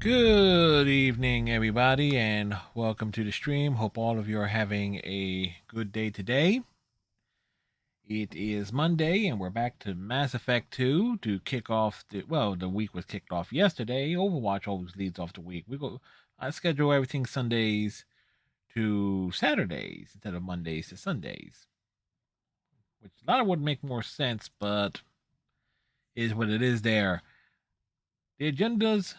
Good evening, everybody, and welcome to the stream. Hope all of you are having a good day today. It is Monday, and we're back to Mass Effect 2 to kick off the week was kicked off yesterday. Overwatch always leads off the week. I schedule everything Sundays to Saturdays instead of Mondays to Sundays, which a lot of would make more sense, but is what it is there. The agendas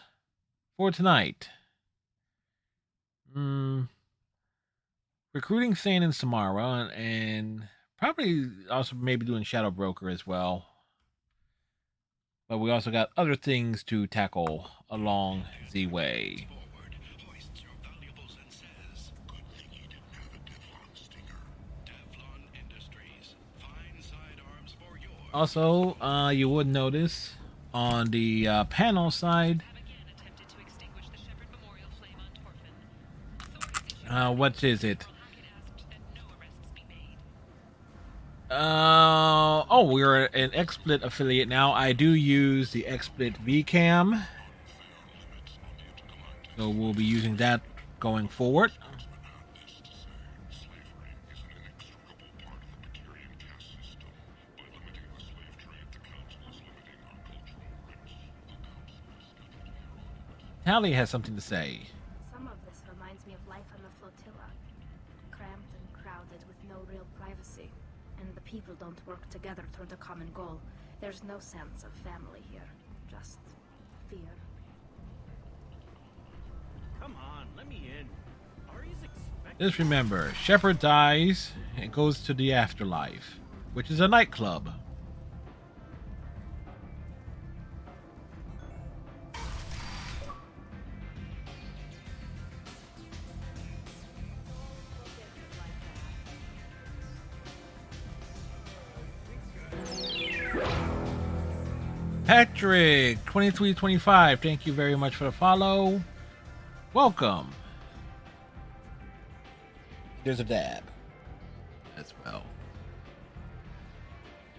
for tonight. Recruiting Thane and Samara, and probably also maybe doing Shadow Broker as well. But we also got other things to tackle along the way. Also, you would notice on the panel side, what is it? We're an XSplit affiliate now. I do use the XSplit VCam, so we'll be using that going forward. Tally has something to say. Some of this reminds me of life on the flotilla. Cramped and crowded with no real privacy. And the people don't work together toward a common goal. There's no sense of family here. Just fear. Come on, let me in. Ari's expecting. Just remember, Shepard dies and goes to the afterlife, which is a nightclub. Patrick 2325, thank you very much for the follow. Welcome. There's a dab as well.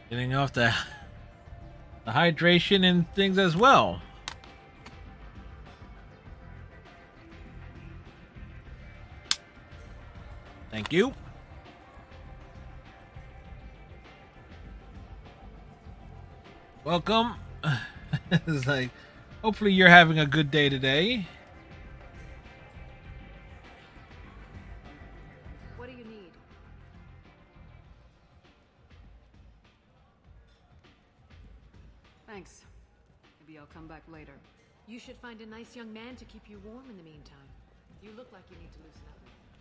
Getting off the hydration and things as well. Thank you. Welcome. It's like, hopefully you're having a good day today. What do you need? Thanks. Maybe I'll come back later. You should find a nice young man to keep you warm in the meantime. You look like you need to loosen up.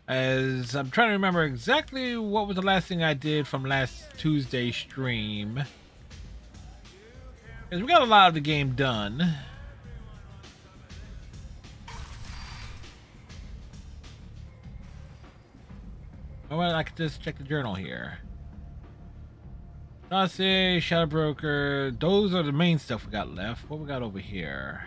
As I'm trying to remember exactly what was the last thing I did from last Tuesday's stream. Because we got a lot of the game done. Oh, well, I could just check the journal here. Dossier, Shadow Broker, those are the main stuff we got left. What we got over here?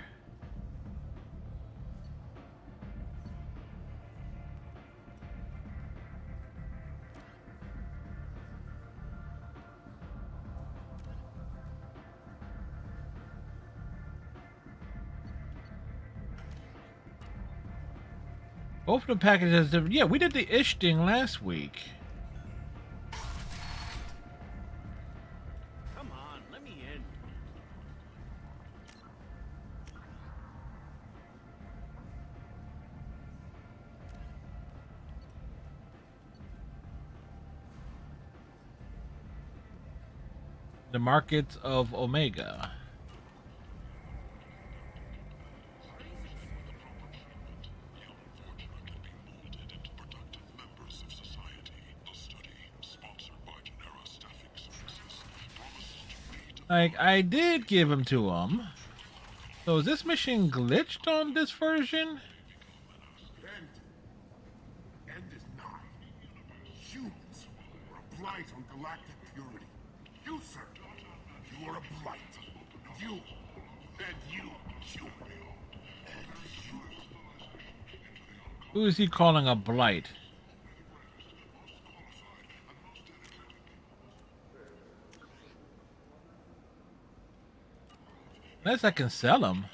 Open the packages. Yeah, we did the ish thing last week. Come on, let me in. The markets of Omega. Like, I did give them to him. So is this mission glitched on this version? End is nigh. Humans are a blight on galactic purity. You, sir, you are a blight. You, and you, human, and you. Who is he calling a blight? Unless I can sell them.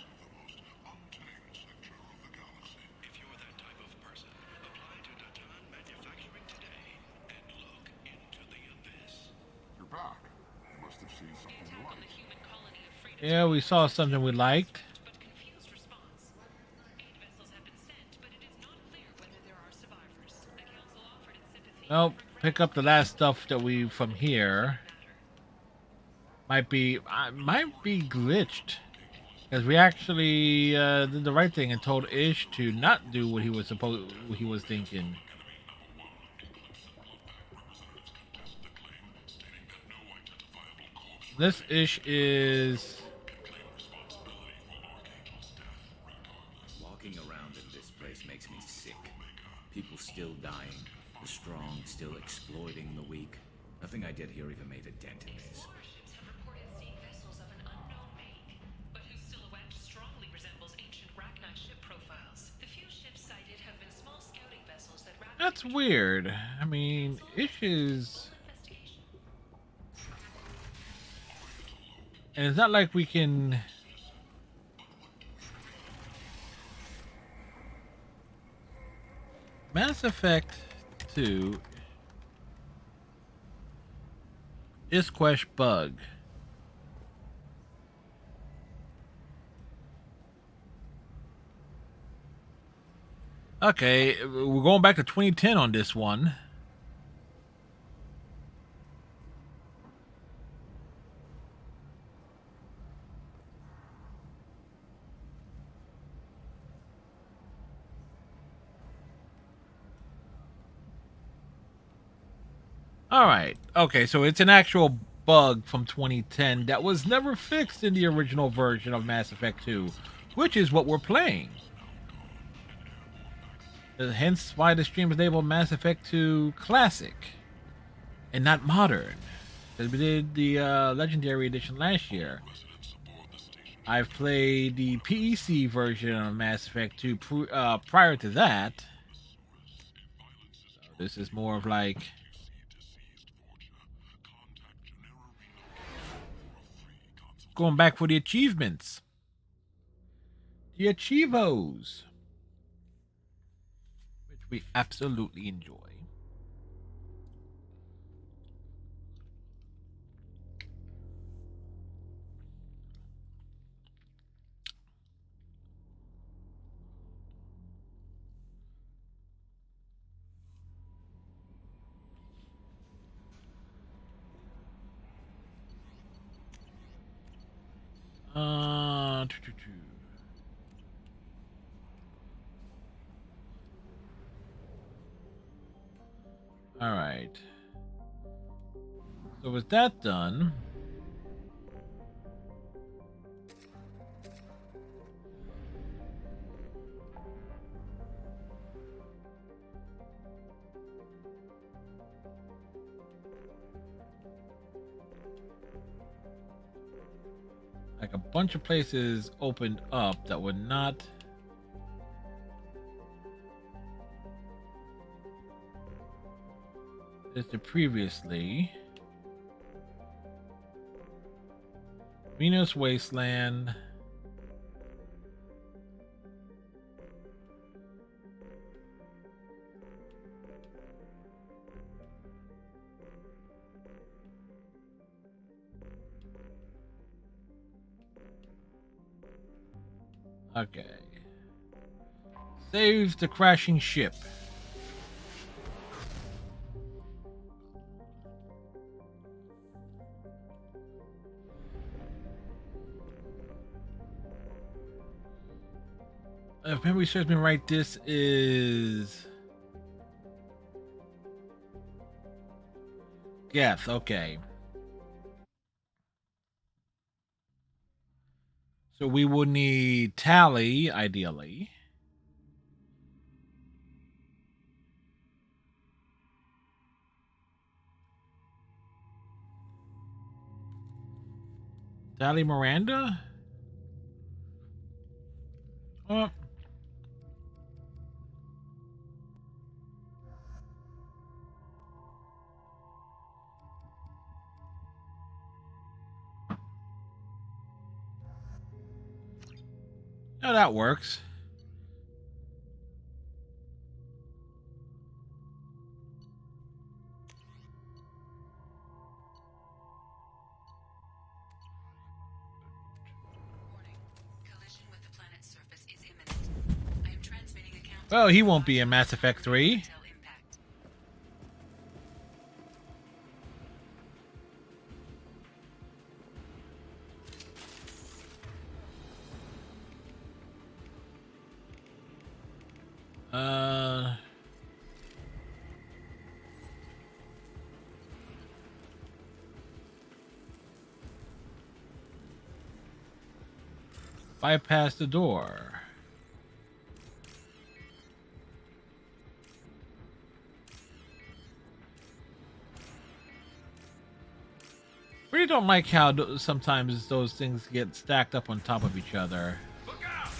Yeah, we saw something we liked. but confused response. 8 vessels have been sent, but it is not clear whether there are survivors. The council offered its sympathy. Nope. Pick up the last stuff that we from here. Might be glitched. Because we actually did the right thing and told Ish to not do what he was thinking. This Ish is Walking around in this place makes me sick. People still dying, the strong still exploiting the weak. Nothing I did here even made a dent in this. Warships have reported seeing vessels of an unknown make, but whose silhouette strongly resembles ancient Rachni ship profiles. The few ships sighted have been small scouting vessels that rapidly that's weird. I mean, Ish is, investigation. and it's not like we can. Mass Effect 2 Isquesh bug. Okay, we're going back to 2010 on this one. All right. Okay, so it's an actual bug from 2010 that was never fixed in the original version of Mass Effect 2, which is what we're playing. Hence why the stream is labeled Mass Effect 2 Classic and not Modern. Because we did the Legendary Edition last year. I've played the PEC version of Mass Effect 2 prior to that. So this is more of like... going back for the achievements. The Achievos. Which we absolutely enjoy. Uh, All right. So with that done, like a bunch of places opened up that were not listed previously. Venus Wasteland. Okay. Save the crashing ship. If memory serves me right, this is Geth. Okay. So we will need Tally, ideally. Tally Miranda? Oh. No, that works. Well, he won't be in Mass Effect 3. Cell impact. Uh... Bypass the door. Really don't like how sometimes those things get stacked up on top of each other. Look out!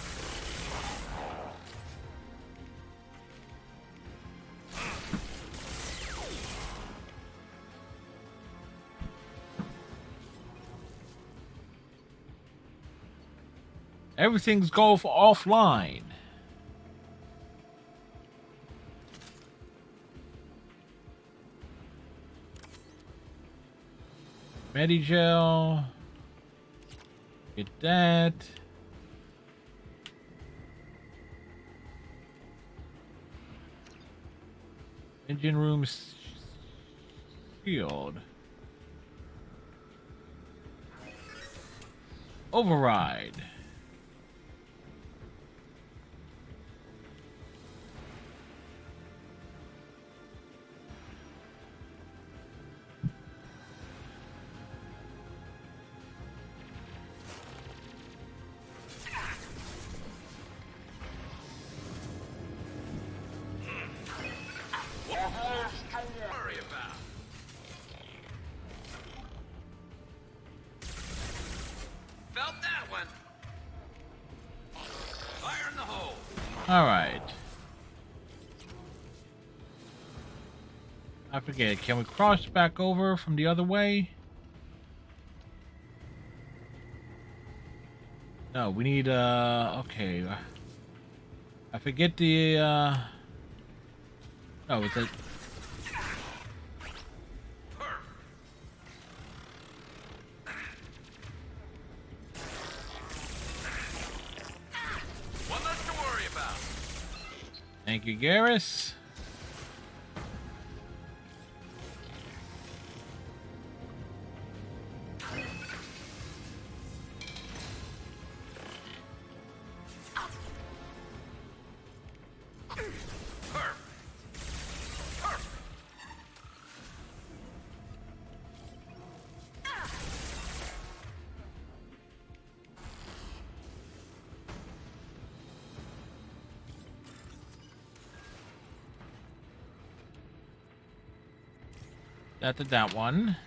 Everything's go offline. Medigel. Get that. Engine room sealed. Override. Worry about. Felt that one. Fire in the hole. All right. I forget. Can we cross back over from the other way? No, we need okay. I forget the oh, it's a One less to worry about. thank you, Garrus. That did that one.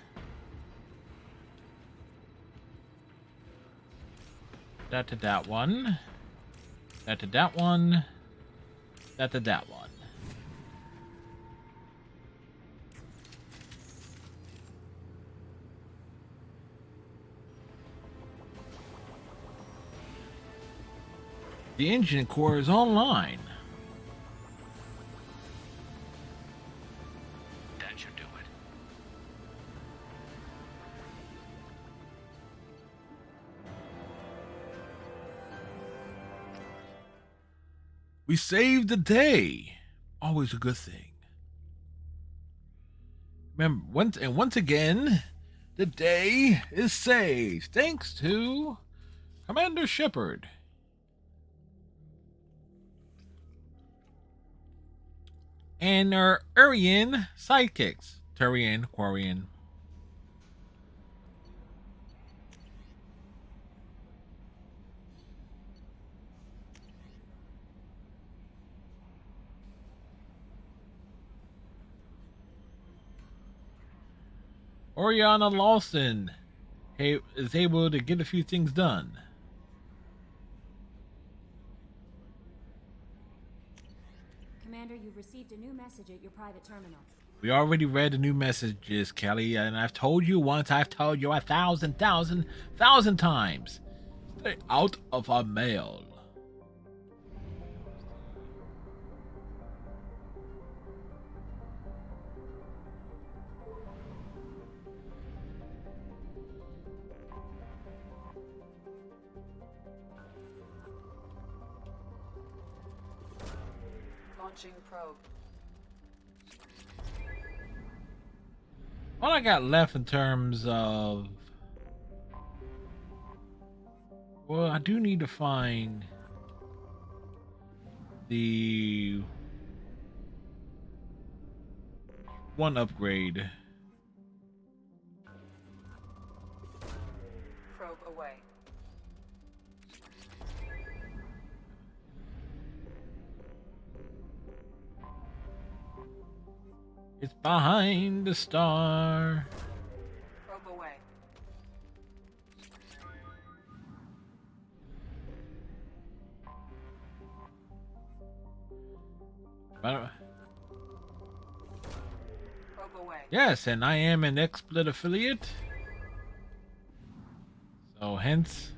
That did that one. That did that one. That did that one. The engine core is online. That should do it. We saved the day. Always a good thing. Remember, once again, the day is saved thanks to Commander Shepard. And our Urian sidekicks, Turian, Quarian. Oriana Lawson is able to get a few things done. Commander, you've received a new message at your private terminal. We already read the new messages, Kelly, and I've told you once, I've told you 1,000 times. Stay out of our mail. Launching probe. All I got left in terms of... Well, I do need to find the one upgrade. Probe away. It's behind the star. Probe away. But, Probe away. yes, and I am an XSplit affiliate. So hence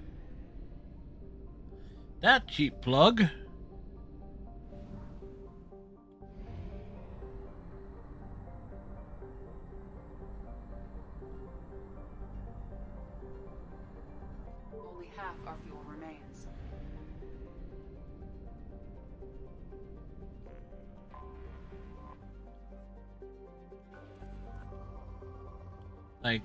that cheap plug. Only half our fuel remains. Like,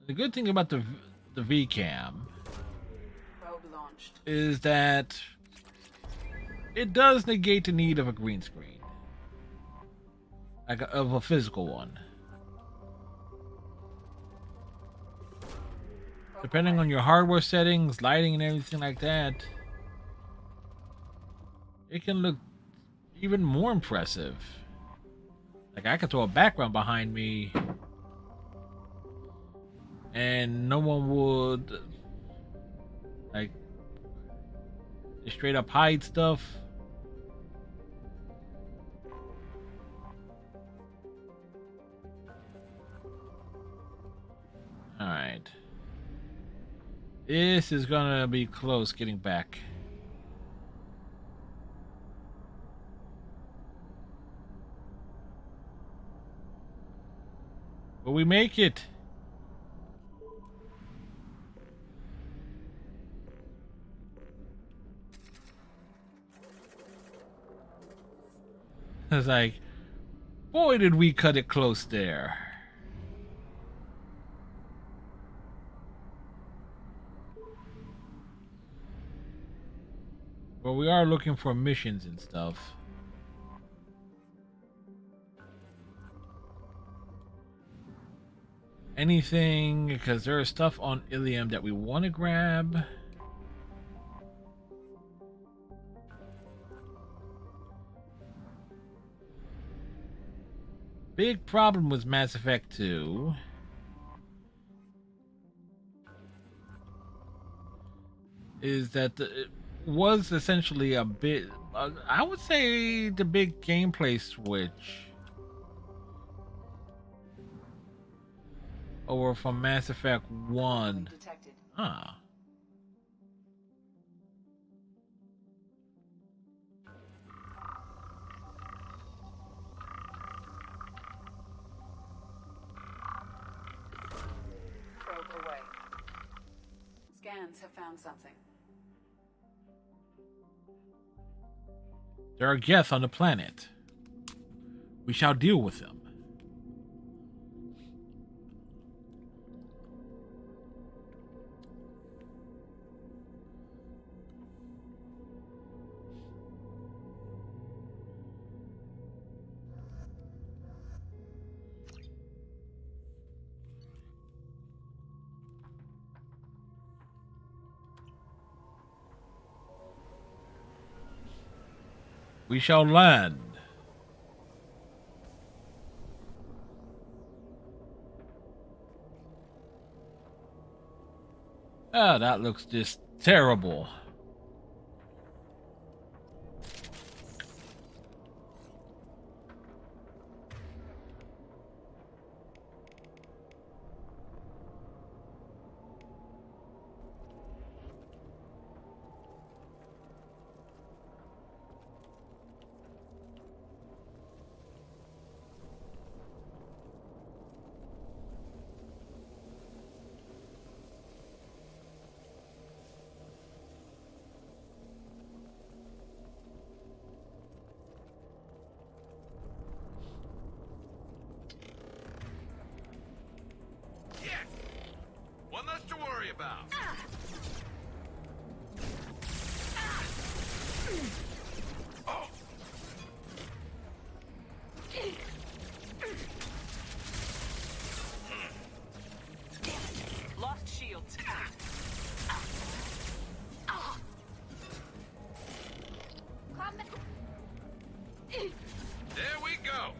the good thing about the VCam Probe launched. is that it does negate the need of a green screen, like of a physical one. Depending on your hardware settings, lighting, and everything like that, it can look even more impressive. Like, I could throw a background behind me and no one would, like, just straight up hide stuff. Alright. This is gonna be close getting back. Will we make it? It's like, boy, did we cut it close there. But we are looking for missions and stuff. Anything, because there is stuff on Ilium that we want to grab. Big problem with Mass Effect 2 is that it was essentially a bit, I would say, the big gameplay switch over from Mass Effect 1. Detected. Ah. Probe away. Scans have found something. There are Geth on the planet. We shall deal with them. We shall land. Ah, that looks just terrible. about? Lost shields. There we go.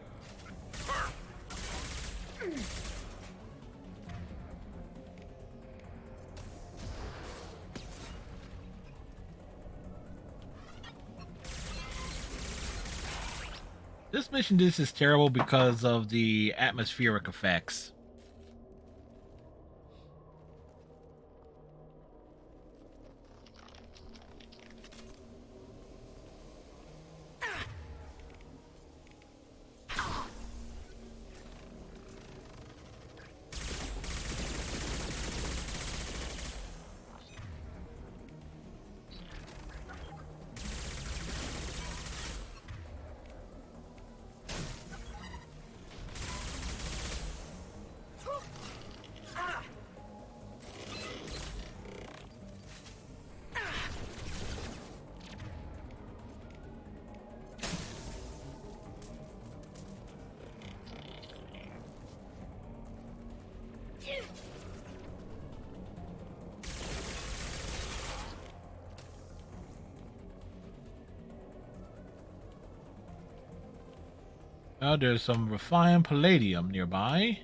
Perfect. This mission is terrible because of the atmospheric effects. Well, there's some refined palladium nearby.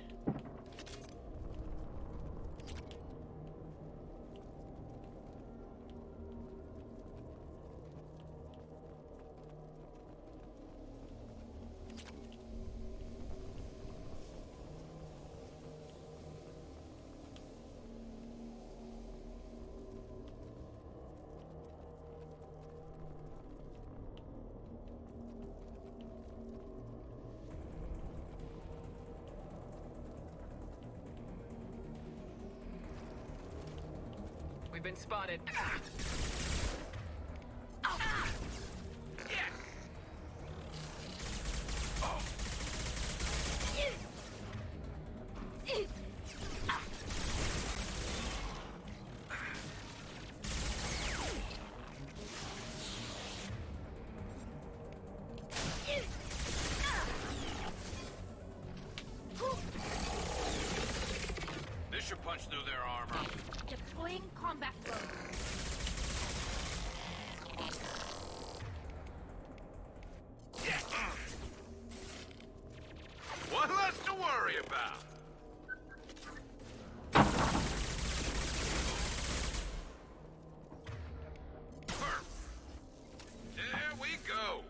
We've been spotted. This should punch through their armor. Deploying combat mode. What less to worry about? There we go.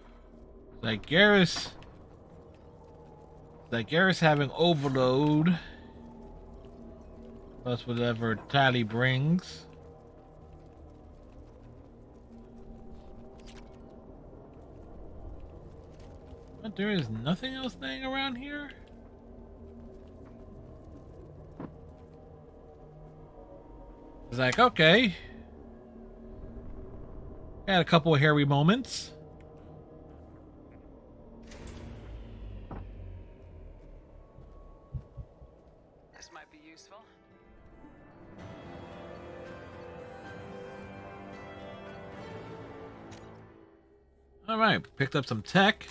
Garrus having overload. Plus whatever Tally brings. But there is nothing else laying around here? It's like, okay. Had a couple of hairy moments. This might be useful. Alright, picked up some tech.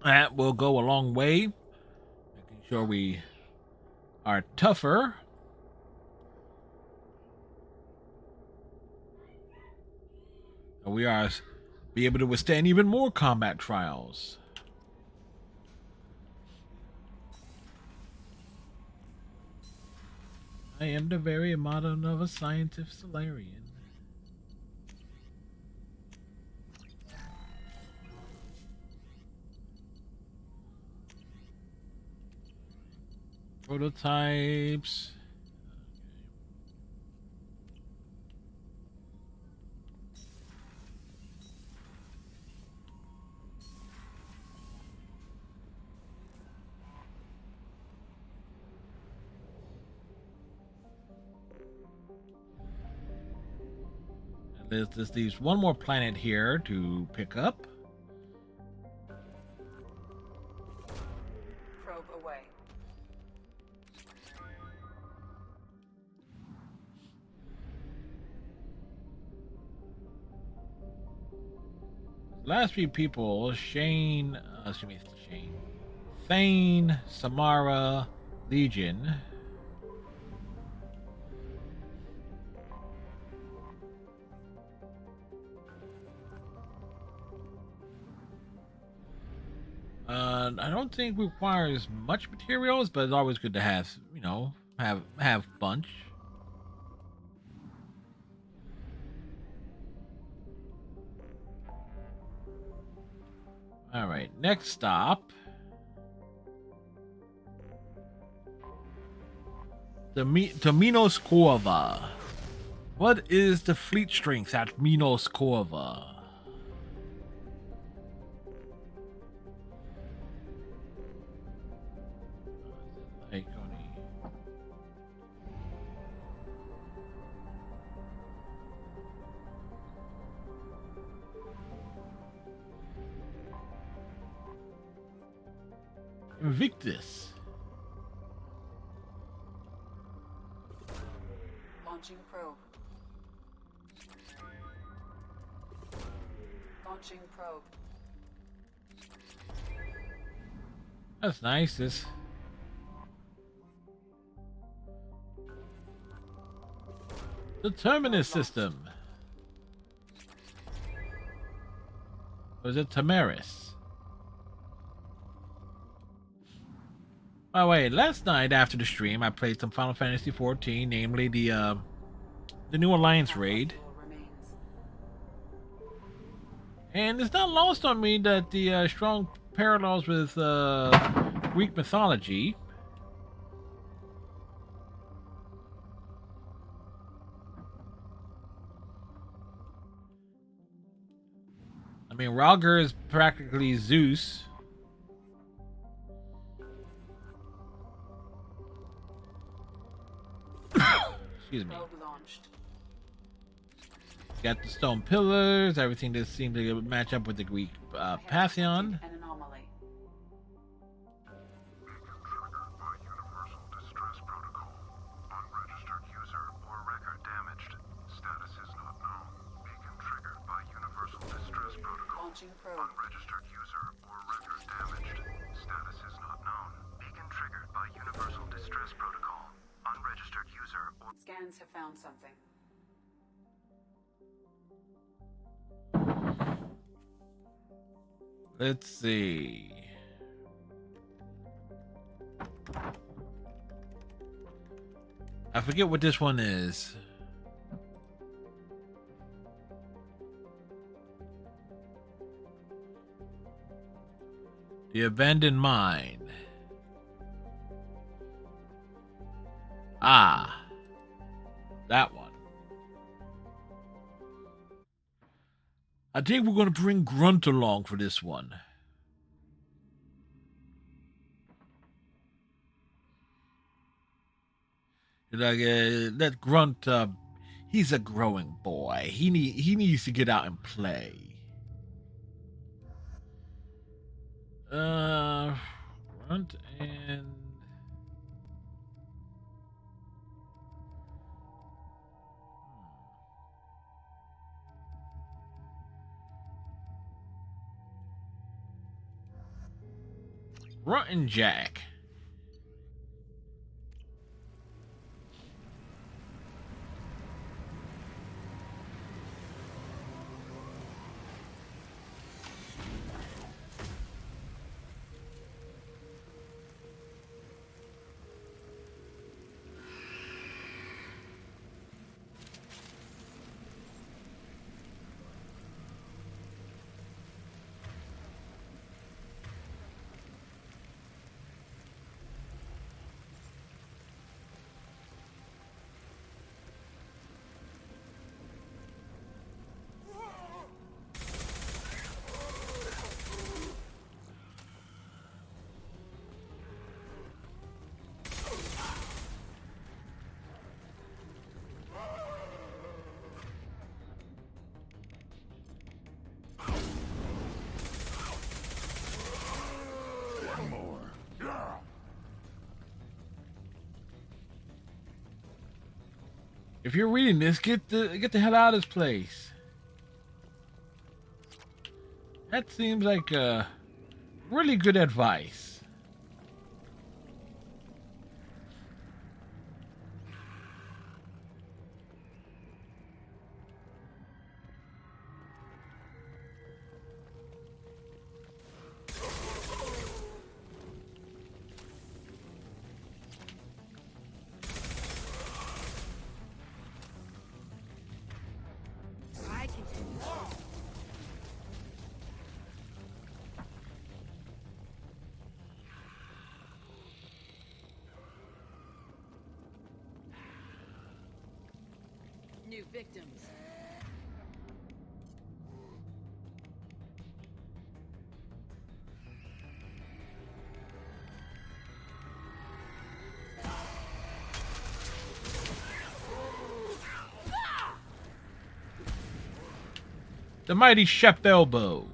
That will go a long way. Making sure we are tougher. And we are be able to withstand even more combat trials. I am the very modern of a scientist Solarian. Prototypes. This leaves one more planet here to pick up. Probe away. last few people, Thane, Samara, Legion. I don't think requires much materials, but it's always good to have, you know, have bunch. All right, next stop. To Minos Corva. What is the fleet strength at Minos Corva? Like only... Invictus. Launching probe. Launching probe. That's nice. This the Terminus system. Or is it Tamaris? Oh wait, last night after the stream I played some Final Fantasy XIV, namely the New Alliance raid. And it's not lost on me that the strong parallels with Greek mythology. I mean, Rhalgr is practically Zeus. Excuse me. Got the stone pillars, everything that seems to match up with the Greek pantheon. An anomaly. Unregistered user or record damaged. Status is not known. Beacon triggered by Universal Distress Protocol. Launching probe. Unregistered user or record damaged. Status is not known. Beacon triggered by Universal Distress Protocol. Unregistered user or... Scans have found something. Let's see. I forget what this one is. The abandoned mine. Ah, that one. I think we're going to bring Grunt along for this one. Like that Grunt, he's a growing boy. He needs to get out and play. Grunt and Grunt and Jack. If you're reading this, get the hell out of this place. That seems like really good advice. New victims. The mighty Shep Elbow.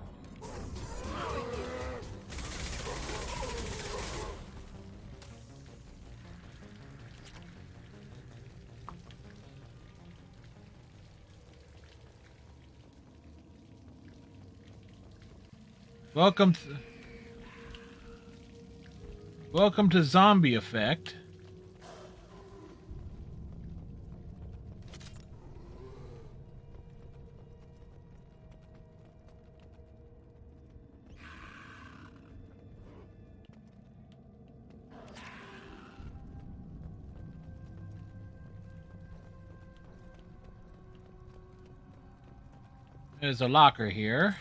Welcome to Zombie Effect. There's a locker here.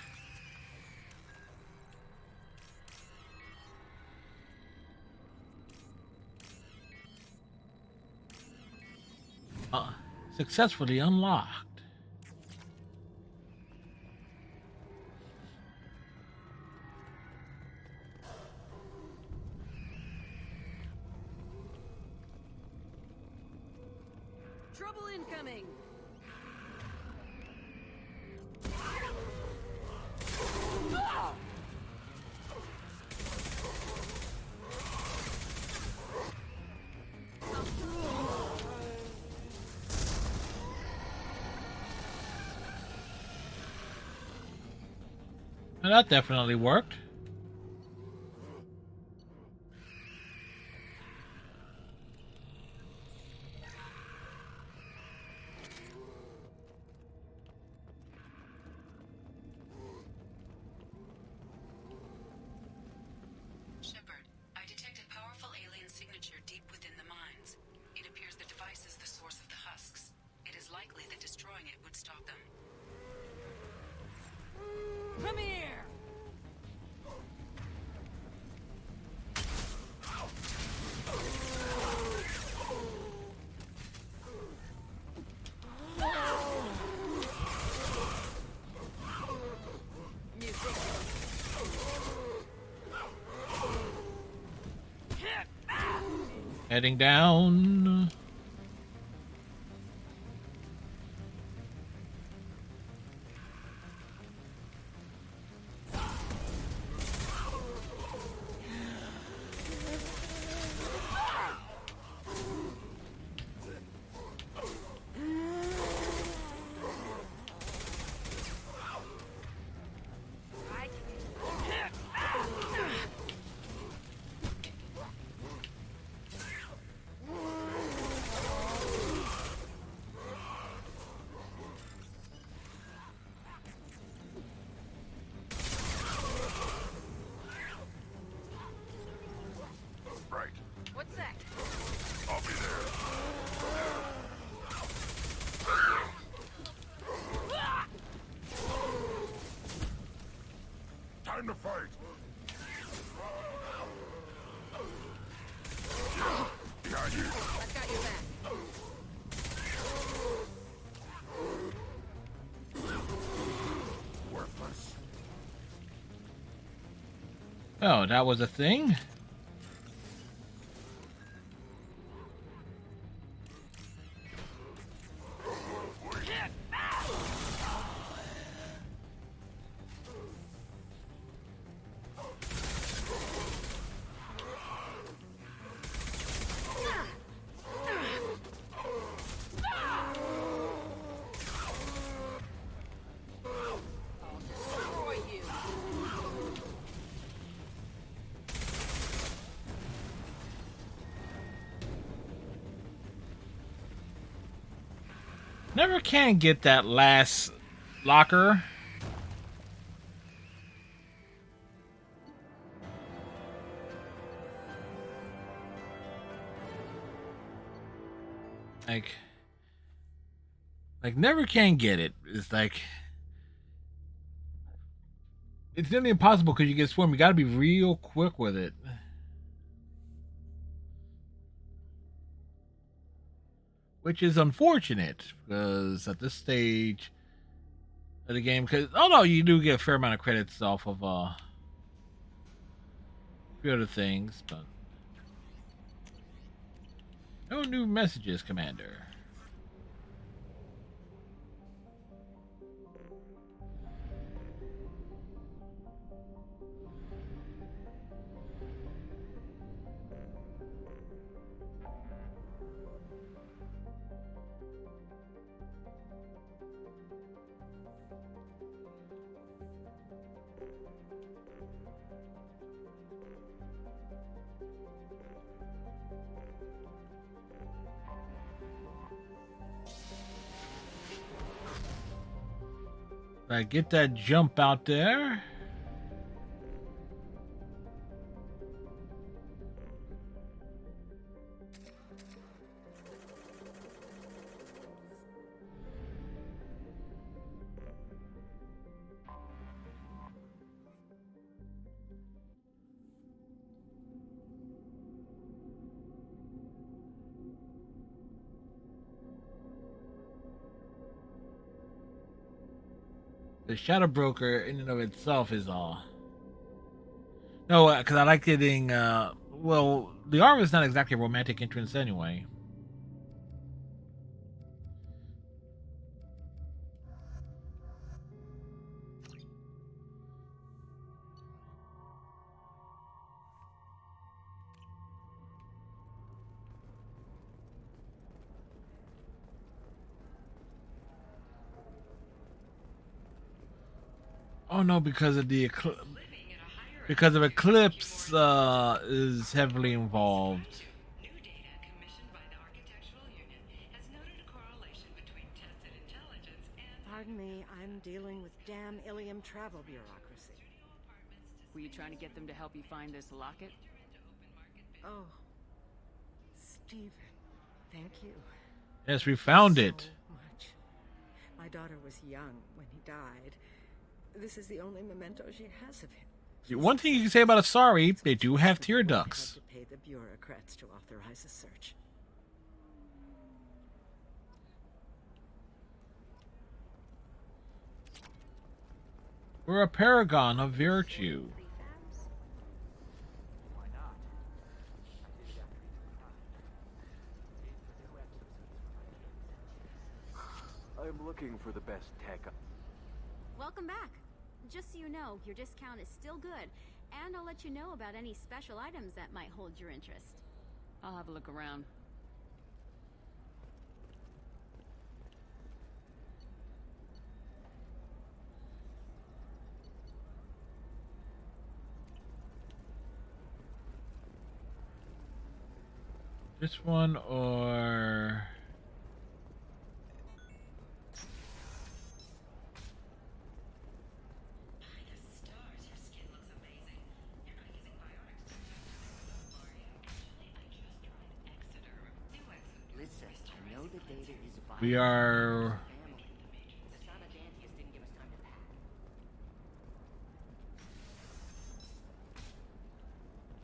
Successfully unlocked. Trouble incoming. Well, that definitely worked. Shepard, I detected powerful alien signature deep within the mines. It appears the device is the source of the husks. It is likely that destroying it would stop them. Come here! Heading down. Right. What's that? I'll be there. Time to fight. Behind you. I've got your back. Worthless. Oh, that was a thing? Destroy you. Never can get that last locker. Like never can get it. It's like it's nearly impossible because you get swarmed. You got to be real quick with it. Which is unfortunate because at this stage of the game, because although you do get a fair amount of credits off of a few other things, but no new messages, Commander. I get that jump out there. The Shadow Broker in and of itself is no, because I like getting well, the armor is not exactly a romantic entrance anyway. Oh no, because of the Eclipse is heavily involved. New data commissioned by the Architectural Union has noted a correlation between tested intelligence and... Pardon me, I'm dealing with damn Ilium travel bureaucracy. Were you trying to get them to help you find this locket? Oh, Stephen, thank you. Yes, we found it. Much. My daughter was young when he died. This is the only memento she has of him. One thing you can say about Asari, they do have tear ducts. To pay the bureaucrats to authorize a search. We're a paragon of virtue. I'm looking for the best tech. Welcome back. Just so you know, your discount is still good, and I'll let you know about any special items that might hold your interest. I'll have a look around. This one or... We are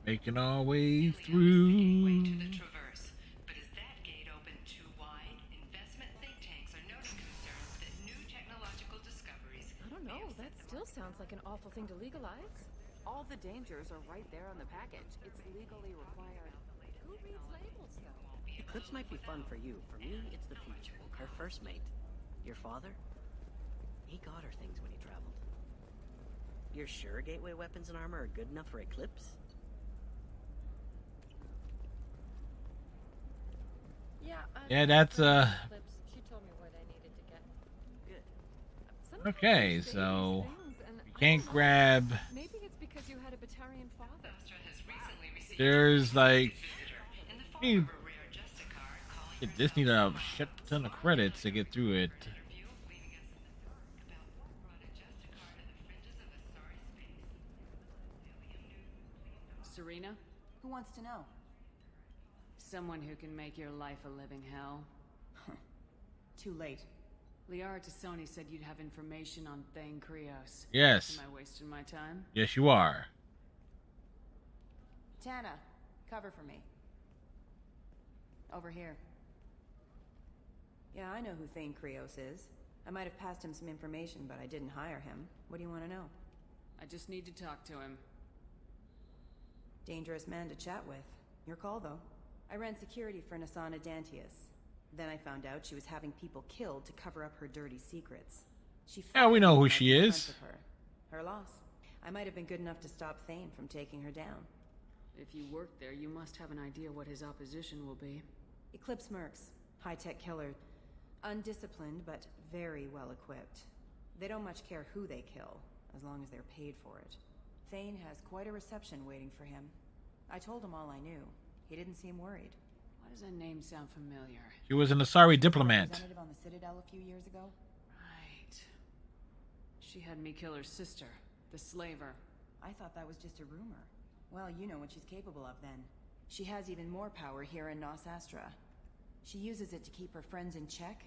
making our way through. Traverse. But is that gate open too wide? Investment think tanks are noting concerns that new technological discoveries... I don't know, that still sounds like an awful thing to legalize. All the dangers are right there on the package. It's legally required. Who reads labels, though? Eclipse might be fun for you. For me, it's the future. Her first mate. Your father? He got her things when he traveled. You're sure gateway weapons and armor are good enough for Eclipse? Yeah, that's She told me where they needed to get. Good. Okay, so you can't grab. Maybe it's because you had a Batarian father. There's like Shit, this need a shit ton of credits to get through it. Serena? Who wants to know? Someone who can make your life a living hell. Too late. Liara Tassoni said you'd have information on Thane Krios. Yes. Am I wasting my time? Yes, you are. Tana, cover for me. Over here. Yeah, I know who Thane Krios is. I might have passed him some information, but I didn't hire him. What do you want to know? I just need to talk to him. Dangerous man to chat with. Your call, though. I ran security for Nasana Dantius. Then I found out she was having people killed to cover up her dirty secrets. Yeah, we know who I she is. confronted her. Her loss. I might have been good enough to stop Thane from taking her down. If you work there, you must have an idea what his opposition will be. Eclipse Mercs. High-tech killer. Undisciplined, but very well equipped. They don't much care who they kill, as long as they're paid for it. Thane has quite a reception waiting for him. I told him all I knew. He didn't seem worried. Why does that name sound familiar? He was an Asari diplomat. Representative on the Citadel a few years ago? Right. She had me kill her sister, the slaver. I thought that was just a rumor. Well, you know what she's capable of then. She has even more power here in Nos Astra. She uses it to keep her friends in check,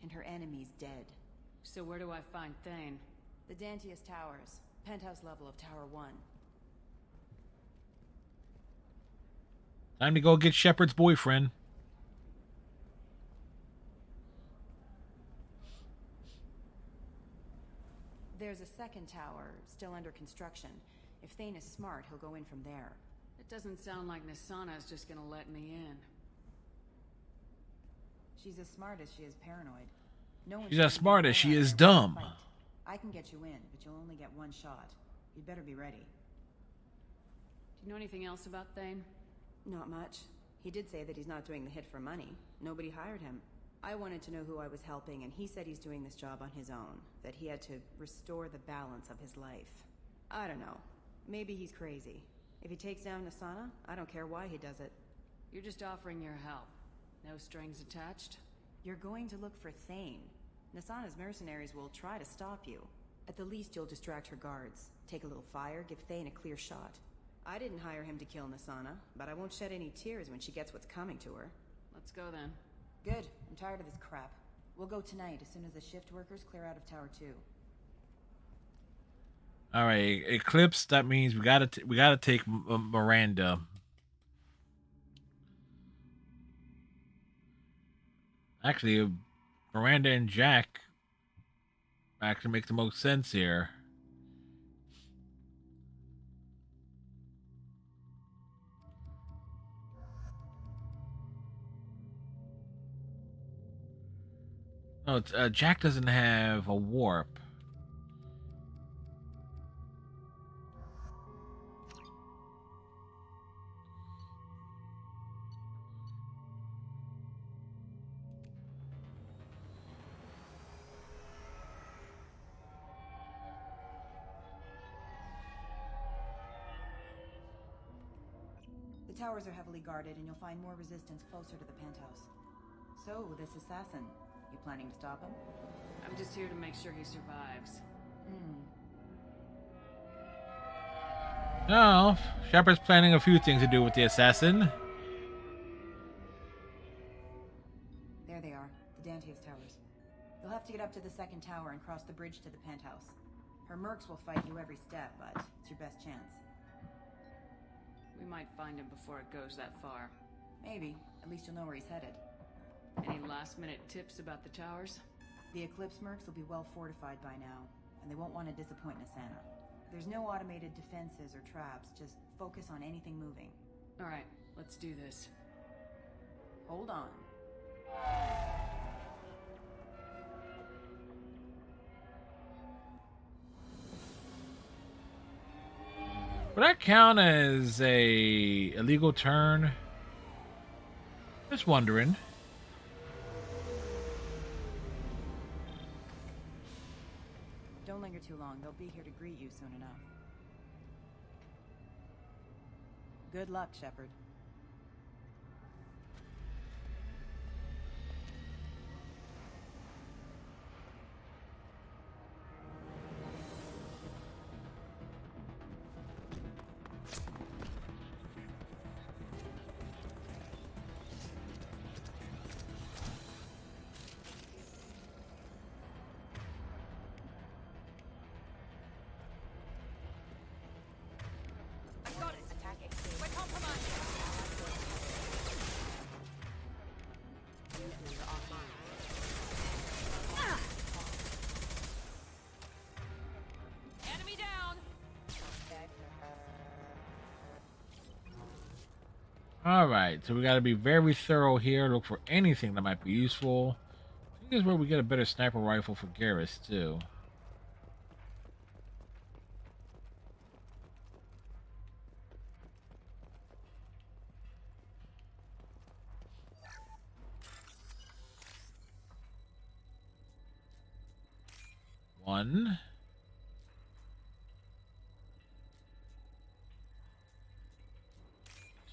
and her enemies dead. So where do I find Thane? The Dantius Towers. Penthouse level of Tower 1. Time to go get Shepard's boyfriend. There's a second tower, still under construction. If Thane is smart, he'll go in from there. It doesn't sound like Nasana is just gonna let me in. She's as smart as she is paranoid. No one She's as smart as she is dumb. I can get you in, but you'll only get one shot. You'd better be ready. Do you know anything else about Thane? Not much. He did say that he's not doing the hit for money. Nobody hired him. I wanted to know who I was helping, and he said he's doing this job on his own. That he had to restore the balance of his life. I don't know. Maybe he's crazy. If he takes down Nasana, I don't care why he does it. You're just offering your help. No strings attached? You're going to look for Thane. Nasana's mercenaries will try to stop you. At the least, you'll distract her guards. Take a little fire, give Thane a clear shot. I didn't hire him to kill Nasana, but I won't shed any tears when she gets what's coming to her. Let's go then. Good. I'm tired of this crap. We'll go tonight as soon as the shift workers clear out of Tower 2. All right, Eclipse. That means we gotta take Miranda. Actually, Miranda and Jack actually make the most sense here. No, Jack doesn't have a warp. The towers are heavily guarded, and you'll find more resistance closer to the penthouse. So, this assassin, you planning to stop him? I'm just here to make sure he survives. No, Shepard's planning a few things to do with the assassin. There they are, the Dantius Towers. You'll have to get up to the second tower and cross the bridge to the penthouse. Her mercs will fight you every step, but it's your best chance. We might find him before it goes that far. Maybe. At least you'll know where he's headed. Any last-minute tips about the towers? The Eclipse mercs will be well fortified by now, and they won't want to disappoint Nasana. There's no automated defenses or traps, just focus on anything moving. Alright, let's do this. Hold on. Would that count as a illegal turn? Just wondering. Don't linger too long. They'll be here to greet you soon enough. Good luck, Shepard. All right, so we got to be very thorough here. Look for anything that might be useful. I think this is where we get a better sniper rifle for Garrus too. One.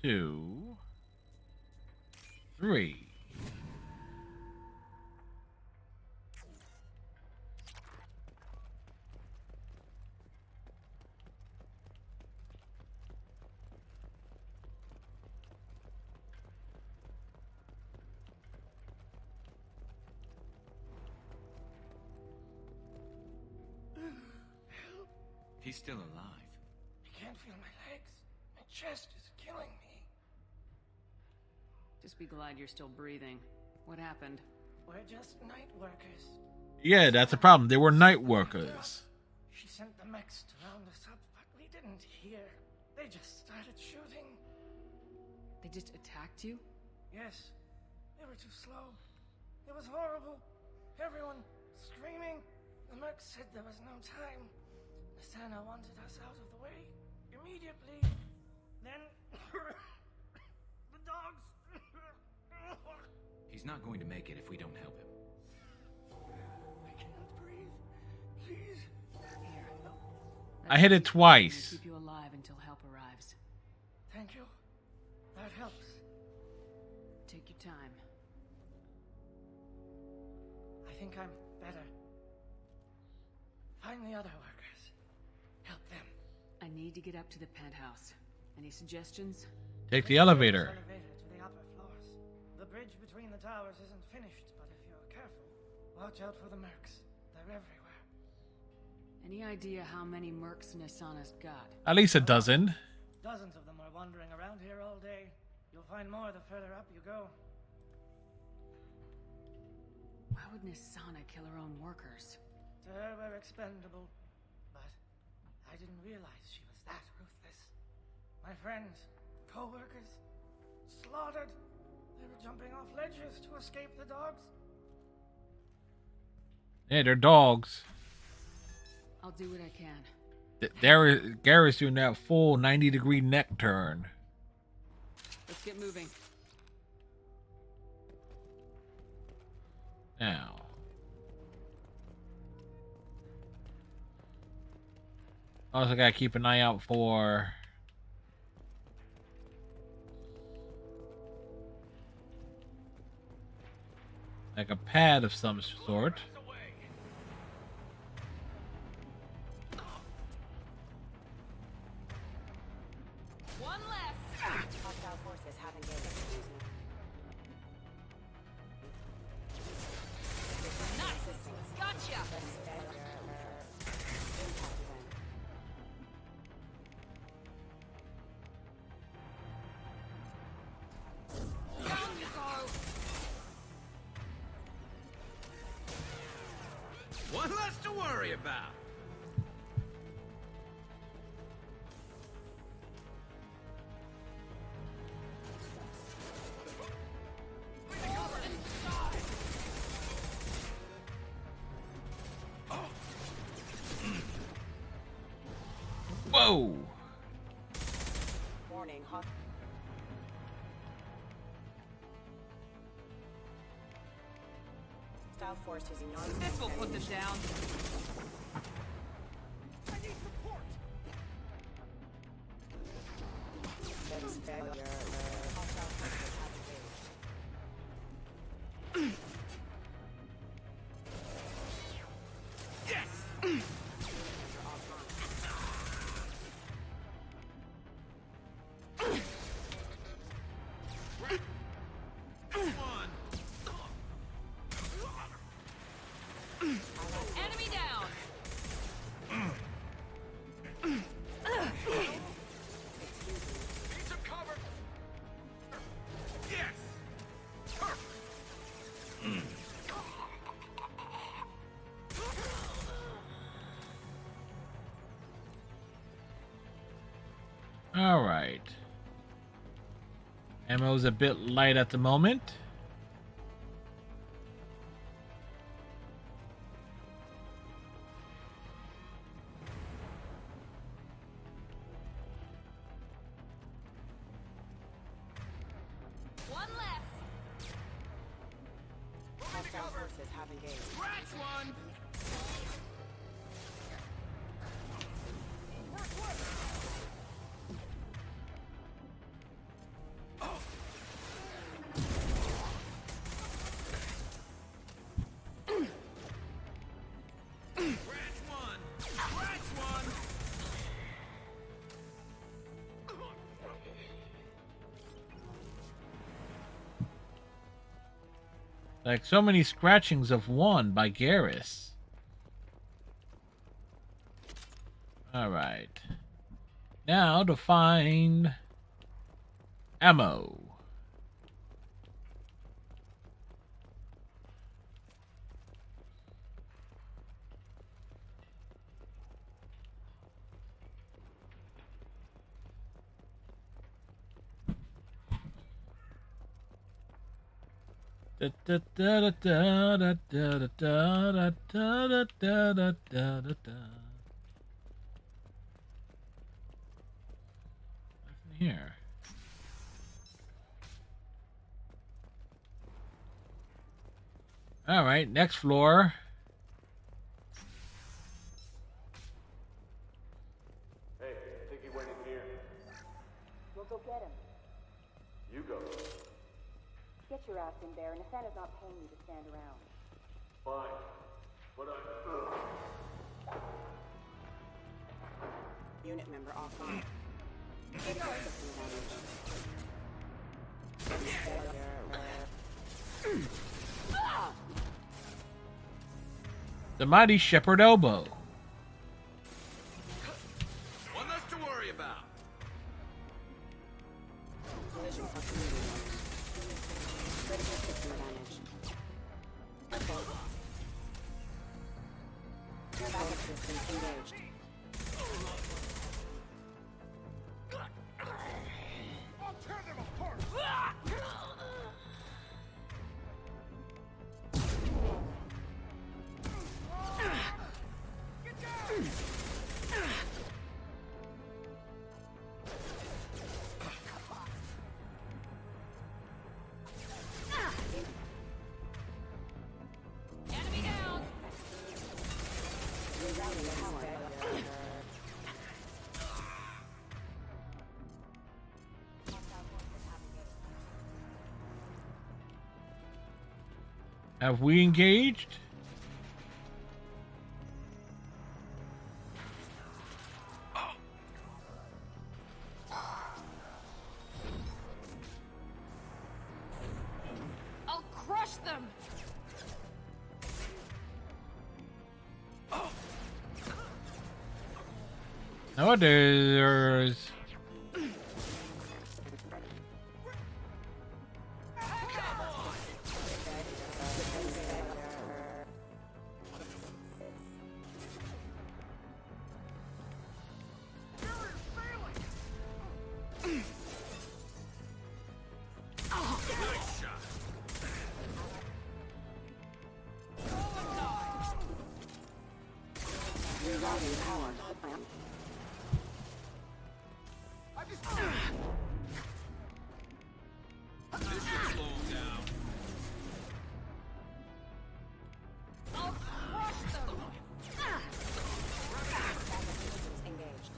Two. Three. He's still alive. I can't feel my legs. My chest is killing me. Just be glad you're still breathing. What happened? We're just night workers. Yeah, that's a problem. They were night workers. She sent the mechs to round us up, but we didn't hear. They just started shooting. They just attacked you? Yes. They were too slow. It was horrible. Everyone screaming. The mercs said there was no time. Santa wanted us out of the way immediately. Then the dogs. He's not going to make it if we don't help him. I cannot breathe. Please. Here. I hit it twice. Keep you alive until help arrives. Thank you. That helps. Take your time. I think I'm better. Find the other workers. Help them. I need to get up to the penthouse. Any suggestions? Take the elevator. Elevator to the upper floors. The bridge between the towers isn't finished, but if you're careful, watch out for the mercs. They're everywhere. Any idea how many mercs Nasana's got? At least a dozen. Dozens of them are wandering around here all day. You'll find more the further up you go. Why would Nasana kill her own workers? To her, we're expendable. But I didn't realize she was that ruthless. My friends, co-workers, slaughtered. They were jumping off ledges to escape the dogs. Yeah, they're dogs. I'll do what I can. Garrus doing that full 90-degree neck turn. Let's get moving. Now. Also gotta keep an eye out for like a pad of some sort. One less. Hostile forces have engaged. Excuse me. Nice. Gotcha. Down you go. One less to worry about. Whoa! Warning, hostile forces non. This will put them down. I need support. Enemy down. Need some cover. Yes. Perfect. All right. Ammo's a bit light at the moment. One less. Hostile forces have engaged. Scratch one! Like so many scratchings of one by Garrus. Alright. Now to find ammo. Nothing here. All right, next floor. Hey, I think he went in here. We'll go get him. You go. Get your ass in there, and Nathana's not paying you to stand around. Fine. But Unit member offline. The mighty Shepherd Elbow. One less to worry about. Collision proximity noise. Critical system damage. Backup systems engaged. I'll tear them apart! Get down! Enemy down. Rerouting power. Have we engaged? I'll crush them. Orders. Rerouting power. This should slow him down. I'll crush them. Engaged.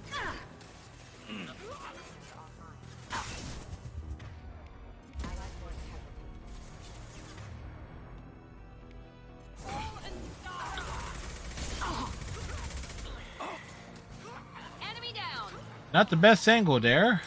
Enemy down. Not the best angle there.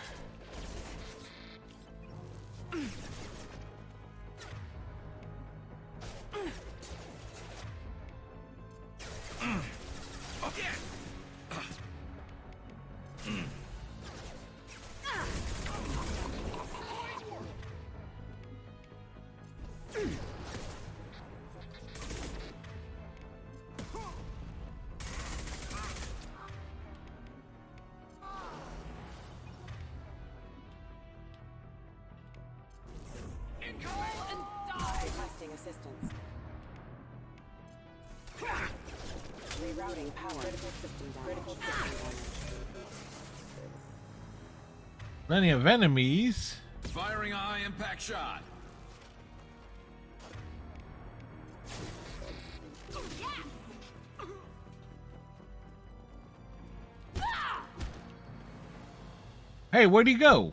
assistance. Rerouting power. Critical system damage. Plenty of enemies. Firing a high impact shot. Hey, where'd he go?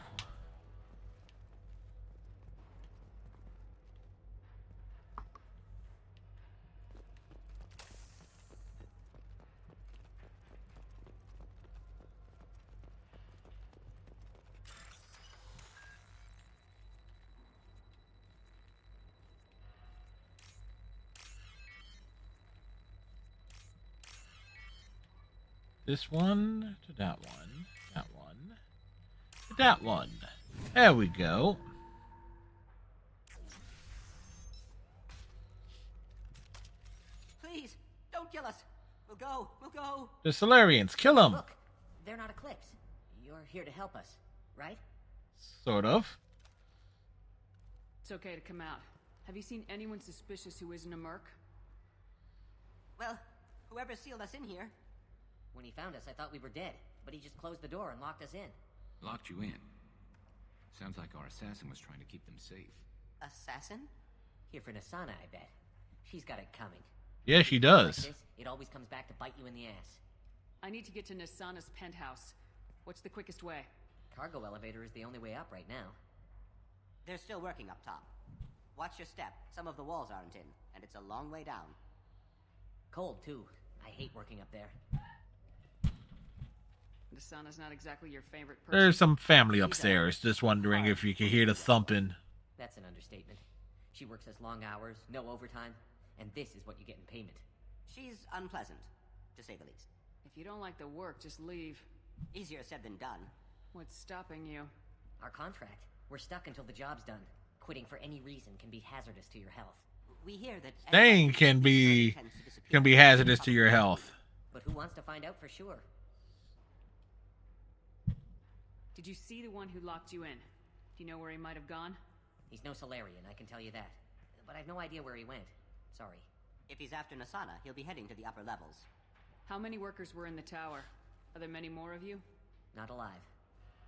This one to that one, that one to that one. There we go. Please, don't kill us. We'll go. We'll go. The Solarians, kill them. Look, they're not Eclipse. You're here to help us, right? Sort of. It's okay to come out. Have you seen anyone suspicious who isn't a merc? Well, whoever sealed us in here. When he found us, I thought we were dead, but he just closed the door and locked us in. Locked you in. Sounds like our assassin was trying to keep them safe. Assassin? Here for Nasana, I bet. She's got it coming. Yeah, she does. Like this, it always comes back to bite you in the ass. I need to get to Nasana's penthouse. What's the quickest way? Cargo elevator is the only way up right now. They're still working up top. Watch your step. Some of the walls aren't in, and it's a long way down. Cold, too. I hate working up there. Nasana's not exactly your favorite person. There's some family upstairs. Just wondering if you can hear the thumping. That's an understatement. She works us long hours, no overtime, and this is what you get in payment. She's unpleasant, to say the least. If you don't like the work, just leave. Easier said than done. What's stopping you? Our contract. We're stuck until the job's done. Quitting for any reason can be hazardous to your health. We hear that Staying can be hazardous to your health. But who wants to find out for sure? Did you see the one who locked you in? Do you know where he might have gone? He's no Solarian, I can tell you that. But I've no idea where he went. Sorry. If he's after Nasana, he'll be heading to the upper levels. How many workers were in the tower? Are there many more of you? Not alive.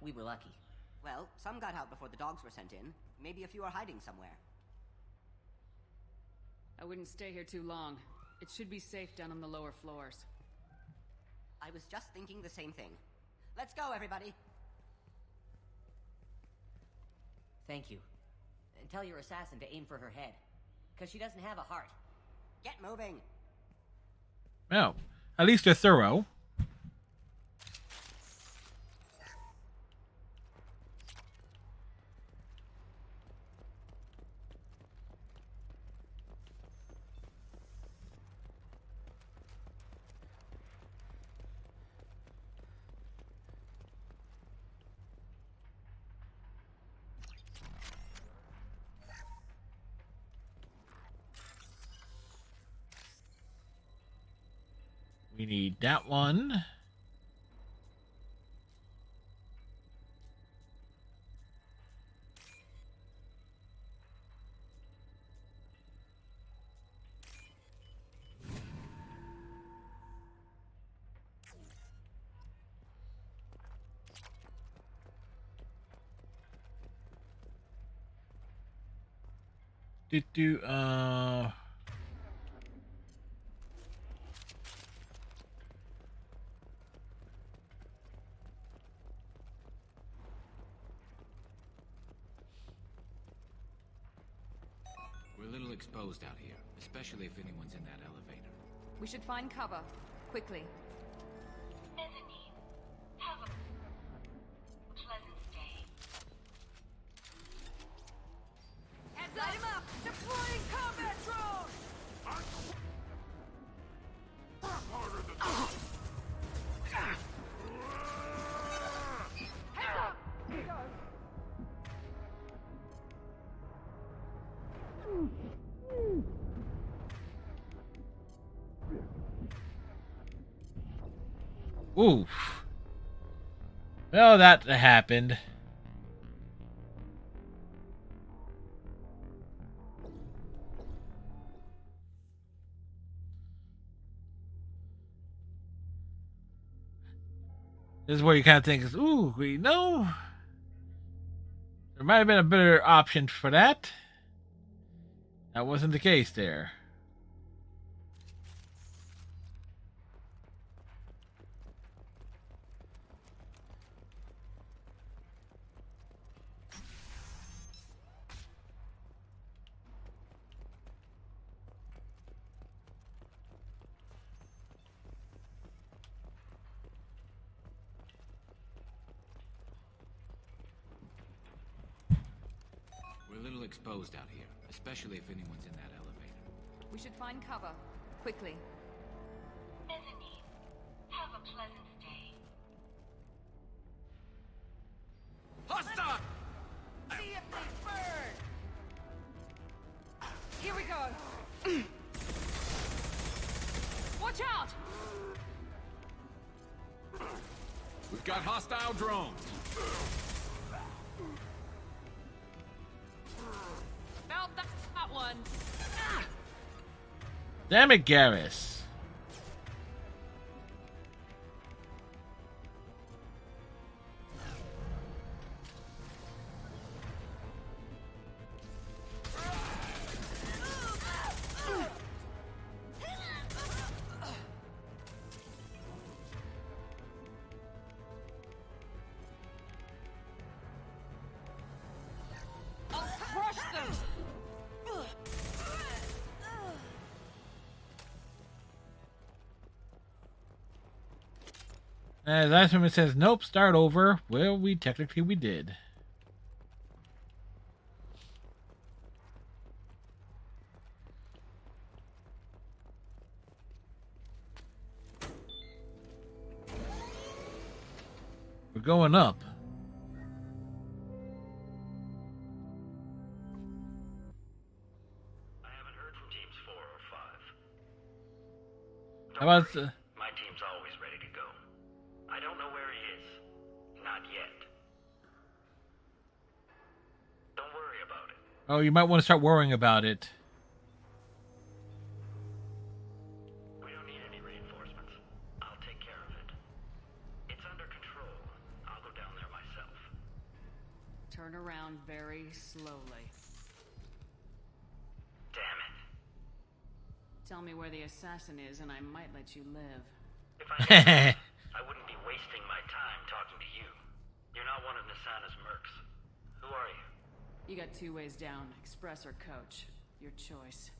We were lucky. Well, some got out before the dogs were sent in. Maybe a few are hiding somewhere. I wouldn't stay here too long. It should be safe down on the lower floors. I was just thinking the same thing. Let's go, everybody! Thank you. And tell your assassin to aim for her head. Because she doesn't have a heart. Get moving! Well, at least they're thorough. We need that one. We're a little exposed out here, especially if anyone's in that elevator. We should find cover. Quickly. Bethany, have a pleasant stay. Light him up! Deploying combat drone! Harder than Heads up! Oof. Well, that happened. This is where you kind of think, ooh, we know. There might have been a better option for that. That wasn't the case there. We're a little exposed out here, especially if anyone's in that elevator. We should find cover. Quickly. Bethany, have a pleasant stay. Hostile! See if they burn! Here we go! Watch out! We've got hostile drones. Found that one! Damn it, Garrus. I'll crush them! As Iceman says, nope, start over. Well, we did. We're going up. I haven't heard from teams 4 or 5. How about My team's always ready to go. I don't know where he is. Not yet. Don't worry about it. Oh, you might want to start worrying about it. We don't need any reinforcements. I'll take care of it. It's under control. I'll go down there myself. Turn around very slowly. Damn it. Tell me where the assassin is and I might let you live. If I knew that, I wouldn't be wasting my time talking to you. You're not one of Nasana's mercs. Who are you? You got 2 ways down, express or coach. Your choice.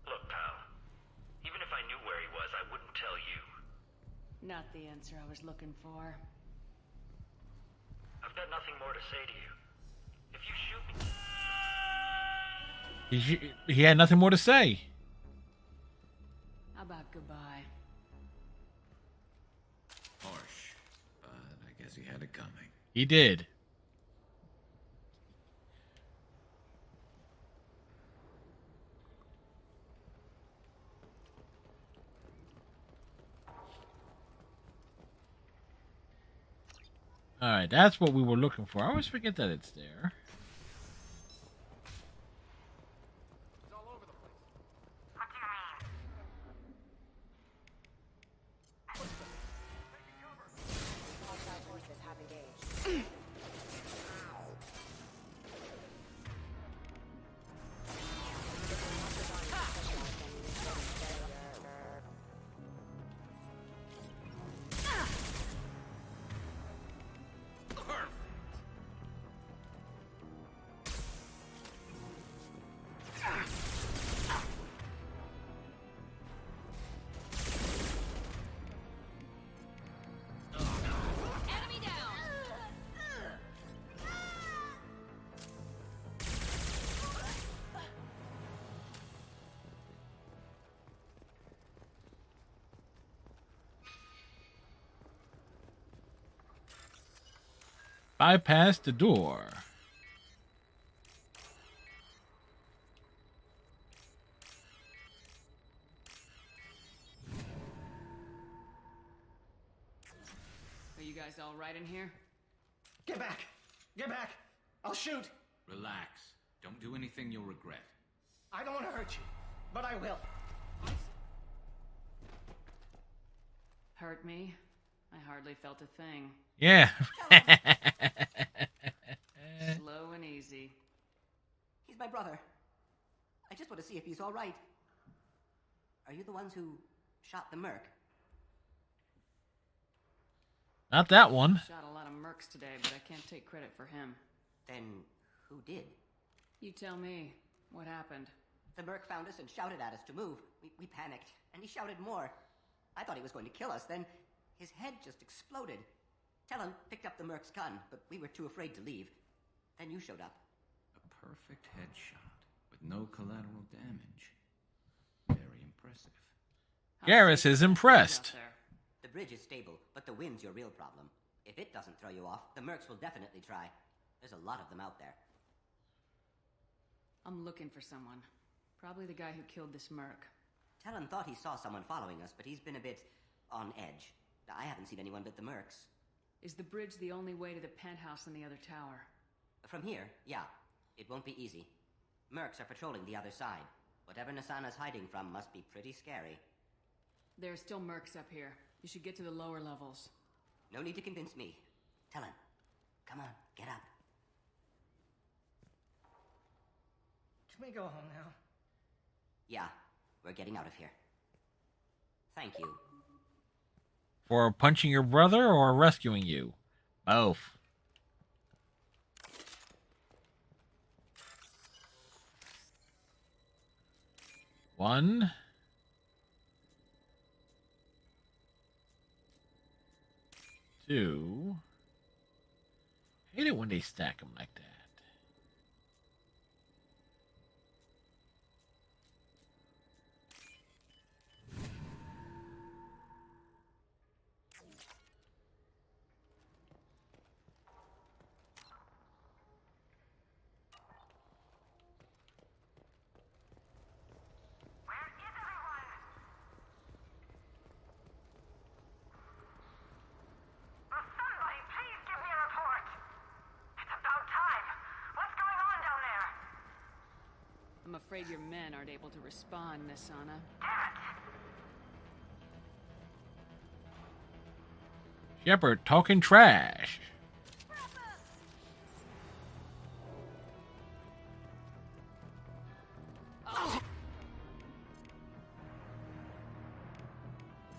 Look, pal. Even if I knew where he was, I wouldn't tell you. Not the answer I was looking for. I've got nothing more to say to you. If you shoot me... He had nothing more to say. How about goodbye? Harsh, but I guess he had it coming. He did. Alright, that's what we were looking for. I always forget that it's there. Bypass the door. Are you guys all right in here? Get back! Get back! I'll shoot! Relax. Don't do anything you'll regret. I don't want to hurt you, but I will. Hurt me? I hardly felt a thing. Yeah. Slow and easy. He's my brother. I just want to see if he's all right. Are you the ones who shot the merc? Not that one. Shot a lot of mercs today, but I can't take credit for him. Then who did? You tell me. What happened? The merc found us and shouted at us to move. We panicked, and he shouted more. I thought he was going to kill us, then his head just exploded. Talon picked up the merc's gun, but we were too afraid to leave. Then you showed up. A perfect headshot with no collateral damage. Very impressive. Garrus is impressed. The bridge is stable, but the wind's your real problem. If it doesn't throw you off, the mercs will definitely try. There's a lot of them out there. I'm looking for someone. Probably the guy who killed this merc. Talon thought he saw someone following us, but he's been a bit on edge. I haven't seen anyone but the mercs. Is the bridge the only way to the penthouse in the other tower? From here, yeah. It won't be easy. Mercs are patrolling the other side. Whatever Nasana's hiding from must be pretty scary. There are still mercs up here. You should get to the lower levels. No need to convince me. Talon, come on, get up. Can we go home now? Yeah, we're getting out of here. Thank you. For punching your brother or rescuing you? Both. One. Two. Hate it when they stack them like that. I'm afraid your men aren't able to respond, Nasana. Shepard talking trash.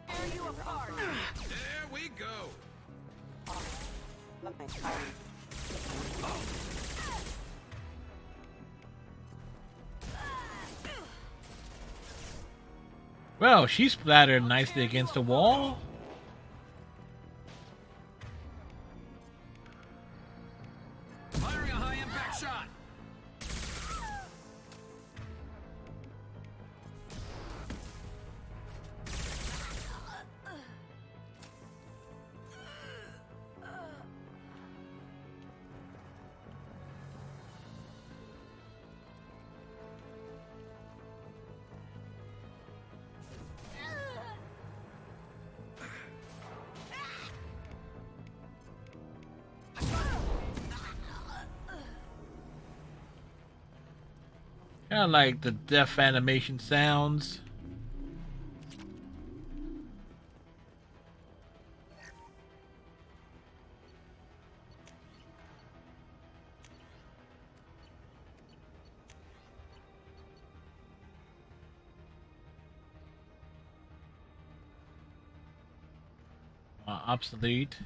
There we go. Well, she splattered nicely against the wall. Firing a high impact shot. Kind of like the death animation sounds. Obsolete.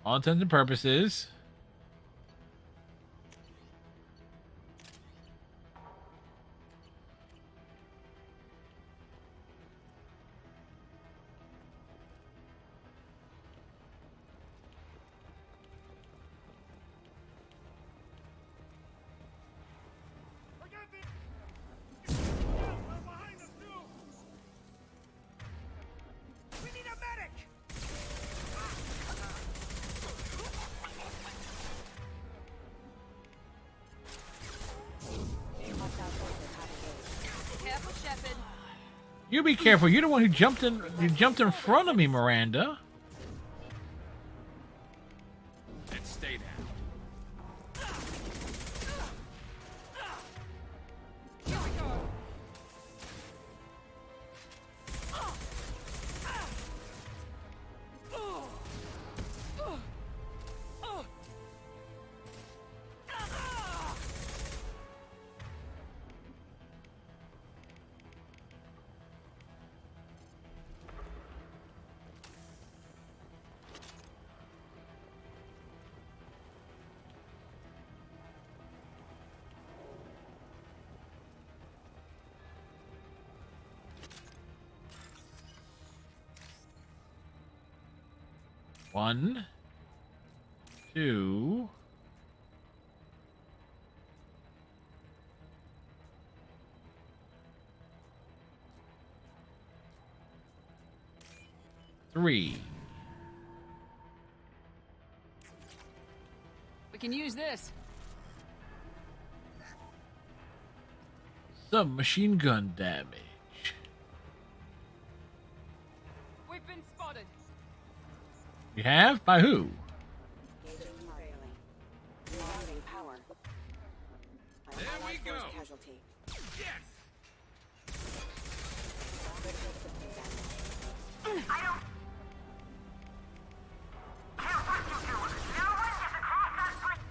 All intents and purposes. We need a medic! Careful, Shepard. You be careful. You're the one who jumped in front of me, Miranda. And stay down. Here we go! 1, 2. Three. We can use this. Submachine gun damage. We've been spotted. You have? By who? There we go. Casualty. Yes. I don't care what you do. No one gets across that bridge.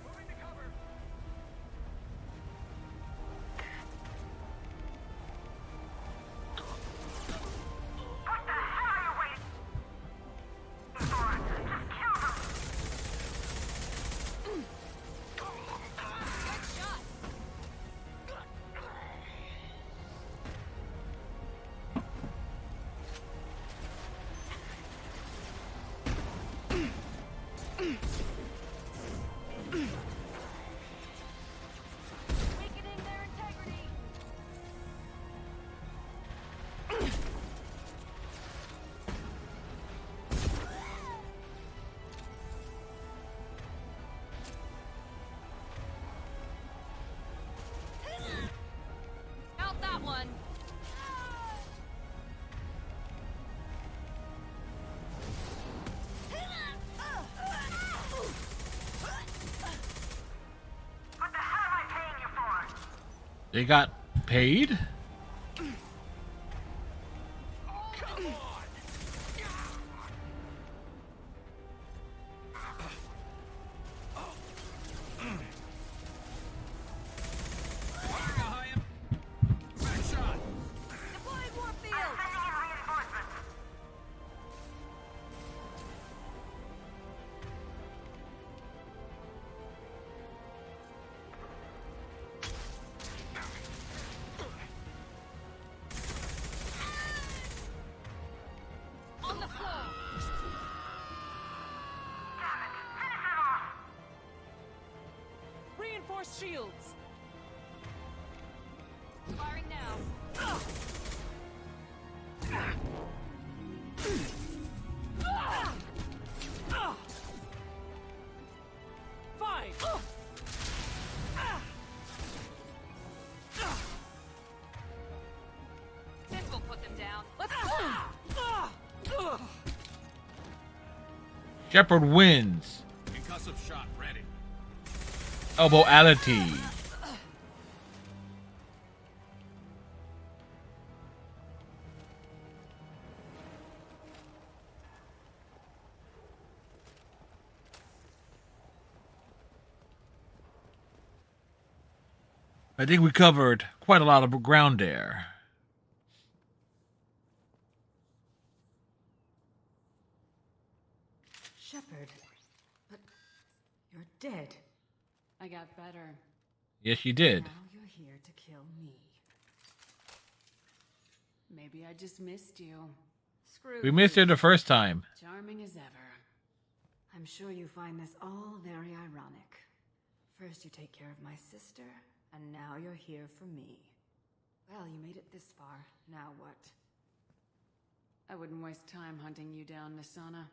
Moving to cover. What the hell are you waiting for? Just kill them. Weakening their integrity. Out that one. What the hell am I paying you for? They got paid? Firing a high impact shot. Deploying more I'm field. sending in reinforcements. On the floor. Damn it. Finish him off. Reinforce shields. Firing now. Fine. This will put them down. Let's go. Shepard wins. Concussive shot ready. Elbow-ality. I think we covered quite a lot of ground there. Shepard. But you're dead. I got better. Yes, you did. Now you're here to kill me. Maybe I just missed you. Screw We missed you. her the first time. Charming as ever. I'm sure you find this all very ironic. First you take care of my sister, and now you're here for me. Well, you made it this far. Now what? I wouldn't waste time hunting you down, Nisana.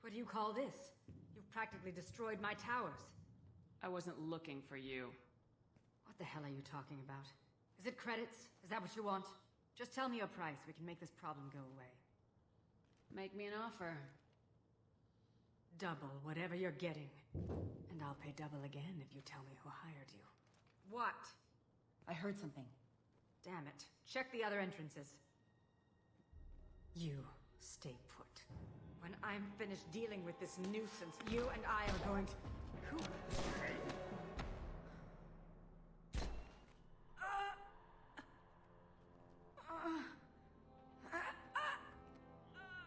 What do you call this? You've practically destroyed my towers. I wasn't looking for you. What the hell are you talking about? Is it credits? Is that what you want? Just tell me your price. We can make this problem go away. Make me an offer. Double whatever you're getting. And I'll pay double again if you tell me who hired you. What? I heard something. Damn it. Check the other entrances. You stay put. When I'm finished dealing with this nuisance, you and I are going to... Who?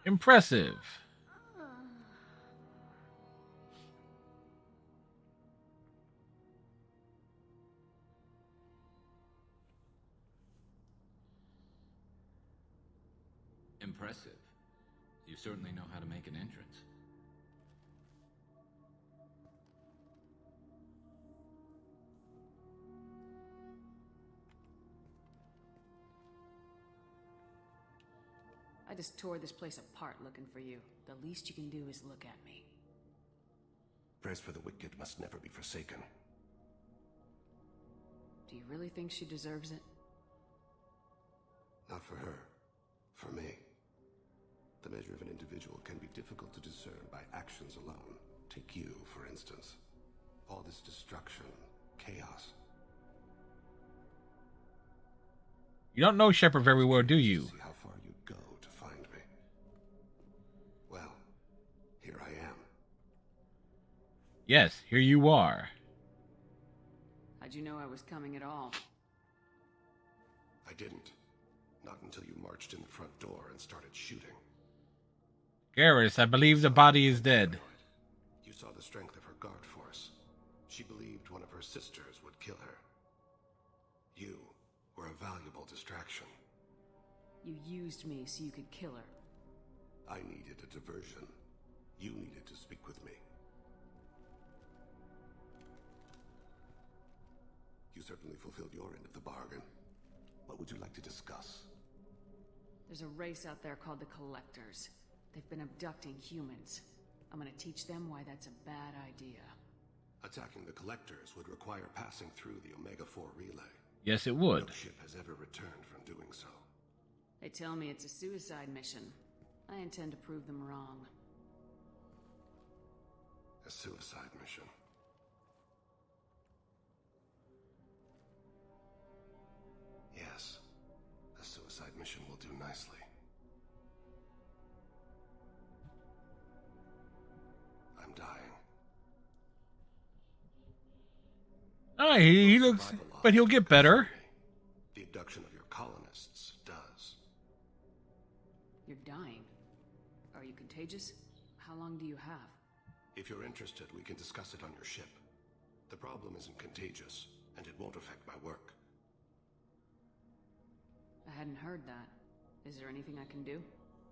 Impressive. Impressive. You certainly know how to make an entrance. I just tore this place apart looking for you. The least you can do is look at me. Prayers for the wicked must never be forsaken. Do you really think she deserves it? Not for her. For me. The measure of an individual can be difficult to discern by actions alone. Take you, for instance. All this destruction, chaos. You don't know Shepard very well, do you? See how far you'd go to find me. Well, here I am. Yes, here you are. How'd you know I was coming at all? I didn't. Not until you marched in the front door and started shooting. Garrus, I believe the body is dead. You saw the strength of her guard force. She believed one of her sisters would kill her. You were a valuable distraction. You used me so you could kill her. I needed a diversion. You needed to speak with me. You certainly fulfilled your end of the bargain. What would you like to discuss? There's a race out there called the Collectors. They've been abducting humans. I'm gonna teach them why that's a bad idea. Attacking the Collectors would require passing through the Omega-4 relay. Yes, it would. No ship has ever returned from doing so. They tell me it's a suicide mission. I intend to prove them wrong. A suicide mission. Yes, a suicide mission will do nicely. I'm dying. Oh, he looks, but he'll get better. The abduction of your colonists does. You're dying. Are you contagious? How long do you have? If you're interested, we can discuss it on your ship. The problem isn't contagious, and it won't affect my work. I hadn't heard that. Is there anything I can do?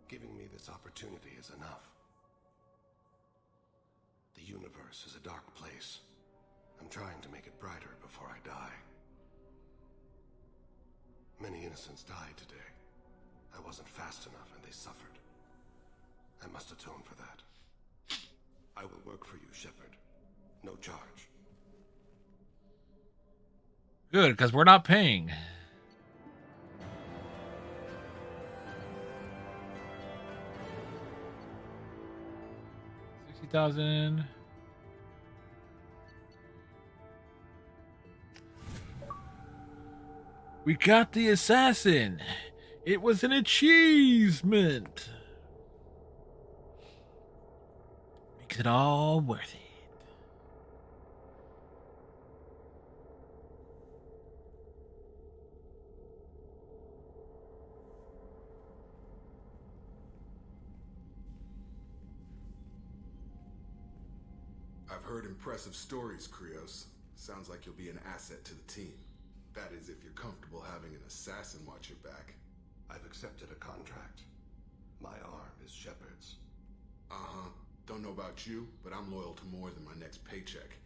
Giving me this opportunity is enough. The universe is a dark place. I'm trying to make it brighter before I die. Many innocents died today. I wasn't fast enough and they suffered. I must atone for that. I will work for you, Shepard. No charge. Good, because we're not paying. $60,000. We got the assassin. It was an achievement. Makes it all worth it. I've heard impressive stories, Krios. Sounds like you'll be an asset to the team. That is, if you're comfortable having an assassin watch your back. I've accepted a contract. My arm is Shepard's. Uh-huh. Don't know about you, but I'm loyal to more than my next paycheck.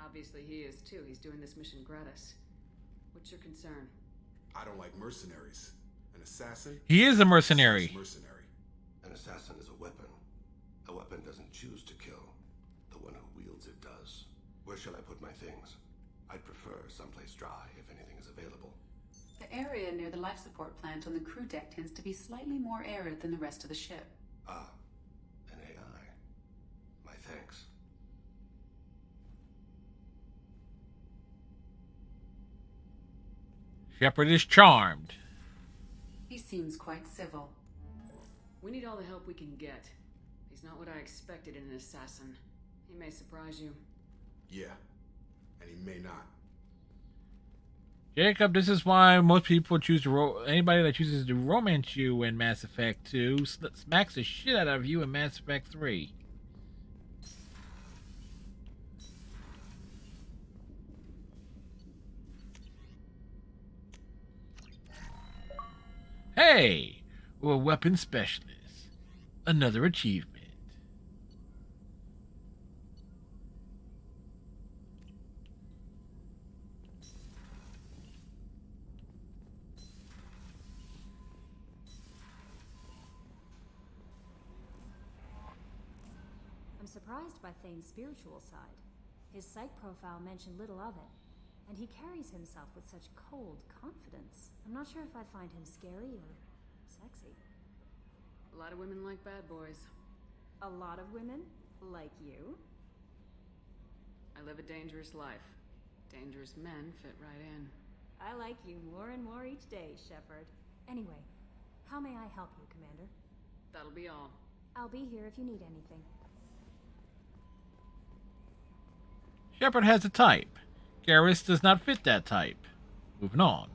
Obviously he is too. He's doing this mission gratis. What's your concern? I don't like mercenaries. An assassin? He is a mercenary. Mercenary. An assassin is a weapon. A weapon doesn't choose to kill. The one who wields it does. Where shall I put my things? I'd prefer someplace dry if anything is available. The area near the life support plant on the crew deck tends to be slightly more arid than the rest of the ship. Ah, an AI. My thanks. Shepard is charmed. He seems quite civil. We need all the help we can get. He's not what I expected in an assassin. He may surprise you. Yeah, and he may not. Jacob, this is why most people choose to anybody that chooses to romance you in Mass Effect 2 smacks the shit out of you in Mass Effect 3. Hey, or weapon specialist. Another achievement. I'm surprised by Thane's spiritual side. His psych profile mentioned little of it, and he carries himself with such cold confidence. I'm not sure if I find him scary or sexy. A lot of women like bad boys. A lot of women? Like you? I live a dangerous life. Dangerous men fit right in. I like you more and more each day, Shepard. Anyway, how may I help you, Commander? That'll be all. I'll be here if you need anything. Shepard has a type. Garrus does not fit that type. Moving on.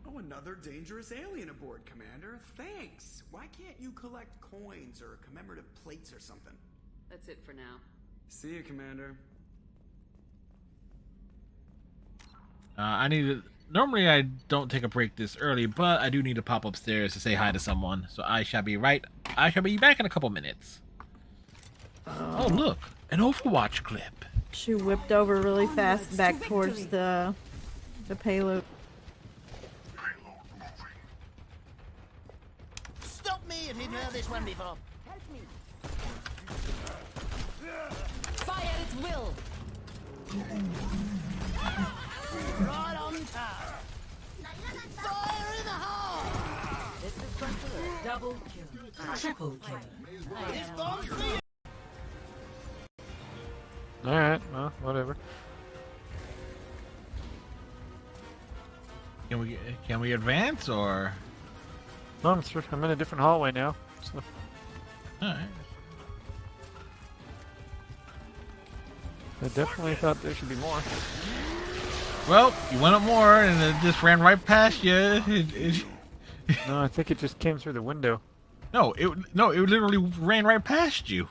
Oh, another dangerous alien aboard, Commander. Thanks. Why can't you collect coins or commemorative plates or something? That's it for now. See you, Commander. I need to... Normally I don't take a break this early, but I do need to pop upstairs to say hi to someone. So I shall be back in a couple minutes. Oh look, an Overwatch clip. She whipped over really fast back towards the payload. Stop me if you've heard this one before. Help me. Fire at will. Right on time. Fire in the hole. This is going to double kill. Triple kill. This bomb's for you. Alright, well, whatever. Can we advance or? No, I'm in a different hallway now. So. Alright. I definitely thought there should be more. Well, you went up more and it just ran right past you. No, I think it just came through the window. No, it literally ran right past you.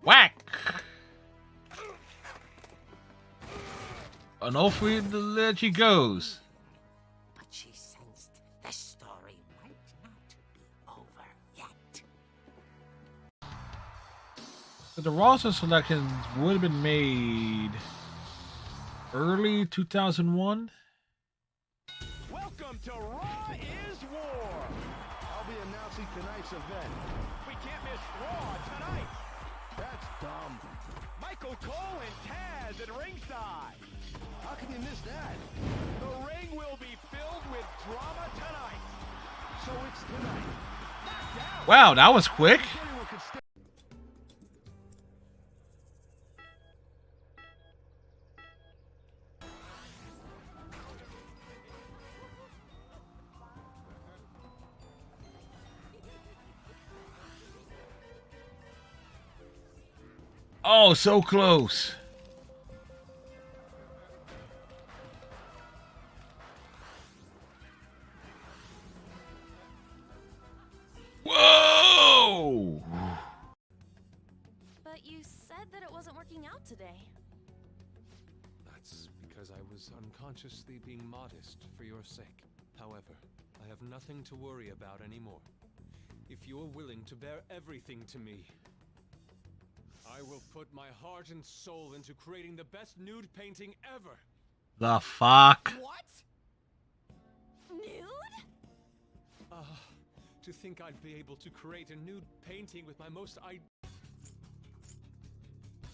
Whack! And off with the there she goes. But she sensed the story might not be over yet. So the roster selections would have been made early 2001. Welcome to Raw is War. I'll be announcing tonight's event. We can't miss Raw tonight. That's dumb. Michael Cole and Taz at ringside. How can you miss that? The ring will be filled with drama tonight. So it's tonight. Knocked out. Wow, that was quick. Oh, so close. Whoa! But you said that it wasn't working out today. That's because I was unconsciously being modest for your sake. However, I have nothing to worry about anymore. If you're willing to bear everything to me, I will put my heart and soul into creating the best nude painting ever. The fuck? What? Nude? To think I'd be able to create a nude painting with my most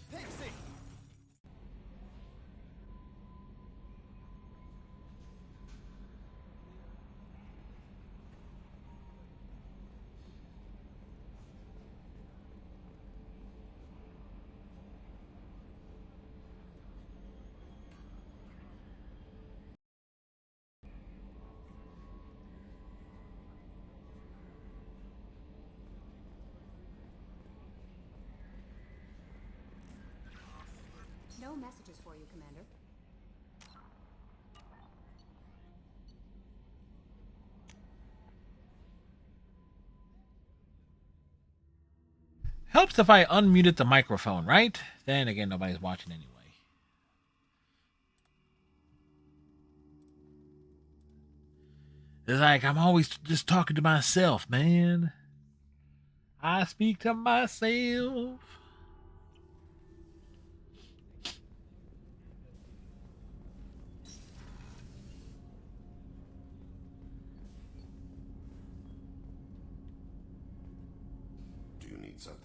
Pixie! No messages for you, Commander. Helps if I unmuted the microphone, right? Then again, nobody's watching anyway. It's like I'm always just talking to myself, man. I speak to myself. Do you need something?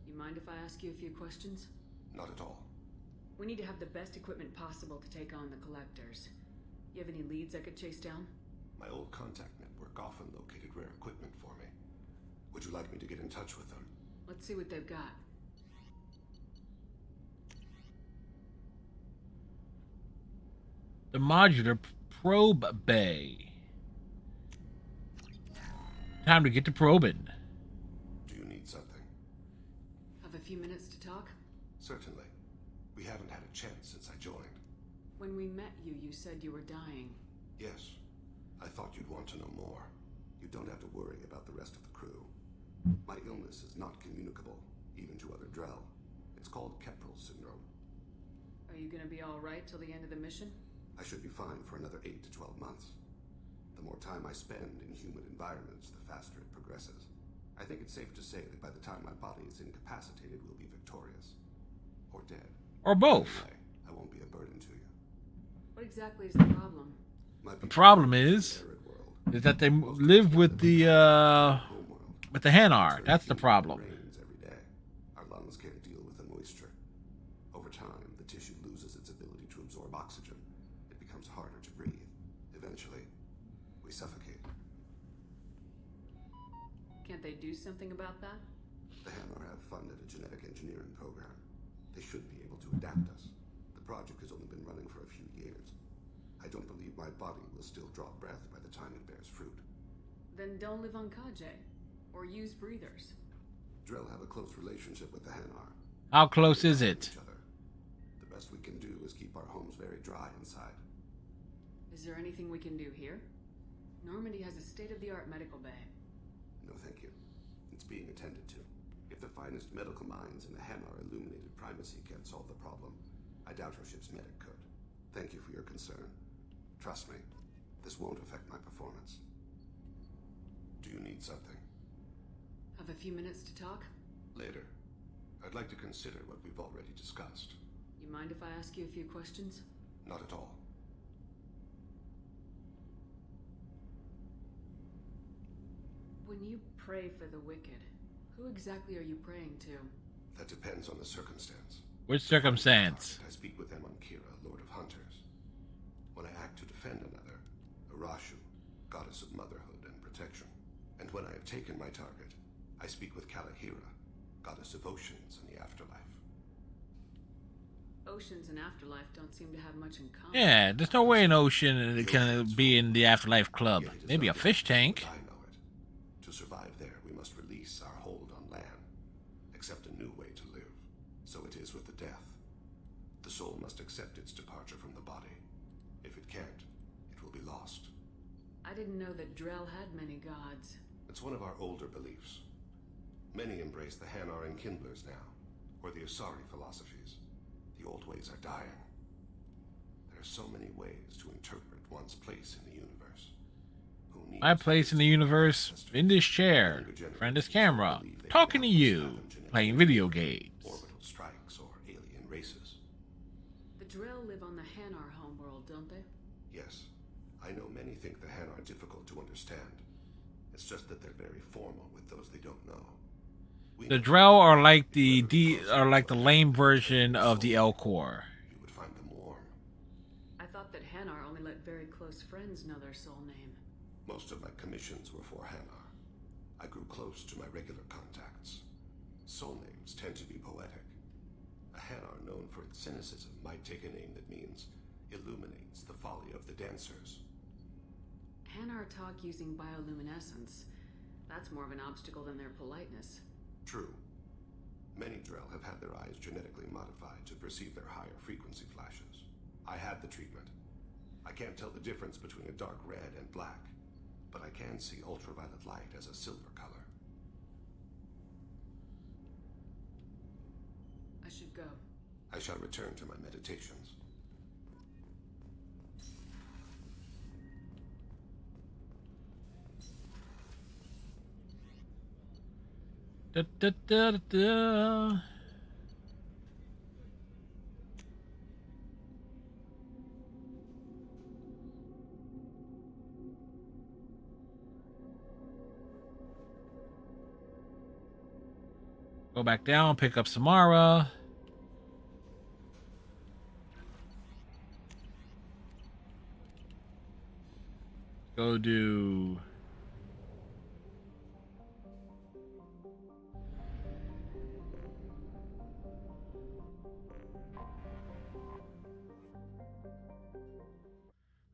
You mind if I ask you a few questions? Not at all. We need to have the best equipment possible to take on the collectors. You have any leads I could chase down? My old contact network often located rare equipment for me. Would you like me to get in touch with them? Let's see what they've got. The modular probe bay. Time to get to probing. Do you need something? Have a few minutes to talk? Certainly. We haven't had a chance since I joined. When we met you, you said you were dying. Yes. I thought you'd want to know more. You don't have to worry about the rest of the crew. My illness is not communicable, even to other Drell. It's called Keprel syndrome. Are you gonna be alright till the end of the mission? I should be fine for another 8 to 12 months. The more time I spend in human environments, the faster it progresses. I think it's safe to say that by the time my body is incapacitated, we'll be victorious. Or dead. Or both. Anyway, I won't be a burden to you. What exactly is the problem? The problem is that they live with the Hanar. That's the problem. Rains every day. Our lungs can't deal with the moisture. Over time, the tissue loses its ability to absorb oxygen. It becomes harder to breathe. Eventually, we suffocate. Can't they do something about that? The Hanar have funded a genetic engineering program. They should be able to adapt us. The project has only been running for a few years. I don't believe my body will still draw breath by the time it bears fruit. Then don't live on Kaje. Or use breathers. Drell have a close relationship with the Hanar. How close is it? The best we can do is keep our homes very dry inside. Is there anything we can do here? Normandy has a state-of-the-art medical bay. No, thank you. It's being attended to. If the finest medical minds in the Hanar illuminated primacy can't solve the problem, I doubt our ship's medic could. Thank you for your concern. Trust me, this won't affect my performance. Do you need something? Have a few minutes to talk? Later. I'd like to consider what we've already discussed. You mind if I ask you a few questions? Not at all. When you pray for the wicked, who exactly are you praying to? That depends on the circumstance. Which circumstance? I speak with them on Kira, Lord of Hunters. When I act to defend another, Arashu, goddess of motherhood and protection. And when I have taken my target, I speak with Kalahira, goddess of oceans and the afterlife. Oceans and afterlife don't seem to have much in common. Yeah, there's no way an ocean can be in the Afterlife Club. Maybe a fish tank. I know it. To survive there, we must release our hold on land, accept a new way to live. So it is with the death. The soul must accept its departure from the body. If it can't, it will be lost. I didn't know that Drell had many gods. It's one of our older beliefs. Many embrace the Hanar and Kindlers now, or the Asari philosophies. The old ways are dying. There are so many ways to interpret one's place in the universe. My place in the universe, in this chair, in front of this camera, talking to you, playing video games. Orbital strikes or alien races. The Drell live on the Hanar homeworld, don't they? Yes. I know many think the Hanar are difficult to understand. It's just that they're very formal with those they don't know. The Drell are like the lame version of the Elcor. You would find them warm. I thought that Hanar only let very close friends know their soul name. Most of my commissions were for Hanar. I grew close to my regular contacts. Soul names tend to be poetic. A Hanar known for its cynicism might take a name that means illuminates the folly of the dancers. Hanar talk using bioluminescence. That's more of an obstacle than their politeness. True. Many Drell have had their eyes genetically modified to perceive their higher frequency flashes. I had the treatment. I can't tell the difference between a dark red and black, but I can see ultraviolet light as a silver color. should go. I shall return to my meditations. Da, da, da, da, da. Go back down, pick up Samara. Go do...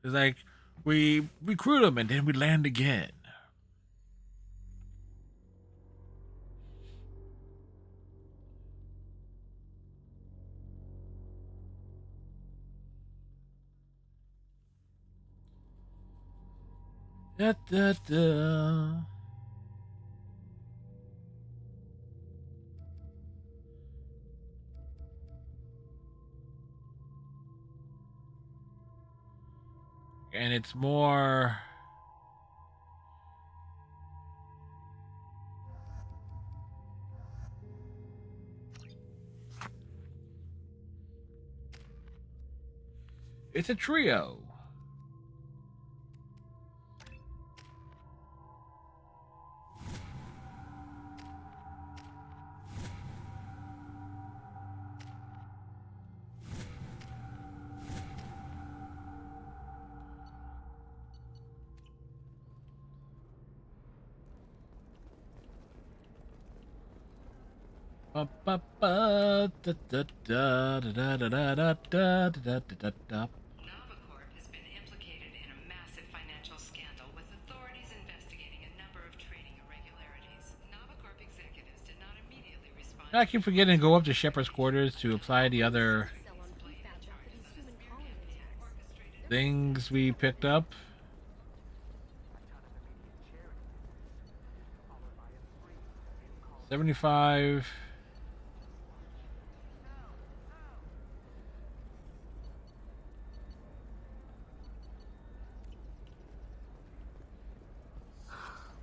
It's like, we recruit them and then we land again. Da, da, da. And it's more... It's a trio. Ba, ba, ba, da, da, da, da, da, da, da, da, da, da, da. Novacorp has been implicated in a massive financial scandal with authorities investigating a number of trading irregularities. Novacorp executives did not immediately respond. I keep forgetting to go up to Shepard's quarters to apply the other things we picked up. $75.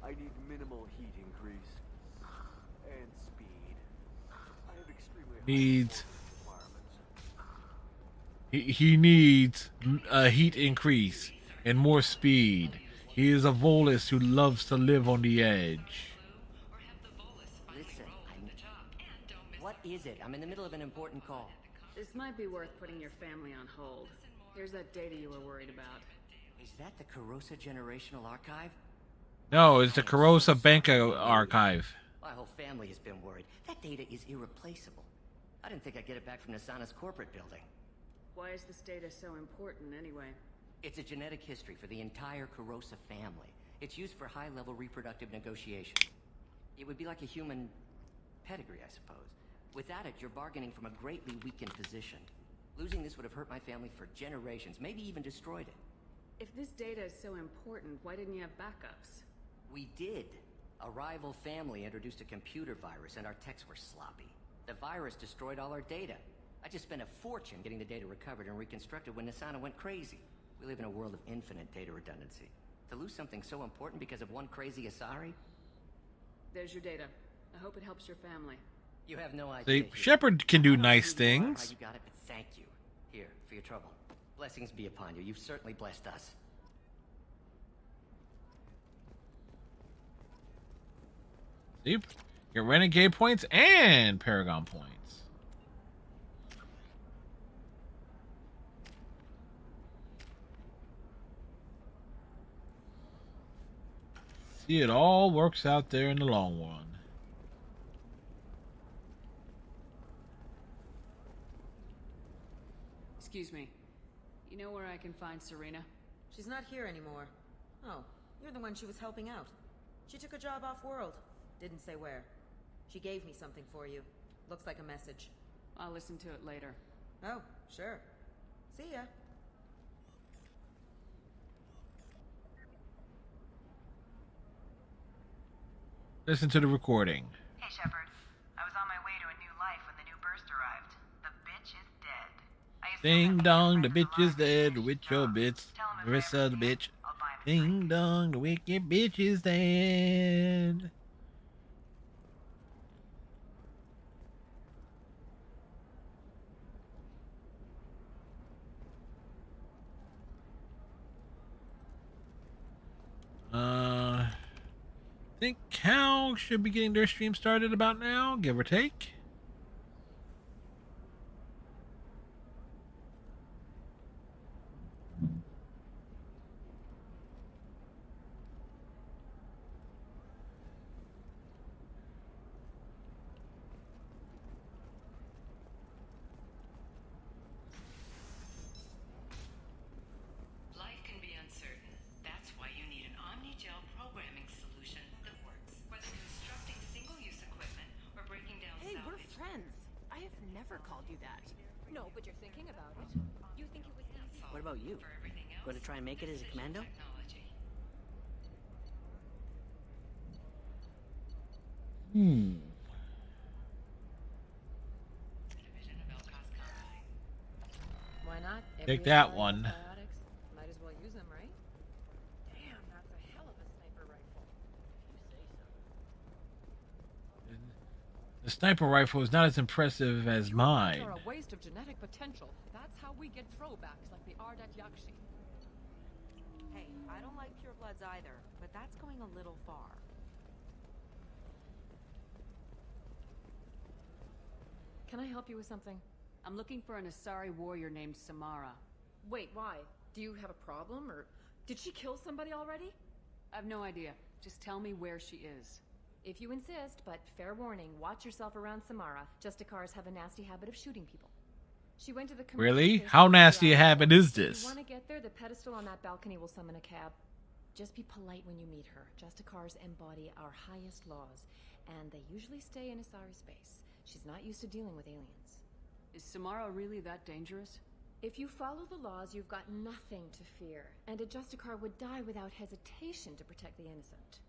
I need minimal heat increase and speed. I have extremely Needs. He needs a heat increase and more speed. He is a Volus who loves to live on the edge. Listen, what is it? I'm in the middle of an important call. This might be worth putting your family on hold. Here's that data you were worried about. Is that the Carosa Generational Archive? No, it's the Carosa Banca archive. My whole family has been worried. That data is irreplaceable. I didn't think I'd get it back from Nasana's corporate building. Why is this data so important anyway? It's a genetic history for the entire Carosa family. It's used for high-level reproductive negotiations. It would be like a human pedigree, I suppose. Without it, you're bargaining from a greatly weakened position. Losing this would have hurt my family for generations, maybe even destroyed it. If this data is so important, why didn't you have backups? We did. A rival family introduced a computer virus and our techs were sloppy. The virus destroyed all our data. I just spent a fortune getting the data recovered and reconstructed when Nasana went crazy. We live in a world of infinite data redundancy. To lose something so important because of one crazy Asari? There's your data. I hope it helps your family. You have no idea. See, Shepard can do nice things. You got it, but thank you. Here, for your trouble. Blessings be upon you. You've certainly blessed us. See, get Renegade points and Paragon points. See, it all works out there in the long run. Excuse me. You know where I can find Serena? She's not here anymore. Oh, you're the one she was helping out. She took a job off-world. Didn't say where. She gave me something for you. Looks like a message. I'll listen to it later. Oh, sure. See ya. Listen to the recording. Hey, Shepard. I was on my way to a new life when the new burst arrived. Ding dong, the bitch is dead with your bits. Marissa the bitch. Ding dong, the wicked bitch is dead. I think Cal should be getting their stream started about now, give or take. Life can be uncertain. That's why you need an Omnigel programming solution that works. Whether constructing single-use equipment or breaking down Hey, we're salvage. friends. I have never called you that. No, but you're thinking about it. You think it was easy? What about you? Going to try and make it as a commando? Why not? Take that one. Antibiotics. Might as well use them, right? Damn, that's a hell of a sniper rifle. The sniper rifle is not as impressive as mine. Are a waste of genetic potential. That's how we get throwbacks like the Ardat Yakshi. Hey, I don't like purebloods either, but that's going a little far. Can I help you with something? I'm looking for an Asari warrior named Samara. Wait, why? Do you have a problem, or did she kill somebody already? I have no idea. Just tell me where she is. If you insist, but fair warning, watch yourself around Samara. Justicars have a nasty habit of shooting people. She went to the commercial Really? space How for nasty a 2 hours. habit is If this? you want to get there, the pedestal on that balcony will summon a cab. Just be polite when you meet her. Justicars embody our highest laws, and they usually stay in Asari space. She's not used to dealing with aliens. Is Samara really that dangerous? If you follow the laws, you've got nothing to fear, and a Justicar would die without hesitation to protect the innocent.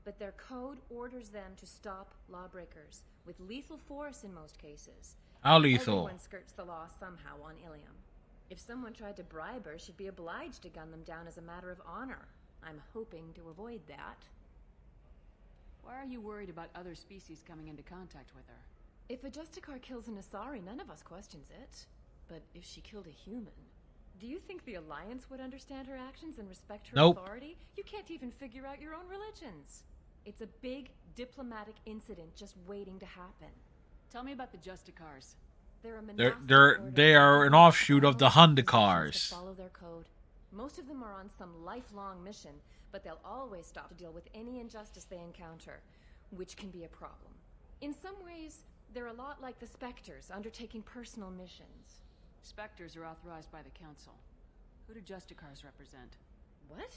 But their code orders them to stop lawbreakers, with lethal force in most cases. How lethal? Everyone skirts the law somehow on Ilium. If someone tried to bribe her, she'd be obliged to gun them down as a matter of honor. I'm hoping to avoid that. Why are you worried about other species coming into contact with her? If a Justicar kills an Asari, none of us questions it. But if she killed a human, do you think the Alliance would understand her actions and respect her Nope. authority? You can't even figure out your own religions. It's a big diplomatic incident just waiting to happen. Tell me about the Justicars. They're a They're, monastic they're, order they are an offshoot of the to Hundacars. follow their code. Most of them are on some lifelong mission, but they'll always stop to deal with any injustice they encounter, which can be a problem. In some ways, they're a lot like the Spectres, undertaking personal missions. Spectres are authorized by the Council. Who do Justicars represent? What?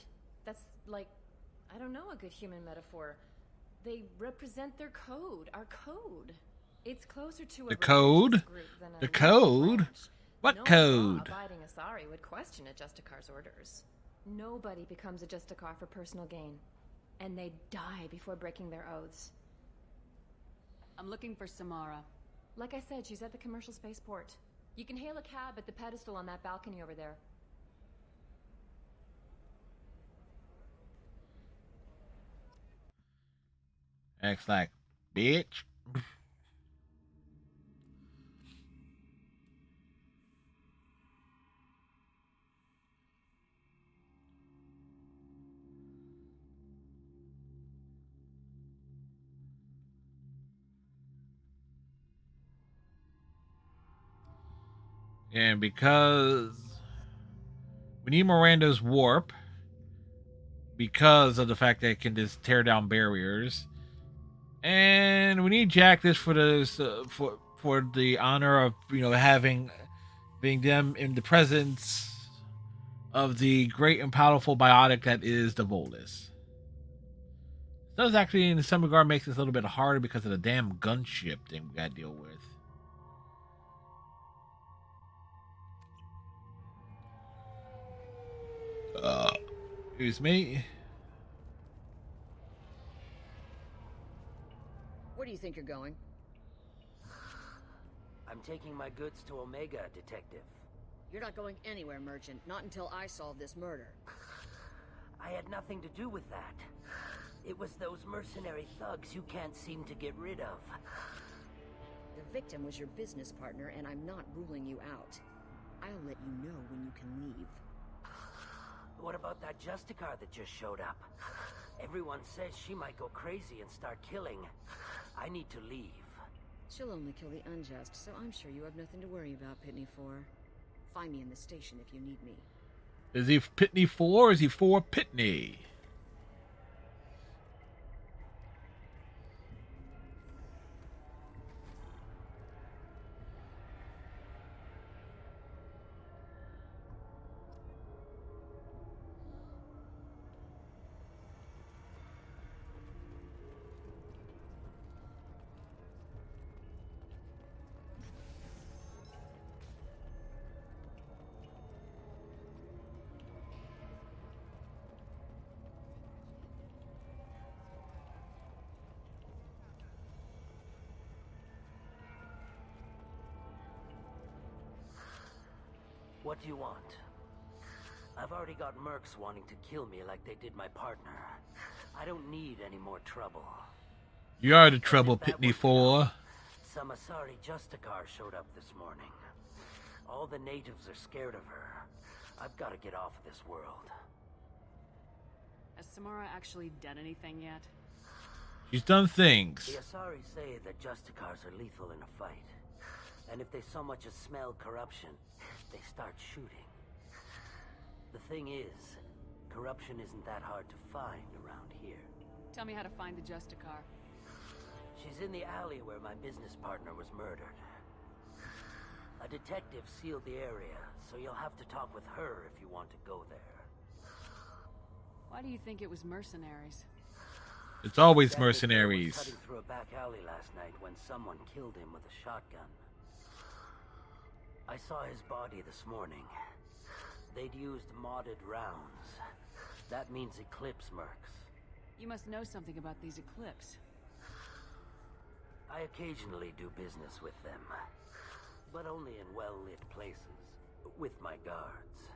That's like, I don't know, a good human metaphor. They represent their code, our code. It's closer to a The code? religious group than a The legal code? branch. What No code? law-abiding Asari would question a Justicar's orders. Nobody becomes a Justicar for personal gain, and they die before breaking their oaths. I'm looking for Samara. Like I said, she's at the commercial spaceport. You can hail a cab at the pedestal on that balcony over there. Acts like, bitch. And because we need Miranda's warp, because of the fact that it can just tear down barriers, and we need Jack this for the for the honor of being them in the presence of the great and powerful biotic that is the Volus. It does actually, in some regard, makes this a little bit harder because of the damn gunship thing we gotta deal with. Excuse me. Where do you think you're going? I'm taking my goods to Omega, Detective. You're not going anywhere, Merchant. Not until I solve this murder. I had nothing to do with that. It was those mercenary thugs you can't seem to get rid of. The victim was your business partner, and I'm not ruling you out. I'll let you know when you can leave. What about that Justicar that just showed up? Everyone says she might go crazy and start killing. I need to leave. She'll only kill the unjust, so I'm sure you have nothing to worry about, Pitney 4. Find me in the station if you need me. Is he Pitney 4 or is he 4 Pitney? What do you want? I've already got mercs wanting to kill me like they did my partner. I don't need any more trouble. You are the trouble, Pitney 4. Some Asari Justicar showed up this morning. All the natives are scared of her. I've got to get off of this world. Has Samara actually done anything yet? She's done things. The Asari say that Justicars are lethal in a fight. And if they so much as smell corruption, they start shooting. The thing is, corruption isn't that hard to find around here. Tell me how to find the Justicar. She's in the alley where my business partner was murdered. A detective sealed the area, so you'll have to talk with her if you want to go there. Why do you think it was mercenaries? It's always That was mercenaries. cutting through a back alley last night when someone killed him with a shotgun. I saw his body this morning. They'd used modded rounds. That means Eclipse mercs. You must know something about these Eclipse. I occasionally do business with them, but only in well-lit places, with my guards,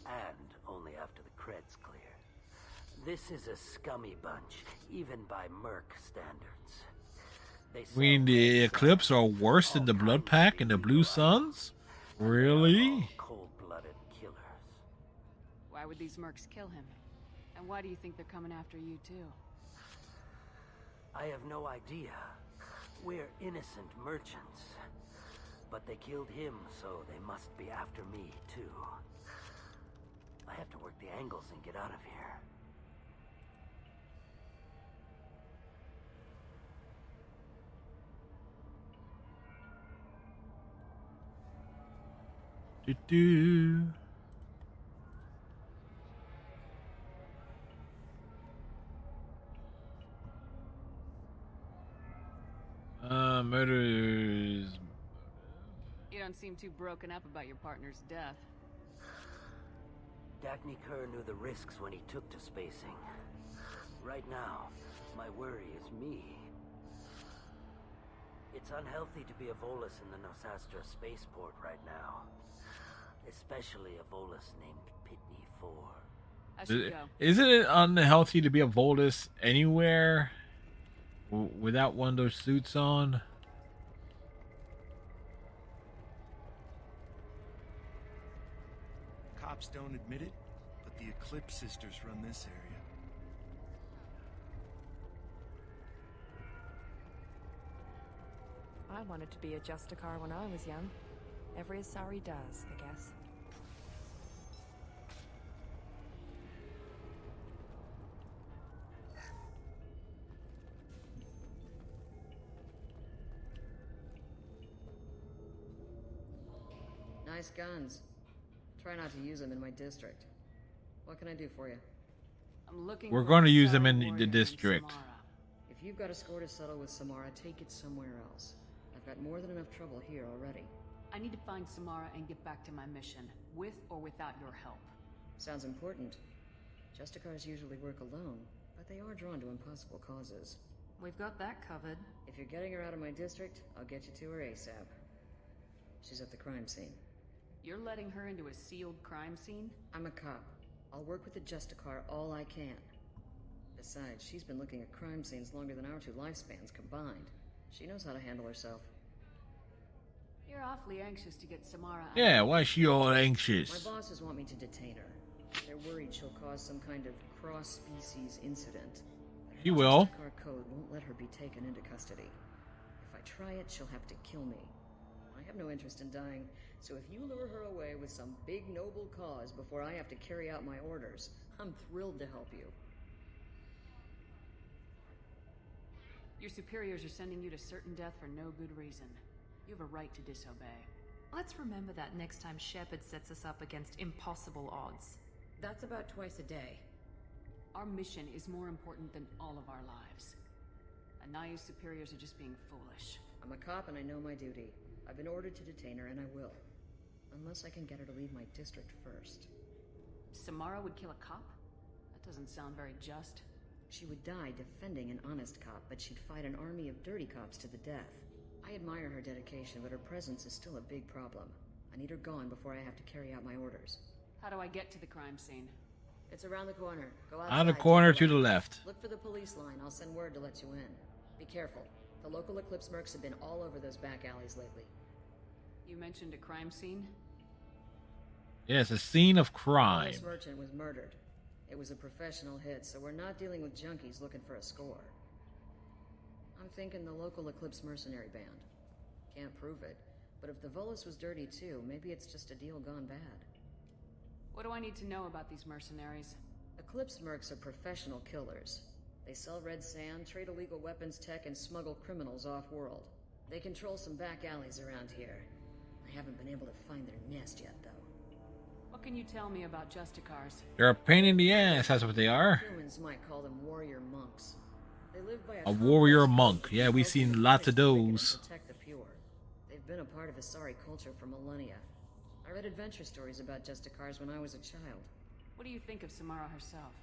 and only after the cred's clear. This is a scummy bunch, even by merc standards. They I mean, the Eclipse are worse than the Blood Pack and the Blue Suns? Really? cold-blooded killers. Why would these mercs kill him? And why do you think they're coming after you, too? I have no idea. We're innocent merchants. But they killed him, so they must be after me, too. I have to work the angles and get out of here. Do-do. Murders. You don't seem too broken up about your partner's death. Dagny Kerr knew the risks when he took to spacing. Right now, my worry is me. It's unhealthy to be a Volus in the Nosastra spaceport right now. Especially a Volus named Pitney 4. I should go. Isn't it unhealthy to be a Volus anywhere without one of those suits on? Cops don't admit it, but the Eclipse sisters run this area. I wanted to be a Justicar when I was young. Every Asari does, I guess. Nice guns. Try not to use them in my district. What can I do for you? I'm looking. We're going to use them in the district. If you've got a score to settle with Samara, take it somewhere else. I've got more than enough trouble here already. I need to find Samara and get back to my mission, with or without your help. Sounds important. Justicars usually work alone, but they are drawn to impossible causes. We've got that covered. If you're getting her out of my district, I'll get you to her ASAP. She's at the crime scene. You're letting her into a sealed crime scene? I'm a cop. I'll work with the Justicar all I can. Besides, she's been looking at crime scenes longer than our 2 lifespans combined. She knows how to handle herself. You're awfully anxious to get Samara out. Yeah, why is she all anxious? My bosses want me to detain her. They're worried she'll cause some kind of cross-species incident. She will. Justicar code won't let her be taken into custody. If I try it, she'll have to kill me. I have no interest in dying, so if you lure her away with some big noble cause before I have to carry out my orders, I'm thrilled to help you. Your superiors are sending you to certain death for no good reason. You have a right to disobey. Let's remember that next time Shepard sets us up against impossible odds. That's about twice a day. Our mission is more important than all of our lives. Anaya's superiors are just being foolish. I'm a cop and I know my duty. I've been ordered to detain her and I will. Unless I can get her to leave my district first. Samara would kill a cop? That doesn't sound very just. She would die defending an honest cop, but she'd fight an army of dirty cops to the death. I admire her dedication, but her presence is still a big problem. I need her gone before I have to carry out my orders. How do I get to the crime scene? It's around the corner. Go outside. On the corner to the left. Look for the police line. I'll send word to let you in. Be careful. The local Eclipse mercs have been all over those back alleys lately. You mentioned a crime scene? Yes, a scene of crime. This merchant was murdered. It was a professional hit, so we're not dealing with junkies looking for a score. I'm thinking the local Eclipse mercenary band. Can't prove it, but if the Volus was dirty too, maybe it's just a deal gone bad. What do I need to know about these mercenaries? Eclipse mercs are professional killers. They sell red sand, trade illegal weapons tech, and smuggle criminals off-world. They control some back alleys around here. I haven't been able to find their nest yet, though. What can you tell me about Justicars? They're a pain in the ass, that's what they are. Humans might call them warrior monks. They live by A warrior monk. Yeah, we've seen lots of those. Protect the pure. They've been a part of Asari culture for millennia. I read adventure stories about Justicars when I was a child. What do you think of Samara herself?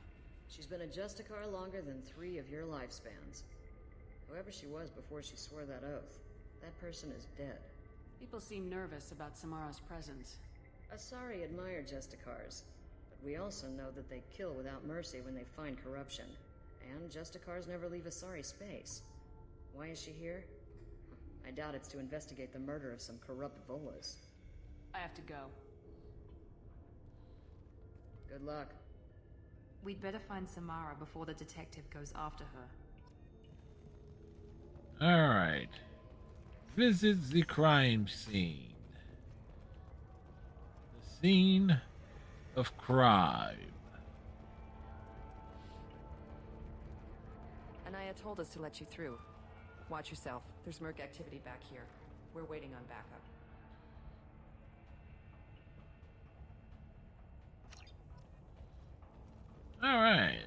She's been a Justicar longer than 3 of your lifespans. Whoever she was before she swore that oath, that person is dead. People seem nervous about Samara's presence. Asari admire Justicars, but we also know that they kill without mercy when they find corruption. And Justicars never leave Asari space. Why is she here? I doubt it's to investigate the murder of some corrupt Volus. I have to go. Good luck. We'd better find Samara before the detective goes after her. Alright. Visit the crime scene. The scene of crime. Anaya told us to let you through. Watch yourself. There's merc activity back here. We're waiting on backup. All right.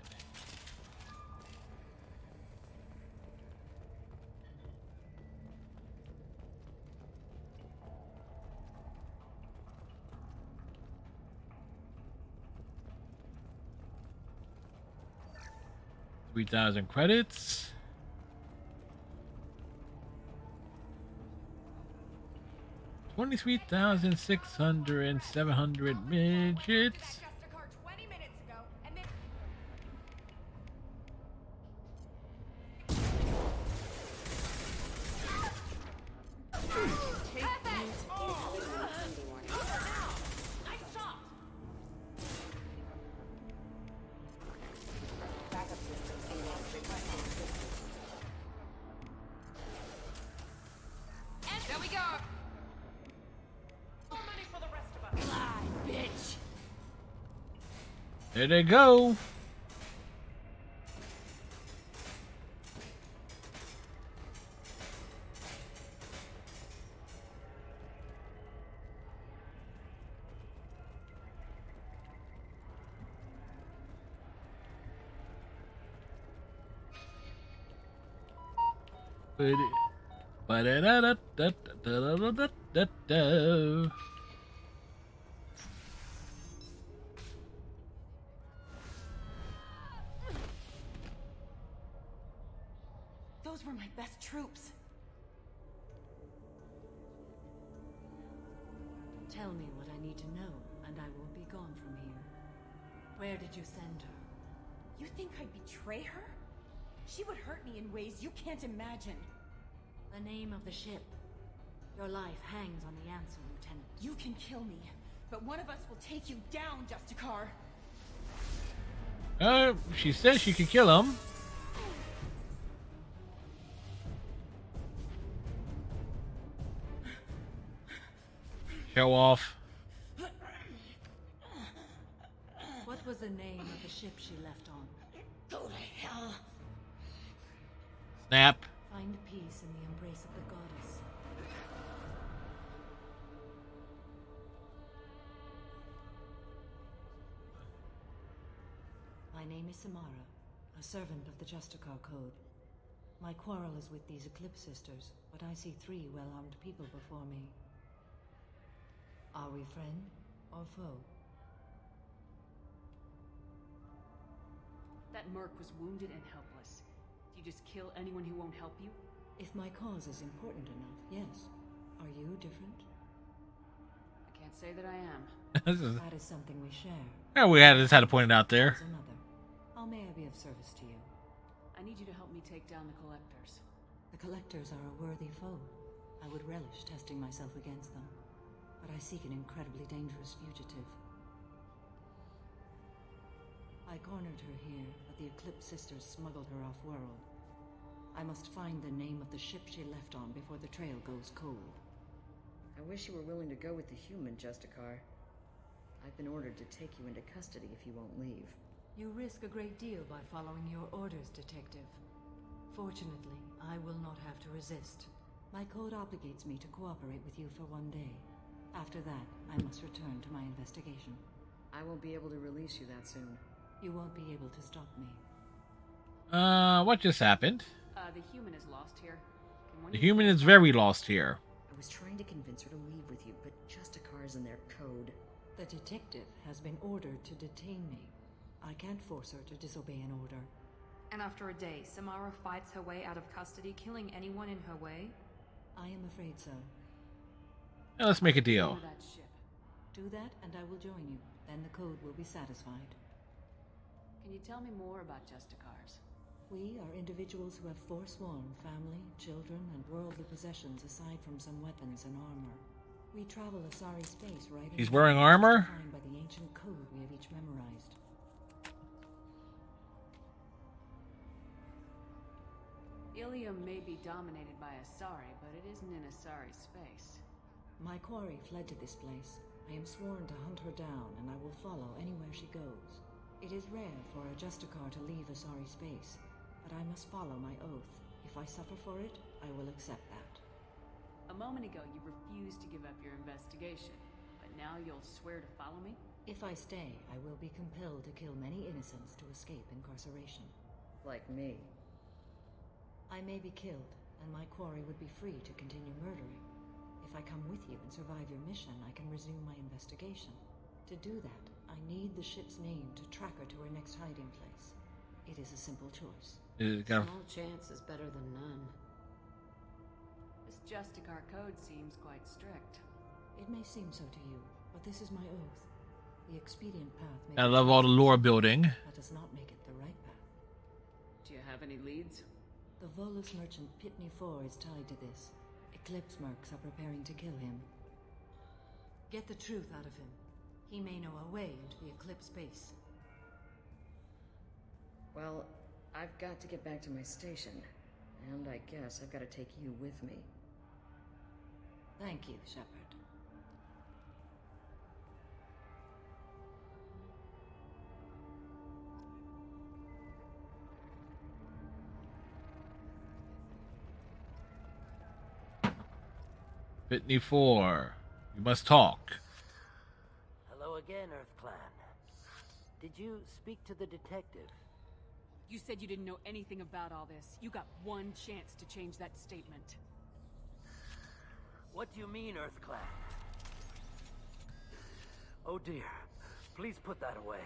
$3,000 credits. $23,600 and 700 midgets. There we go. More money for the rest of us. Lie, bitch. There they go. Ba-da-da-da-da-da-da-da-da-da. Those were my best troops. Tell me what I need to know, and I will be gone from here. Where did you send her? You think I'd betray her? She would hurt me in ways you can't imagine. The name of the ship. Your life hangs on the answer, Lieutenant. You can kill me, but one of us will take you down, Justicar. She says she could kill him. Show off. What was the name of the ship she left on? Go to hell. Snap. Find peace in the embrace of the goddess. My name is Samara, a servant of the Justicar Code. My quarrel is with these Eclipse Sisters, but I see 3 well-armed people before me. Are we friend or foe? That merc was wounded and helpless. Do you just kill anyone who won't help you? If my cause is important enough, yes. Are you different? I can't say that I am. That is something we share. Yeah, just had to point it out there. There's another. How may I be of service to you? I need you to help me take down the Collectors. The Collectors are a worthy foe. I would relish testing myself against them. But I seek an incredibly dangerous fugitive. I cornered her here, but the Eclipse Sisters smuggled her off-world. I must find the name of the ship she left on before the trail goes cold. I wish you were willing to go with the human, Justicar. I've been ordered to take you into custody if you won't leave. You risk a great deal by following your orders, Detective. Fortunately, I will not have to resist. My code obligates me to cooperate with you for 1 day. After that, I must return to my investigation. I won't be able to release you that soon. You won't be able to stop me. What just happened? The human is lost here. The human is very lost here. I was trying to convince her to leave with you, but Justicar's in their code. The detective has been ordered to detain me. I can't force her to disobey an order. And after a day, Samara fights her way out of custody, killing anyone in her way? I am afraid so. Now let's make a deal. That ship. Do that, and I will join you. Then the code will be satisfied. Can you tell me more about Justicars? We are individuals who have forsworn family, children, and worldly possessions aside from some weapons and armor. We travel Asari space right He's wearing armor? defined by the ancient code we have each memorized. Ilium may be dominated by Asari, but it isn't in Asari space. My quarry fled to this place. I am sworn to hunt her down, and I will follow anywhere she goes. It is rare for a Justicar to leave Asari space, but I must follow my oath. If I suffer for it, I will accept that. A moment ago, you refused to give up your investigation, but now you'll swear to follow me? If I stay, I will be compelled to kill many innocents to escape incarceration. Like me. I may be killed, and my quarry would be free to continue murdering. If I come with you and survive your mission, I can resume my investigation. To do that, I need the ship's name to track her to her next hiding place. It is a simple choice. Small chance is better than none. This Justicar code seems quite strict. It may seem so to you, but this is my oath. The expedient path may I love all the lore building. That does not make it the right path. Do you have any leads? The Volus merchant Pitney 4 is tied to this. Eclipse mercs are preparing to kill him. Get the truth out of him. He may know a way into the Eclipse base. Well, I've got to get back to my station. And I guess I've got to take you with me. Thank you, Shepard. Pitney 4. You must talk. Hello again, Earth Clan. Did you speak to the detective? You said you didn't know anything about all this. You got one chance to change that statement. What do you mean, Earth Clan? Oh dear. Please put that away.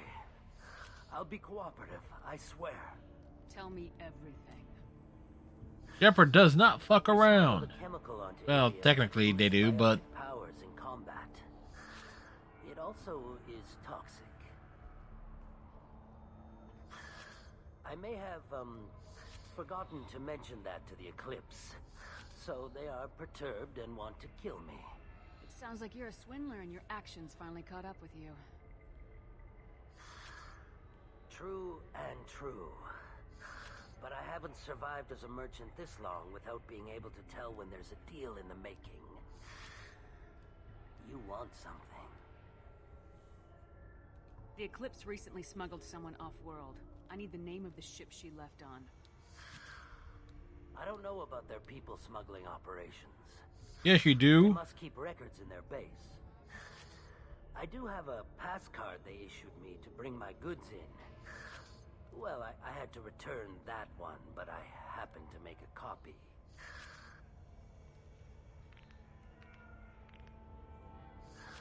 I'll be cooperative, I swear. Tell me everything. Shepard does not fuck around. The chemical onto Well, Ilya technically they do, but powers in combat. also is toxic. I may have, forgotten to mention that to the Eclipse. So they are perturbed and want to kill me. It sounds like you're a swindler and your actions finally caught up with you. True and true. But I haven't survived as a merchant this long without being able to tell when there's a deal in the making. You want something. The Eclipse recently smuggled someone off-world. I need the name of the ship she left on. I don't know about their people smuggling operations. Yes, you They do. must keep records in their base. I do have a pass card they issued me to bring my goods in. Well, I had to return that one, but I happened to make a copy.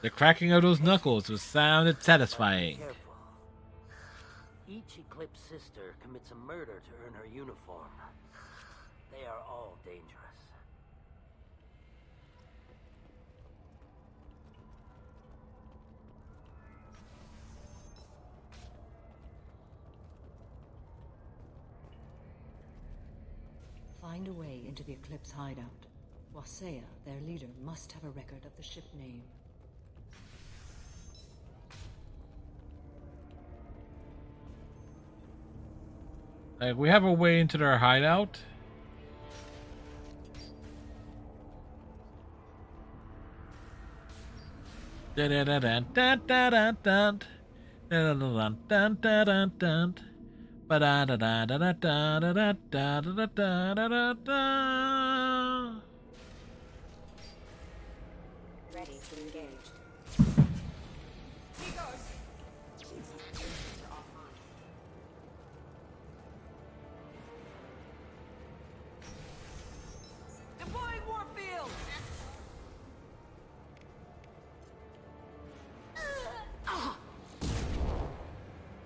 The cracking of those knuckles was sounded satisfying. Careful. Each Eclipse sister commits a murder to earn her uniform. They are all dangerous. Find a way into the Eclipse hideout. Wasea, their leader, must have a record of the ship name. Like, we have a way into their hideout. Da da da da da da da da da da da da da da. Ba da da da da da da da da da da da da da. Ready to engage. He goes. Deploying Warfield!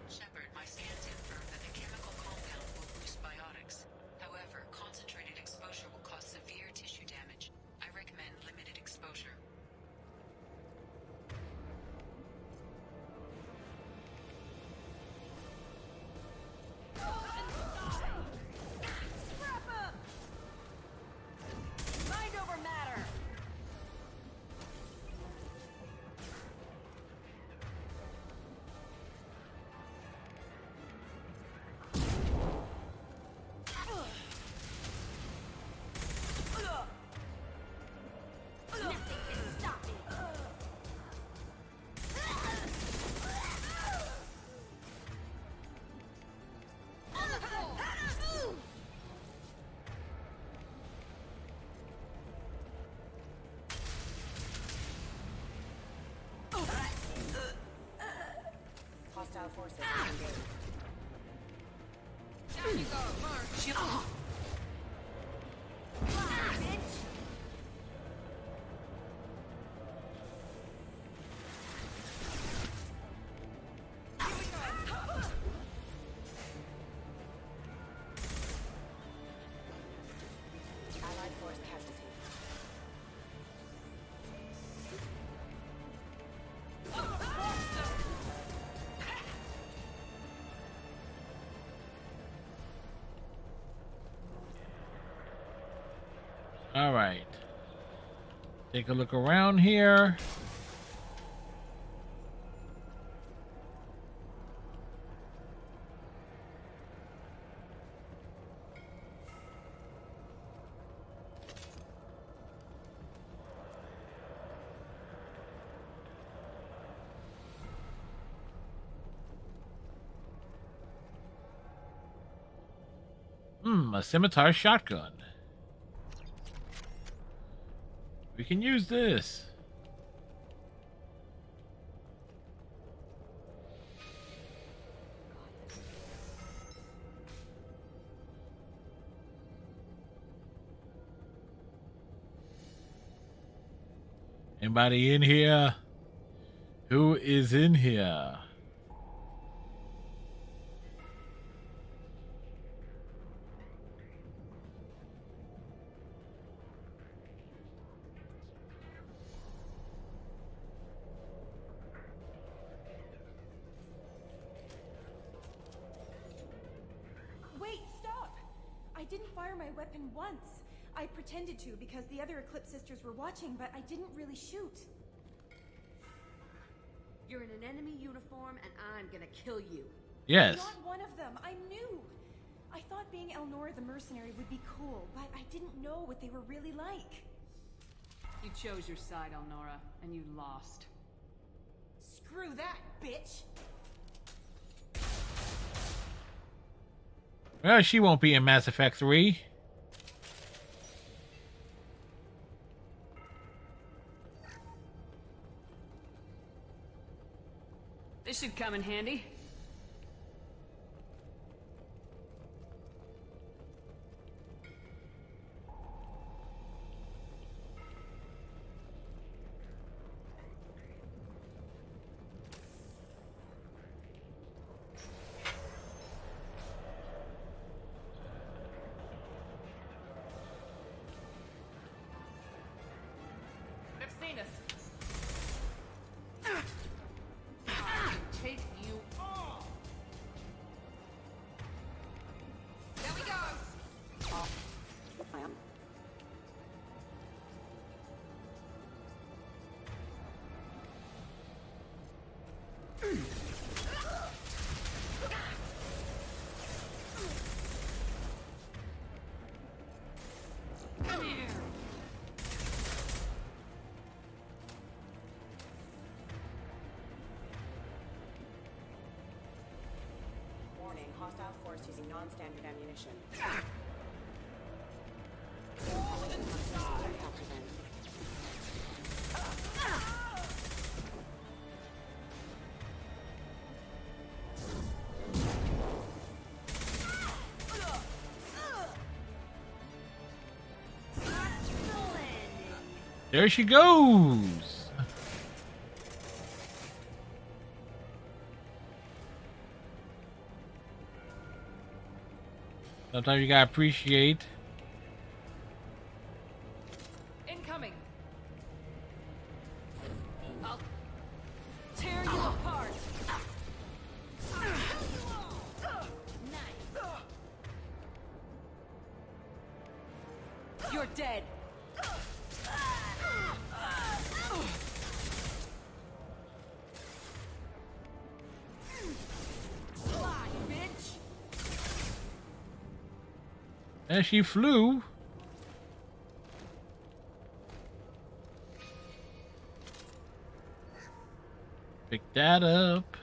Shepard, my scans confirm that the chemical compound will boost biotics. However, concentrated exposure will cause severe tissue damage. I recommend limited exposure. Scrap him! Mind over matter! Nothing can stop me. Hostile forces engaged. Down you go, Mark! Bitch! Allied force casualty. All right. Take a look around here. A scimitar shotgun. We can use this. Anybody in here? Who is in here? didn't fire my weapon once. I pretended to because the other Eclipse sisters were watching, but I didn't really shoot. You're in an enemy uniform, and I'm gonna kill you. Yes. Not one of them. I'm new. I thought being Elnora the mercenary would be cool, but I didn't know what they were really like. You chose your side, Elnora, and you lost. Screw that, bitch! Well, she won't be in Mass Effect 3. This should come in handy. They've seen us. Take you off. There we go. Oh. Come here. Warning, hostile force using non-standard ammunition. There she goes. Sometimes you gotta appreciate. Incoming. I'll tear you apart. Nice. You're dead. Fly, bitch. And she flew. Pick that up.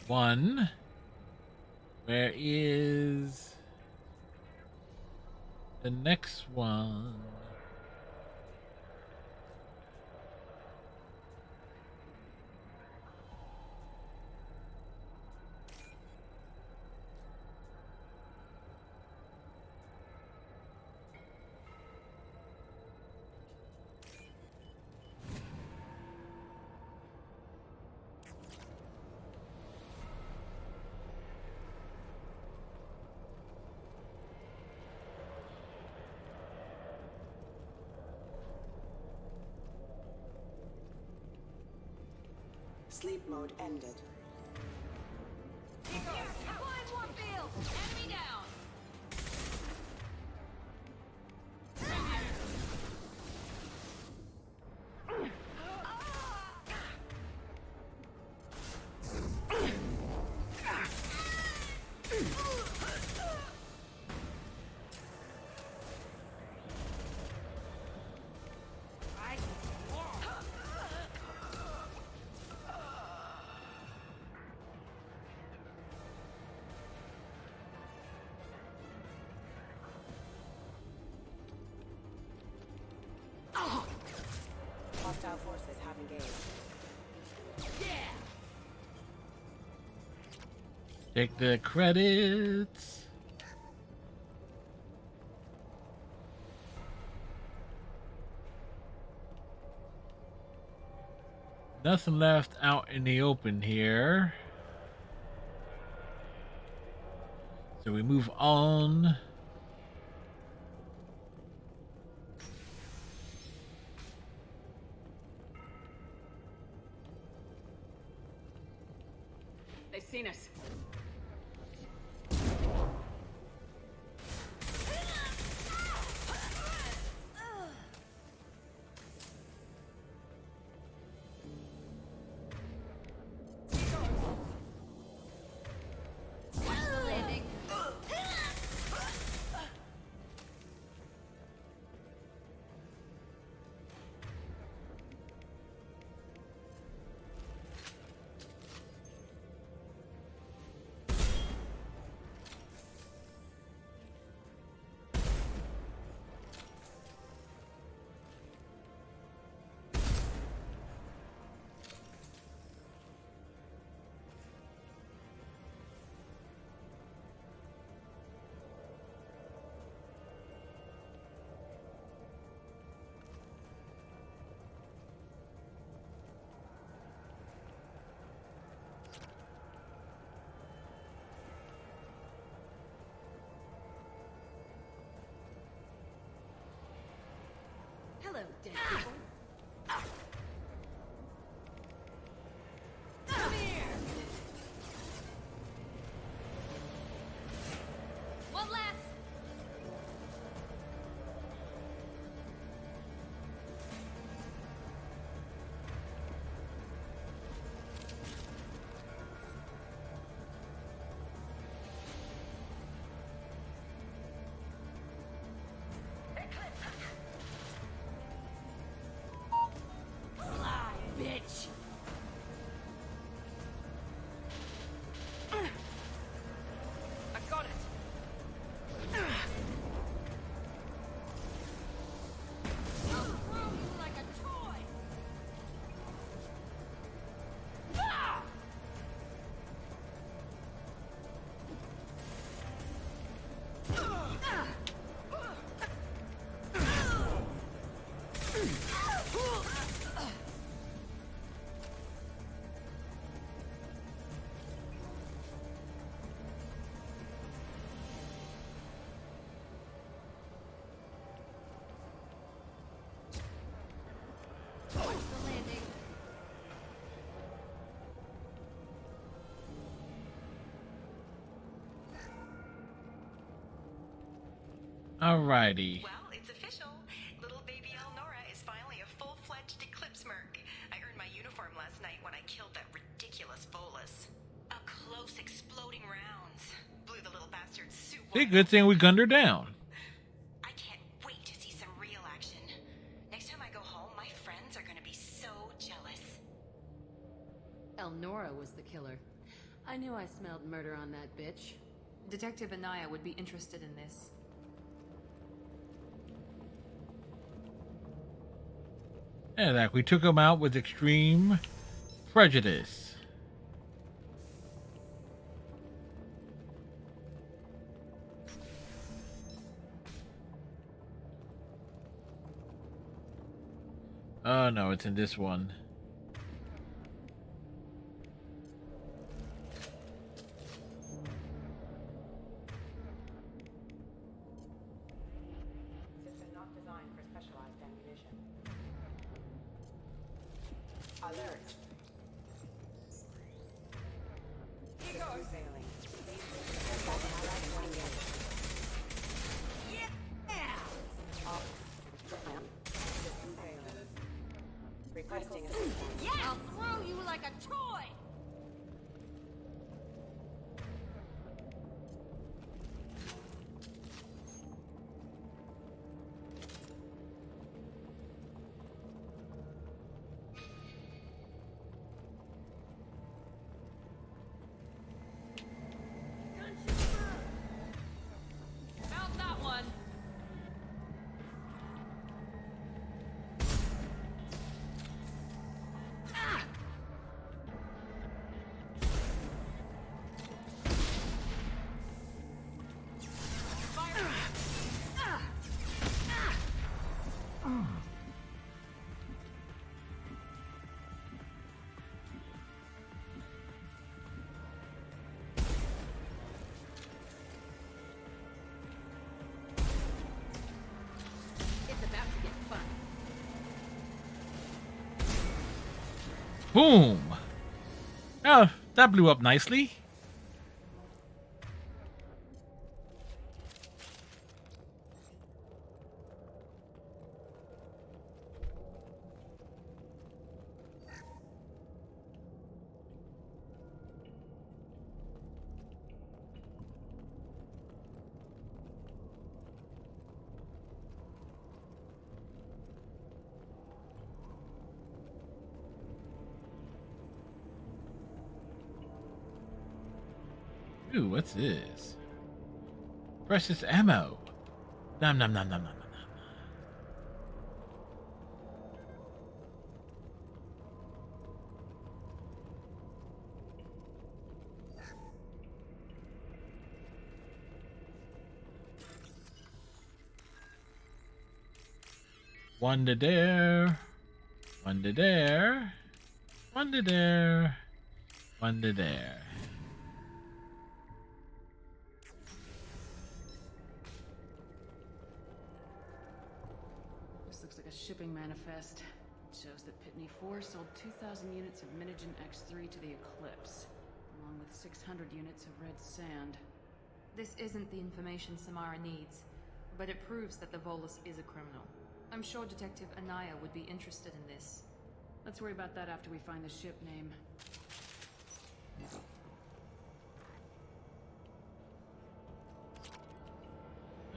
One. Where is the next one? Sleep mode ended. Deploying Warfield. Enemy down. Hostile forces have engaged. Yeah. Take the credits. Nothing left out in the open here. So we move on. dead people. Come here! One last! Bitch! I got it! I'll throw you like a toy! Ah! Watch the landing. Alrighty. Well, it's official. Little baby Elnora is finally a full-fledged Eclipse Merc. I earned my uniform last night when I killed that ridiculous Volus. Up close, exploding rounds. Blew the little bastard's suit See, wide good thing we gunned her down. I can't wait to see some real action. Next time I go home, my friends are gonna be so jealous. Elnora was the killer. I knew I smelled murder on that bitch. Detective Anaya would be interested in this. Yeah, that we took him out with extreme prejudice. Oh no, it's in this one. System not designed for specialized ammunition. Alert. Here goes. Failing. Requesting assistance. Yeah! I'll throw you like a toy! Found that one! Ah! Fire! Ah! Ah! It's about to get fun. Boom! Oh, that blew up nicely. Ooh, what's this? Precious ammo. Nom nom nom nom nom nom. One to there. One to there. One to there. One to there. This looks like a shipping manifest. It shows that Pitney 4 sold 2,000 units of Minigen X3 to the Eclipse, along with 600 units of red sand. This isn't the information Samara needs, but it proves that the Volus is a criminal. I'm sure Detective Anaya would be interested in this. Let's worry about that after we find the ship name.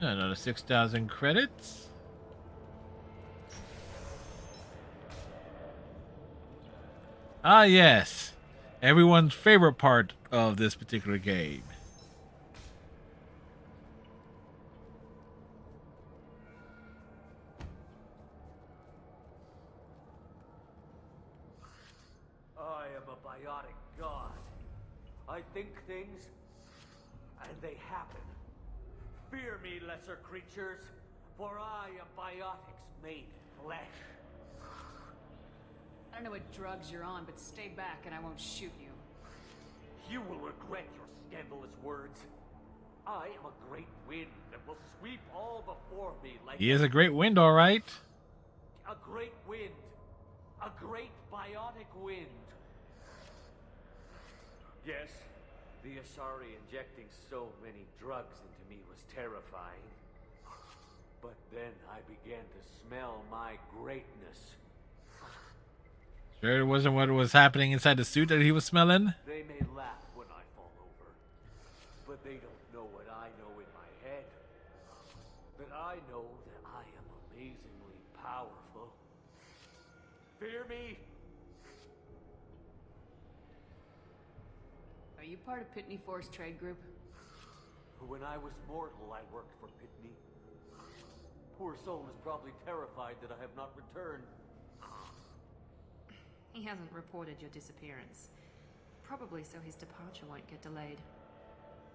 Another 6,000 credits. Ah, yes. Everyone's favorite part of this particular game. I am a biotic god. I think things, and they happen. Fear me, lesser creatures, for I am biotics made flesh. I don't know what drugs you're on, but stay back and I won't shoot you. You will regret your scandalous words. I am a great wind that will sweep all before me like... He is a great wind, all right. A great wind. A great biotic wind. Yes, the Asari injecting so many drugs into me was terrifying. But then I began to smell my greatness. Sure it wasn't what was happening inside the suit that he was smelling? They may laugh when I fall over, but they don't know what I know in my head. That I know that I am amazingly powerful. Fear me? Are you part of Pitney 4's trade group? When I was mortal, I worked for Pitney. Poor soul is probably terrified that I have not returned. He hasn't reported your disappearance. Probably so his departure won't get delayed.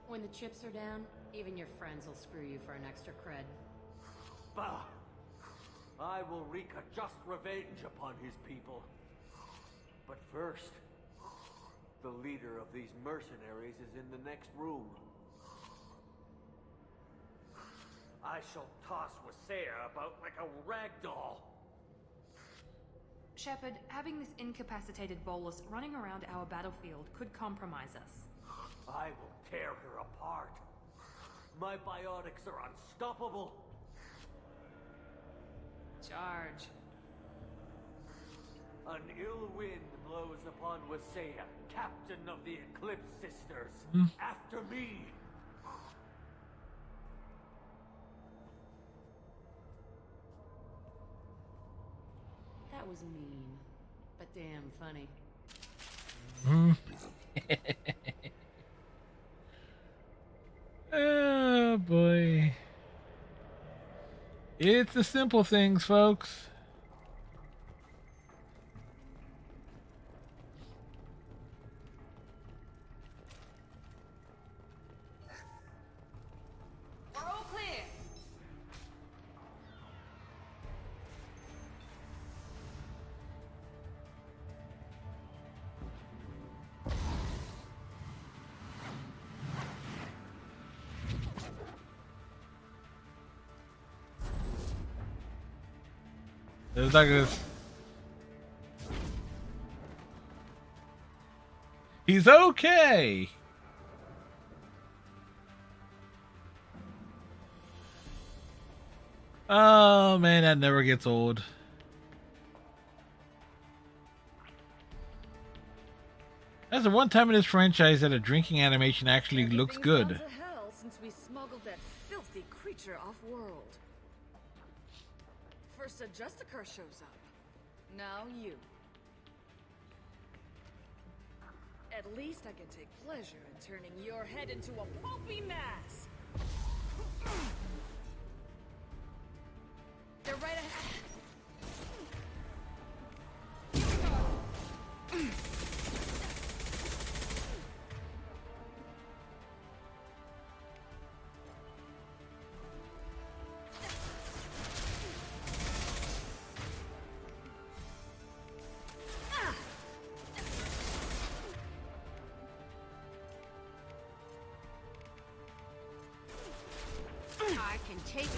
When the chips are down, even your friends will screw you for an extra cred. Bah! I will wreak a just revenge upon his people. But first, the leader of these mercenaries is in the next room. I shall toss Wasea about like a rag doll. Shepard, having this incapacitated Volus running around our battlefield could compromise us. I will tear her apart. My biotics are unstoppable. Charge. An ill wind blows upon Wasea, captain of the Eclipse Sisters. After me! That was mean, but damn funny. Oh boy. It's the simple things, folks. We're all clear. It's like this. He's okay. Oh man, that never gets old. That's the one time in this franchise that a drinking animation actually looks good. Everything's gone to hell since we smuggled that filthy creature off-world. First a Justicar shows up. Now you. At least I can take pleasure in turning your head into a pulpy mass. They're right ahead. I can take it.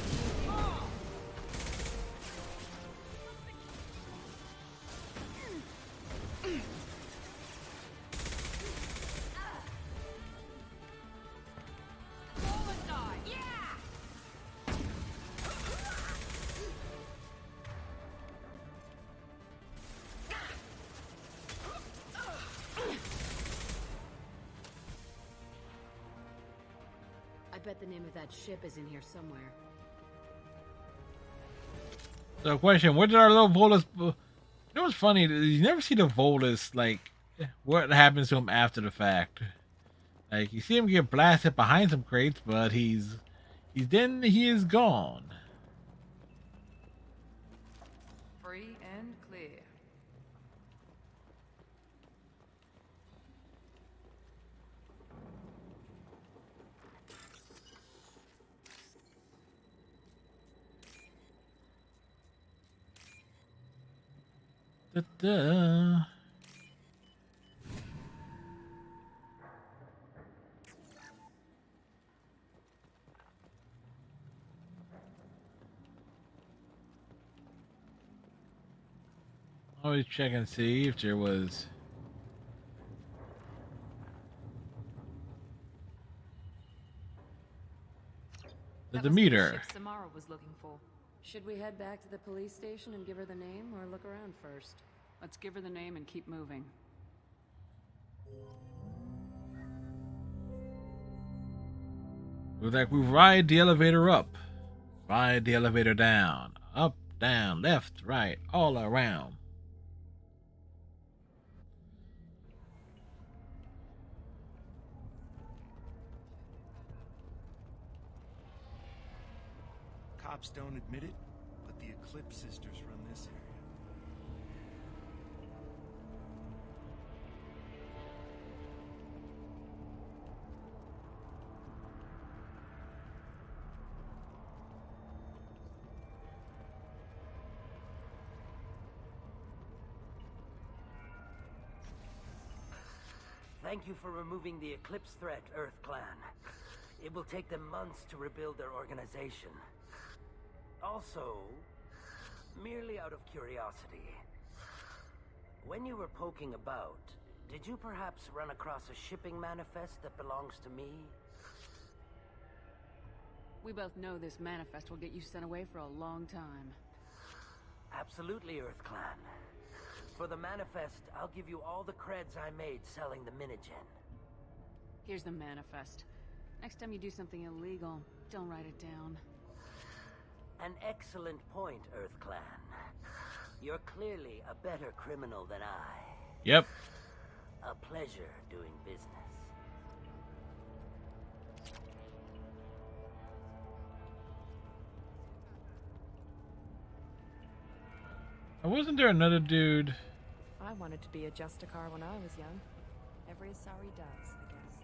I bet the name of that ship is in here somewhere. So, question: where did our little Volus? You know what's funny? You never see the Volus, like what happens to him after the fact. Like you see him get blasted behind some crates, but he is gone. Free and clear. Da-da. Always check and see if there was. The Demeter. Ship Samara was looking for. Should we head back to the police station and give her the name, or look around first? Let's give her the name and keep moving. Looks like we ride the elevator up, ride the elevator down, up, down, left, right, all around. Cops don't admit it, but the Eclipse sisters run this area. Thank you for removing the Eclipse threat, Earth Clan. It will take them months to rebuild their organization. Also, merely out of curiosity, when you were poking about, did you perhaps run across a shipping manifest that belongs to me? We both know this manifest will get you sent away for a long time. Absolutely, Earth Clan. For the manifest, I'll give you all the creds I made selling the Minigen. Here's the manifest. Next time you do something illegal, don't write it down. An excellent point, Earth Clan. You're clearly a better criminal than I. Yep. A pleasure doing business. Wasn't there another dude? I wanted to be a Justicar when I was young. Every Asari does, I guess.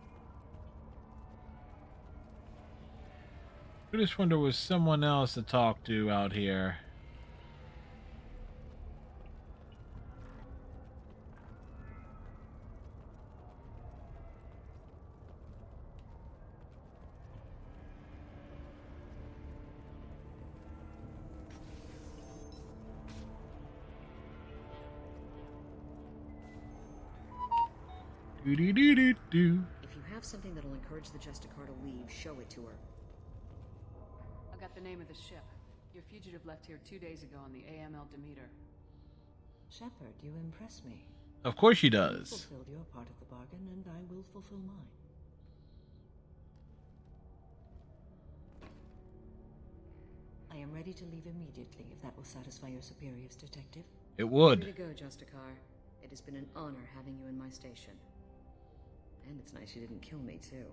I just wonder was someone else to talk to out here. If you have something that'll encourage the Justicar to leave, show it to her. I got the name of the ship. Your fugitive left here 2 days ago on the AML Demeter. Shepard, you impress me. Of course she You does. fulfilled your part of the bargain, and I will fulfill mine. I am ready to leave immediately, if that will satisfy your superiors, Detective. It would. Way to go, Justicar. It has been an honor having you in my station. And it's nice you didn't kill me, too.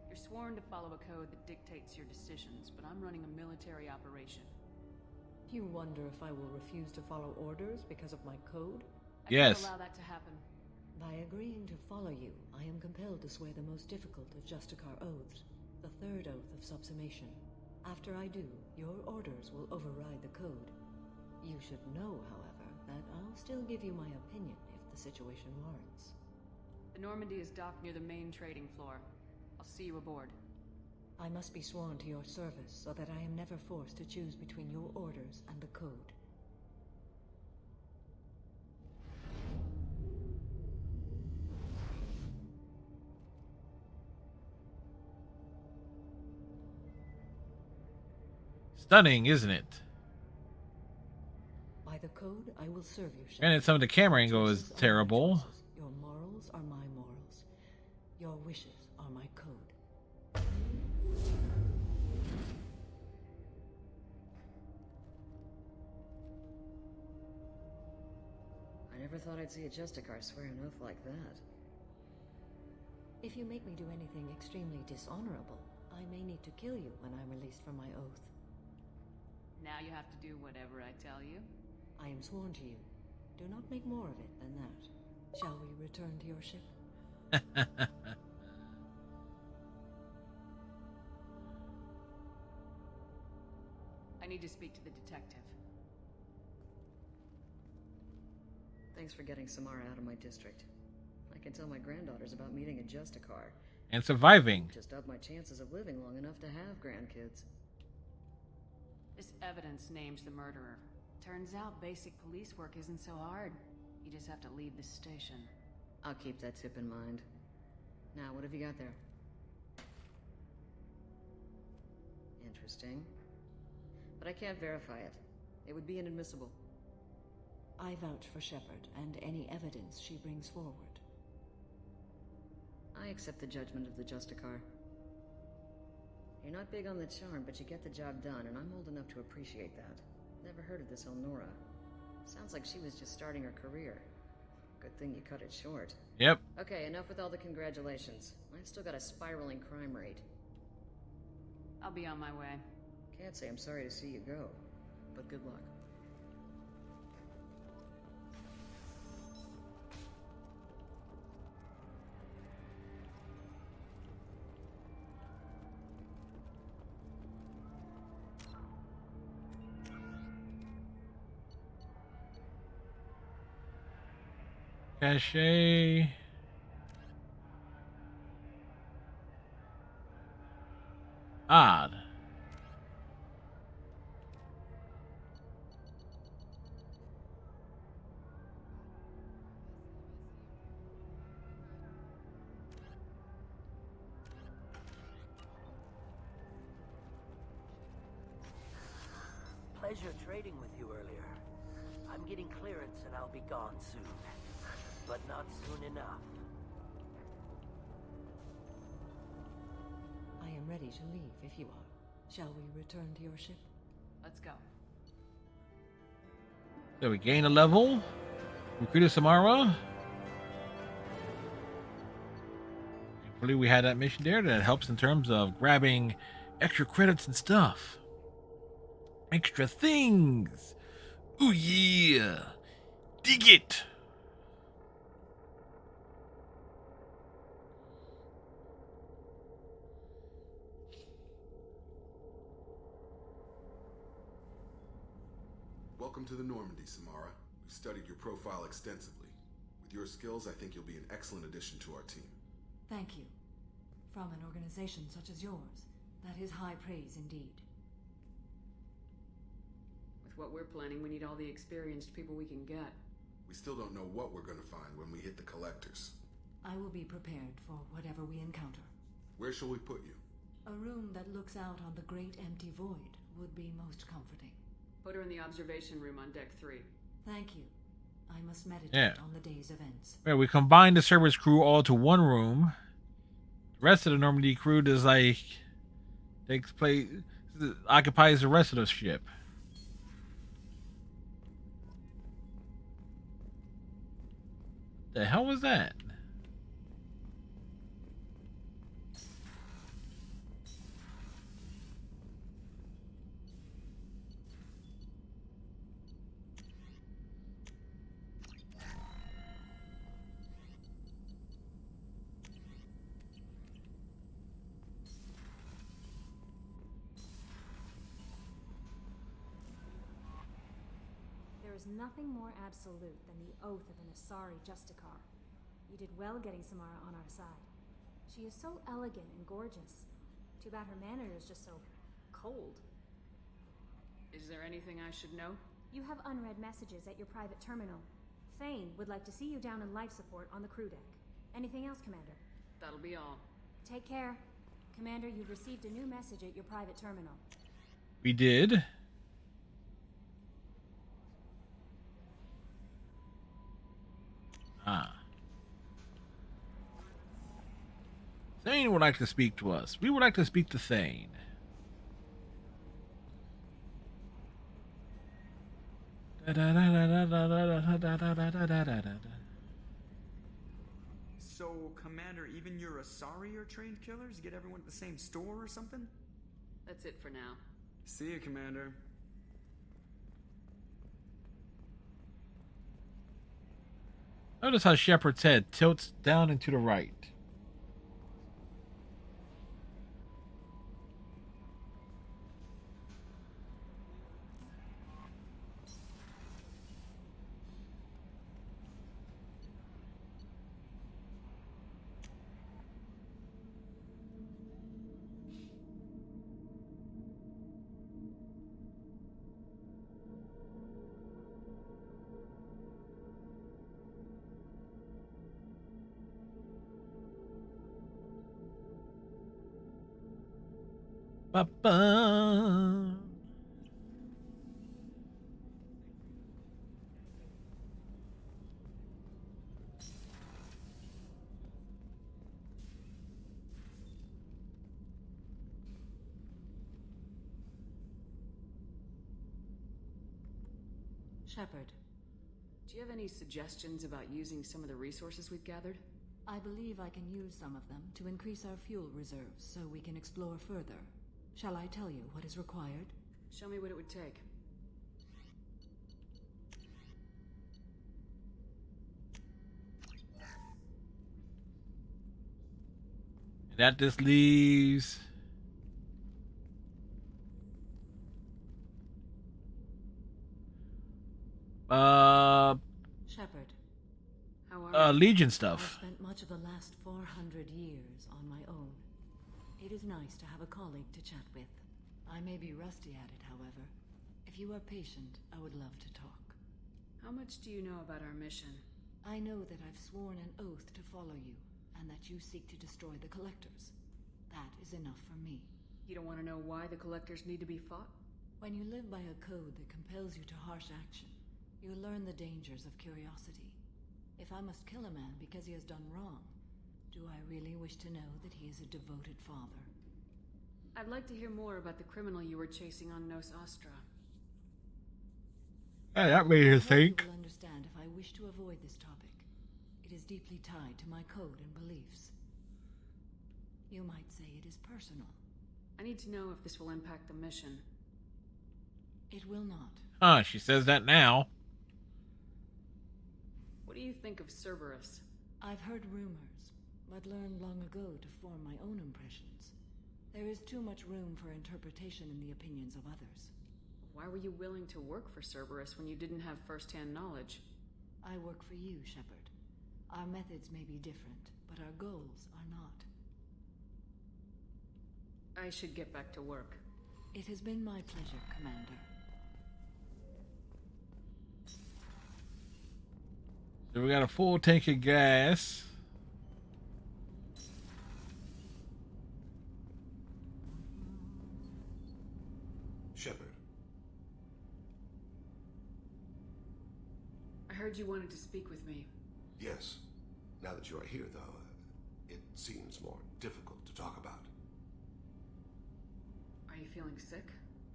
You're sworn to follow a code that dictates your decisions, but I'm running a military operation. You wonder if I will refuse to follow orders because of my code? I Yes. can't allow that to happen. By agreeing to follow you, I am compelled to swear the most difficult of Justicar oaths, the third oath of subsumation. After I do, your orders will override the code. You should know, however, that I'll still give you my opinion if the situation warrants. The Normandy is docked near the main trading floor. I'll see you aboard. I must be sworn to your service so that I am never forced to choose between your orders and the code. Stunning, isn't it? By the code, I will serve you, Shepard. Granted, some of the camera angle is terrible. Your morals are my morals. Your wishes are my code. I never thought I'd see a Justicar swear an oath like that. If you make me do anything extremely dishonorable, I may need to kill you when I'm released from my oath. Now you have to do whatever I tell you. I am sworn to you. Do not make more of it than that. Shall we return to your ship? I need to speak to the detective. Thanks for getting Samara out of my district. I can tell my granddaughters about meeting a Justicar. And surviving. Just up my chances of living long enough to have grandkids. This evidence names the murderer. Turns out basic police work isn't so hard. You just have to leave the station. I'll keep that tip in mind. Now, what have you got there? Interesting. But I can't verify it. It would be inadmissible. I vouch for Shepard and any evidence she brings forward. I accept the judgment of the Justicar. You're not big on the charm, but you get the job done, and I'm old enough to appreciate that. Never heard of this Elnora. Sounds like she was just starting her career. Good thing you cut it short. Yep. Okay, enough with all the congratulations. I've still got a spiraling crime rate. I'll be on my way. Can't say I'm sorry to see you go, but good luck. Cache. Odd. Pleasure trading with you earlier. I'm getting clearance and I'll be gone soon. But not soon enough. I am ready to leave if you are. Shall we return to your ship? Let's go. So we gain a level. Recruited Samara. I believe we had that mission there that helps in terms of grabbing extra credits and stuff. Extra things. Ooh yeah. Dig it. Welcome to the Normandy, Samara. We've studied your profile extensively. With your skills, I think you'll be an excellent addition to our team. Thank you. From an organization such as yours, that is high praise indeed. With what we're planning, we need all the experienced people we can get. We still don't know what we're gonna find when we hit the collectors. I will be prepared for whatever we encounter. Where shall we put you? A room that looks out on the great empty void would be most comforting. Put her in the observation room on deck 3. Thank you. I must meditate on the day's events. Yeah, we combined the Cerberus crew all to one room. The rest of the Normandy crew does occupies the rest of the ship. The hell was that? There is nothing more absolute than the oath of an Asari Justicar. You did well getting Samara on our side. She is so elegant and gorgeous. Too bad her manner is just so cold. Is there anything I should know? You have unread messages at your private terminal. Thane would like to see you down in life support on the crew deck. Anything else, Commander? That'll be all. Take care. Commander, you've received a new message at your private terminal. We did. Thane would like to speak to us. We would like to speak to Thane. So, Commander, even your Asari are trained killers? You get everyone at the same store or something? That's it for now. See you, Commander. Notice how Shepard's head tilts down and to the right. Ba-ba. Shepard. Do you have any suggestions about using some of the resources we've gathered? I believe I can use some of them to increase our fuel reserves so we can explore further. Shall I tell you what is required? Show me what it would take. That just leaves Shepard. How are Legion I've stuff. spent much of the last 400 years on my own. It is nice to have a colleague to chat with. I may be rusty at it, however. If you are patient, I would love to talk. How much do you know about our mission? I know that I've sworn an oath to follow you, and that you seek to destroy the Collectors. That is enough for me. You don't want to know why the Collectors need to be fought? When you live by a code that compels you to harsh action, you learn the dangers of curiosity. If I must kill a man because he has done wrong, do I really wish to know that he is a devoted father? I'd like to hear more about the criminal you were chasing on Nos Astra. Hey, that made her You think. will understand if I wish to avoid this topic. It is deeply tied to my code and beliefs. You might say it is personal. I need to know if this will impact the mission. It will not. Huh, she says that now. What do you think of Cerberus? I've heard rumors, but learned long ago to form my own impressions. There is too much room for interpretation in the opinions of others. Why were you willing to work for Cerberus when you didn't have first-hand knowledge? I work for you, Shepard. Our methods may be different, but our goals are not. I should get back to work. It has been my pleasure, Commander. So we got a full tank of gas. Shepard. I heard you wanted to speak with me. Yes. Now that you are here, though, it seems more difficult to talk about. Are you feeling sick?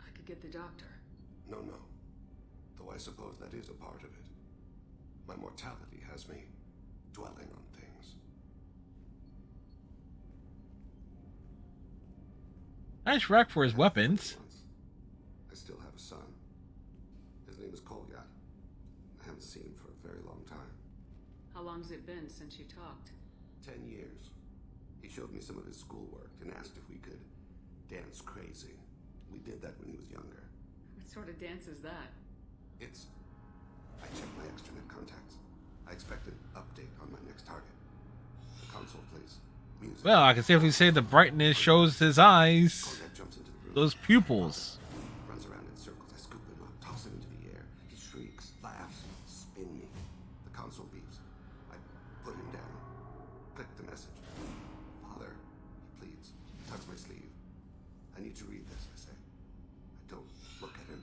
I could get the doctor. No. Though I suppose that is a part of it. My mortality has me dwelling on things. Nice rack for his weapons. I still have a son. His name is Kolyat. I haven't seen him for a very long time. How long's it been since you talked? 10 years. He showed me some of his schoolwork and asked if we could dance crazy. We did that when he was younger. What sort of dance is that? It's... I checked my extranet contacts. I expect an update on my next target. The console plays music. Well, I can safely say the brightness shows his eyes. Kolyat jumps into the room. Those pupils. Runs around in circles. I scoop him up, toss him into the air. He shrieks, laughs, spin me. The console beeps. I put him down. Click the message. Father, he pleads. Tugs my sleeve. I need to read this, I say. I don't look at him.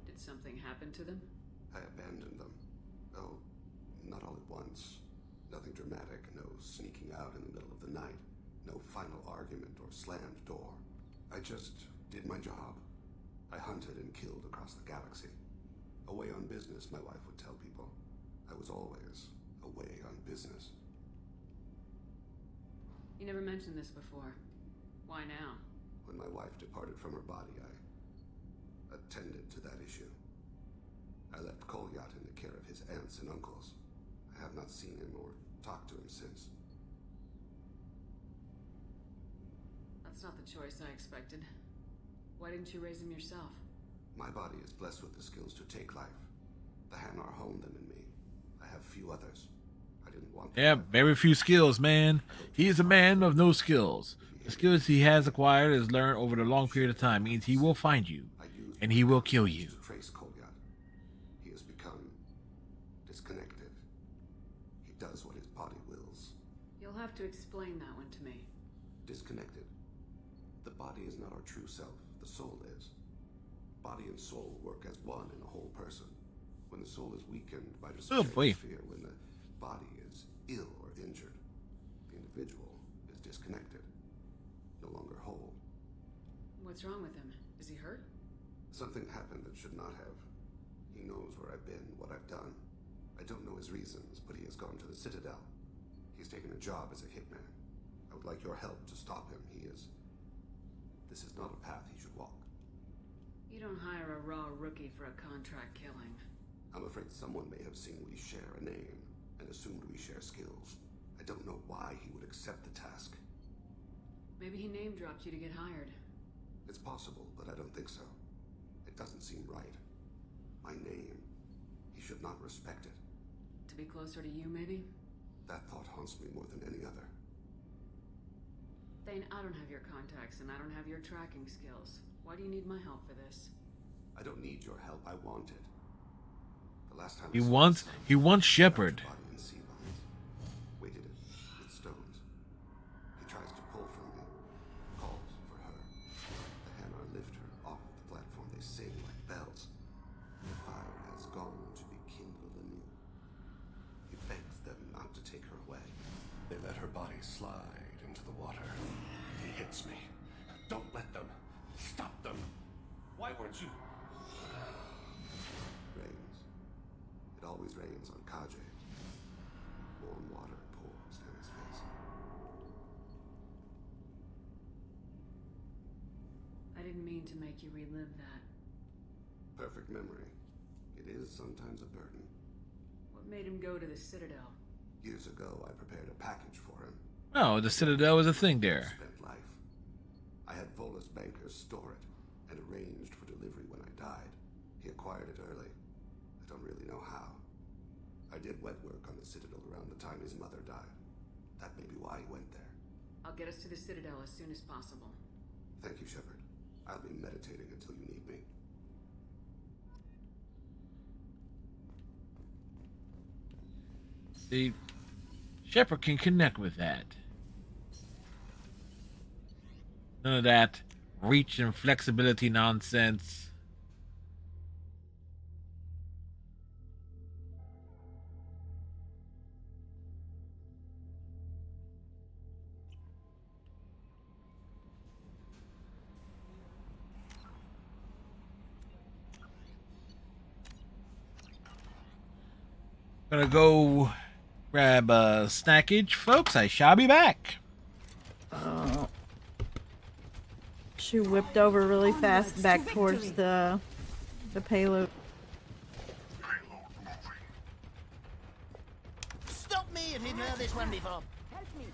Did something happen to them? I abandoned them. Oh, dramatic, no sneaking out in the middle of the night, no final argument or slammed door. I just did my job. I hunted and killed across the galaxy. Away on business, my wife would tell people. I was always away on business. You never mentioned this before. Why now? When my wife departed from her body, I attended to that issue. I left Kolyat in the care of his aunts and uncles. I have not seen him or talked to him since. That's not the choice I expected. Why didn't you raise him yourself? My body is blessed with the skills to take life. The Hanar honed them in me. I have few others. I didn't want them. Yeah, very few skills, man. He is a man of no skills. The skills he has acquired is learned over a long period of time. Means he will find you, and he will kill you. Trace Kolyat. He has become disconnected. He does what his body wills. You'll have to explain that one to me. Disconnected. The body is not our true self. The soul is. Body and soul work as one in a whole person. When the soul is weakened by distress, fear, when the body is ill or injured, the individual is disconnected, no longer whole. What's wrong with him? Is he hurt? Something happened that should not have. He knows where I've been, what I've done. I don't know his reasons, but he has gone to the Citadel. He's taken a job as a hitman. I would like your help to stop him. This is not a path he should walk. You don't hire a raw rookie for a contract killing. I'm afraid someone may have seen we share a name and assumed we share skills. I don't know why he would accept the task. Maybe he name-dropped you to get hired. It's possible, but I don't think so. It doesn't seem right. My name. He should not respect it. To be closer to you, maybe? That thought haunts me more than any other. Thane, I don't have your contacts, and I don't have your tracking skills. Why do you need my help for this? I don't need your help. I want it. The last time he wants Shepard. Weighted it with stones. He tries to pull from me. Calls for her. The Hanar lift her off the platform. They sing like bells. The fire has gone to be kindled anew. He begs them not to take her away. They let her body slide into the water. He hits me. Don't let them. Stop them. Why weren't you? Rains. It always rains on Khajiit. Warm water pours down his face. I didn't mean to make you relive that. Perfect memory. It is sometimes a burden. What made him go to the Citadel? Years ago, I prepared a package for him. Oh, the Citadel was a thing there. Spent life. I had Volus bankers store it and arranged for delivery when I died. He acquired it early. I don't really know how. I did wet work on the Citadel around the time his mother died. That may be why he went there. I'll get us to the Citadel as soon as possible. Thank you, Shepard. I'll be meditating until you need me. See, Shepard can connect with that. None of that reach and flexibility nonsense. Gonna go grab a snackage, folks. I shall be back. She whipped over really fast back towards the payload. Stop me if you've heard this one before. Help me.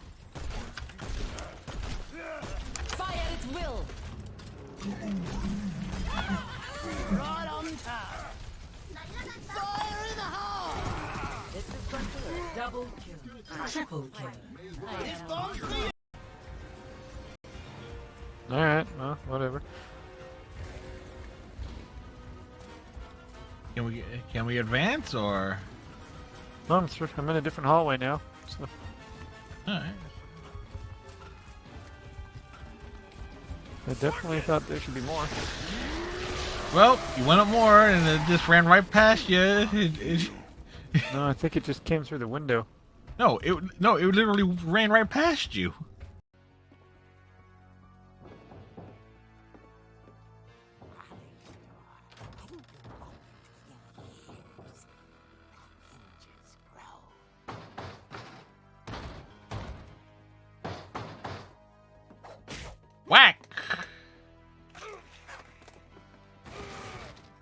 Fire at will. Right on time. Fire in the heart. This is going to work. Double kill. Triple kill. This bomb's for you. Alright, well, whatever. Can we advance or? No, I'm in a different hallway now. So. Alright. I definitely thought there should be more. Well, you went up more and it just ran right past you. No, I think it just came through the window. No, it literally ran right past you. Whack!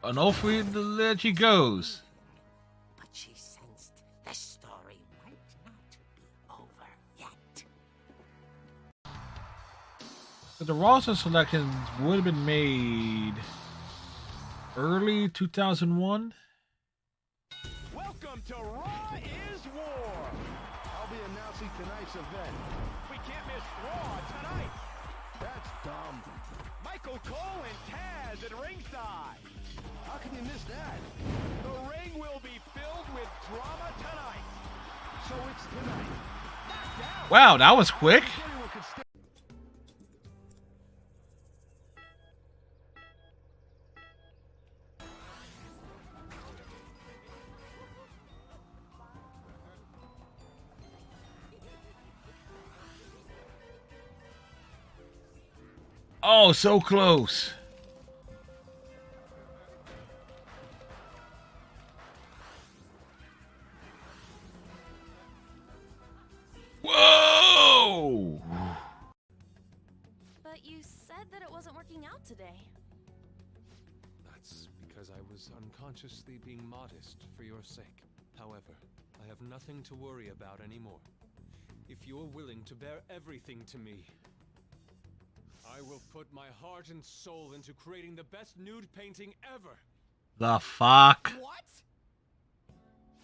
And off with the ledge he goes. But she sensed the story might not be over yet. So the roster selections would have been made early 2001. Welcome to Raw is War. I'll be announcing tonight's event. We can't miss Raw tonight. That's dumb. Michael Cole and Taz at ringside. How can you miss that? The ring will be filled with drama tonight. So it's tonight. Knocked out. Wow, that was quick. Oh, so close. Whoa! But you said that it wasn't working out today. That's because I was unconsciously being modest for your sake. However, I have nothing to worry about anymore. If you're willing to bear everything to me, I will put my heart and soul into creating the best nude painting ever. The fuck? What?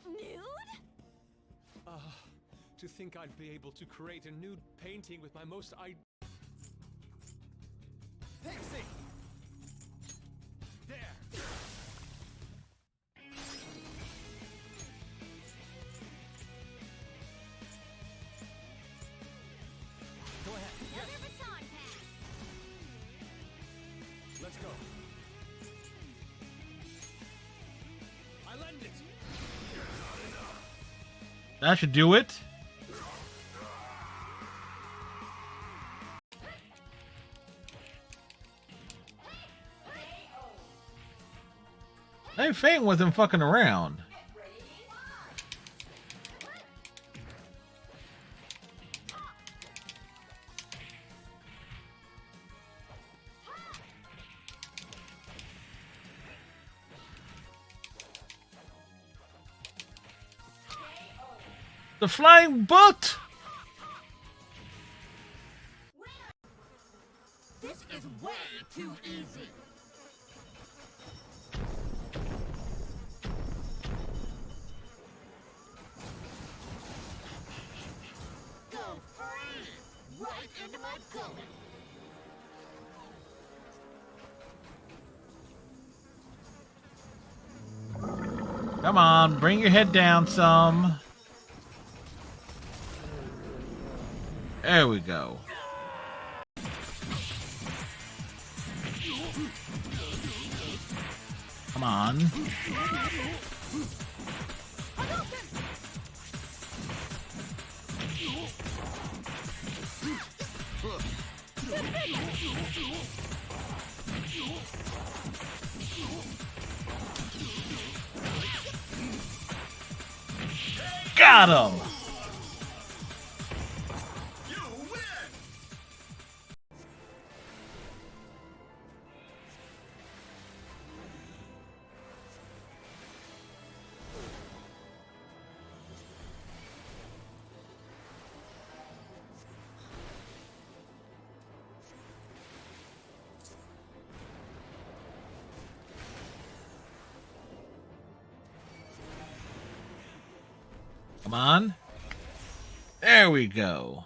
Nude? To think I'd be able to create a nude painting with my most Pixie! There! Go ahead. Yes. Let's go. I lend it. That should do it. Hey, Fang wasn't fucking around. The flying butt! This is way too easy. Go free! Right into my gullet. Come on, bring your head down some. There we go. Come on. Got him! Come on. There we go.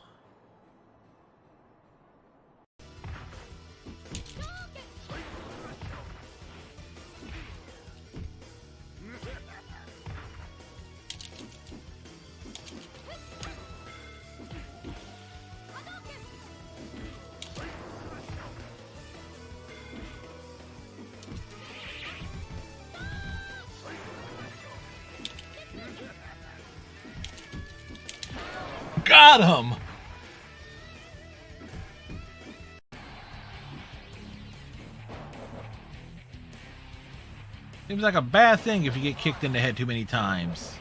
Got him! Seems like a bad thing if you get kicked in the head too many times.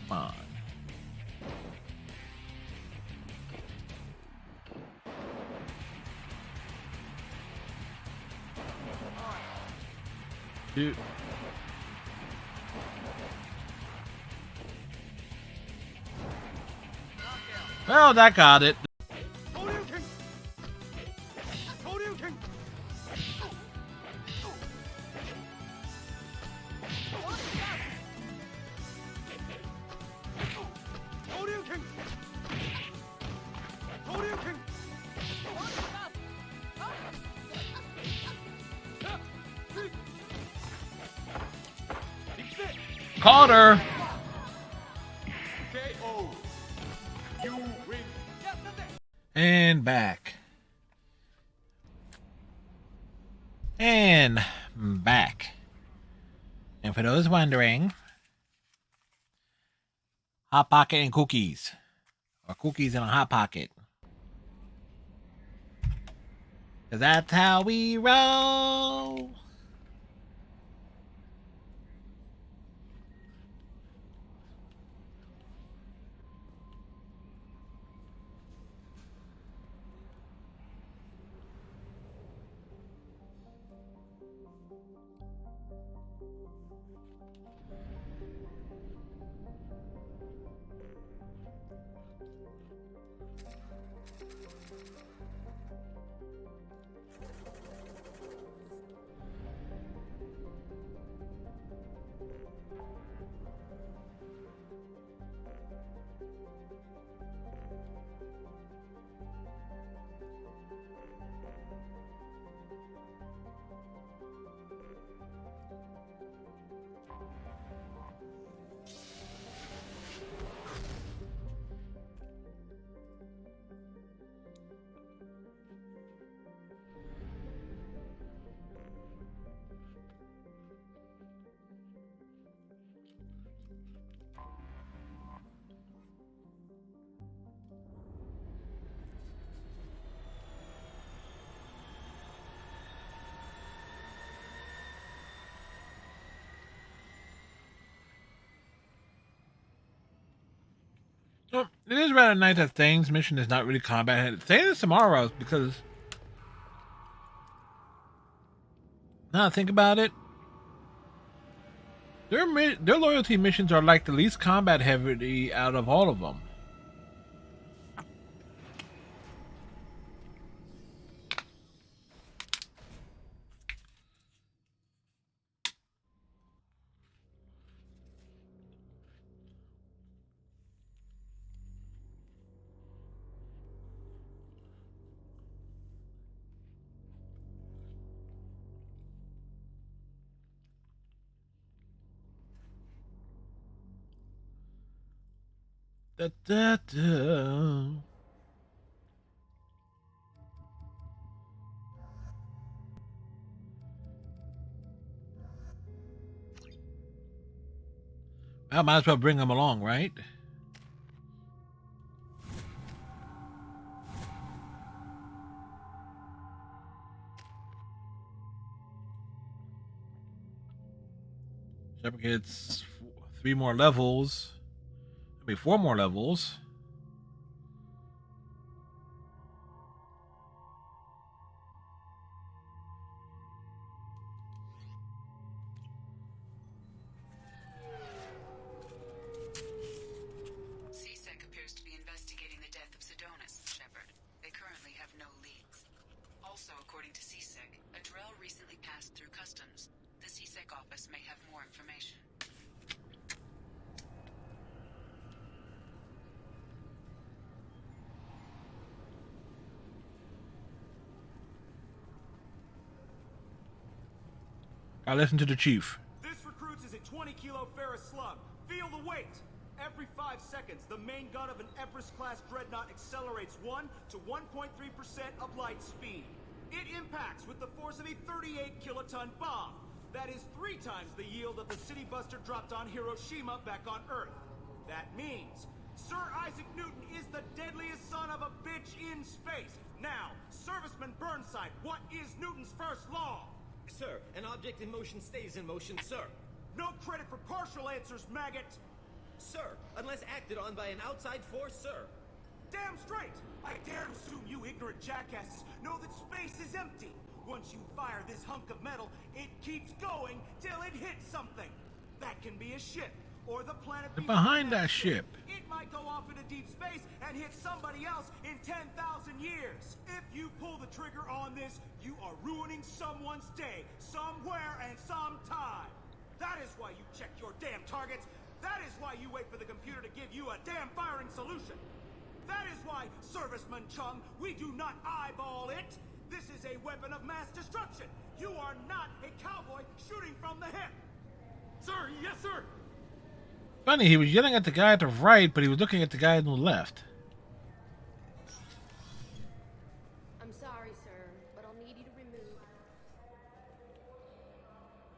Come on. Dude. Well, that got it. Caught her. And back. And back. And for those wondering, Hot Pocket and cookies. Or cookies in a Hot Pocket. 'Cause that's how we roll. Well, it is rather nice that Thane's mission is not really combat headed. Thane is Samara's because now I think about it, their loyalty missions are like the least combat heavy out of all of them. Da, da, da. I might as well bring them along, right? Shepard gets 3 more levels. 4 more levels. CSEC appears to be investigating the death of Sidonis, Shepard. They currently have no leads. Also, according to CSEC, a Drell recently passed through customs. The CSEC office may have more information. I listen to the chief. This recruits is a 20-kilo ferrous slug. Feel the weight. Every 5 seconds, the main gun of an Everest-class dreadnought accelerates 1 to 1.3% of light speed. It impacts with the force of a 38-kiloton bomb. That is 3 times the yield of the City Buster dropped on Hiroshima back on Earth. That means Sir Isaac Newton is the deadliest son of a bitch in space. Now, Serviceman Burnside, what is Newton's first law? Sir, an object in motion stays in motion, sir. No credit for partial answers, maggot! Sir, unless acted on by an outside force, sir. Damn straight! I dare assume you ignorant jackasses know that space is empty. Once you fire this hunk of metal, it keeps going till it hits something. That can be a ship, or the planet behind that ship. It might go off into deep space and hit somebody else in 10,000 years. If you pull the trigger on this, you are ruining someone's day, somewhere and sometime. That is why you check your damn targets. That is why you wait for the computer to give you a damn firing solution. That is why, Serviceman Chung, we do not eyeball it. This is a weapon of mass destruction. You are not a cowboy shooting from the hip. Sir, yes, sir. Funny, he was yelling at the guy at the right, but he was looking at the guy on the left. I'm sorry, sir, but I'll need you to remove.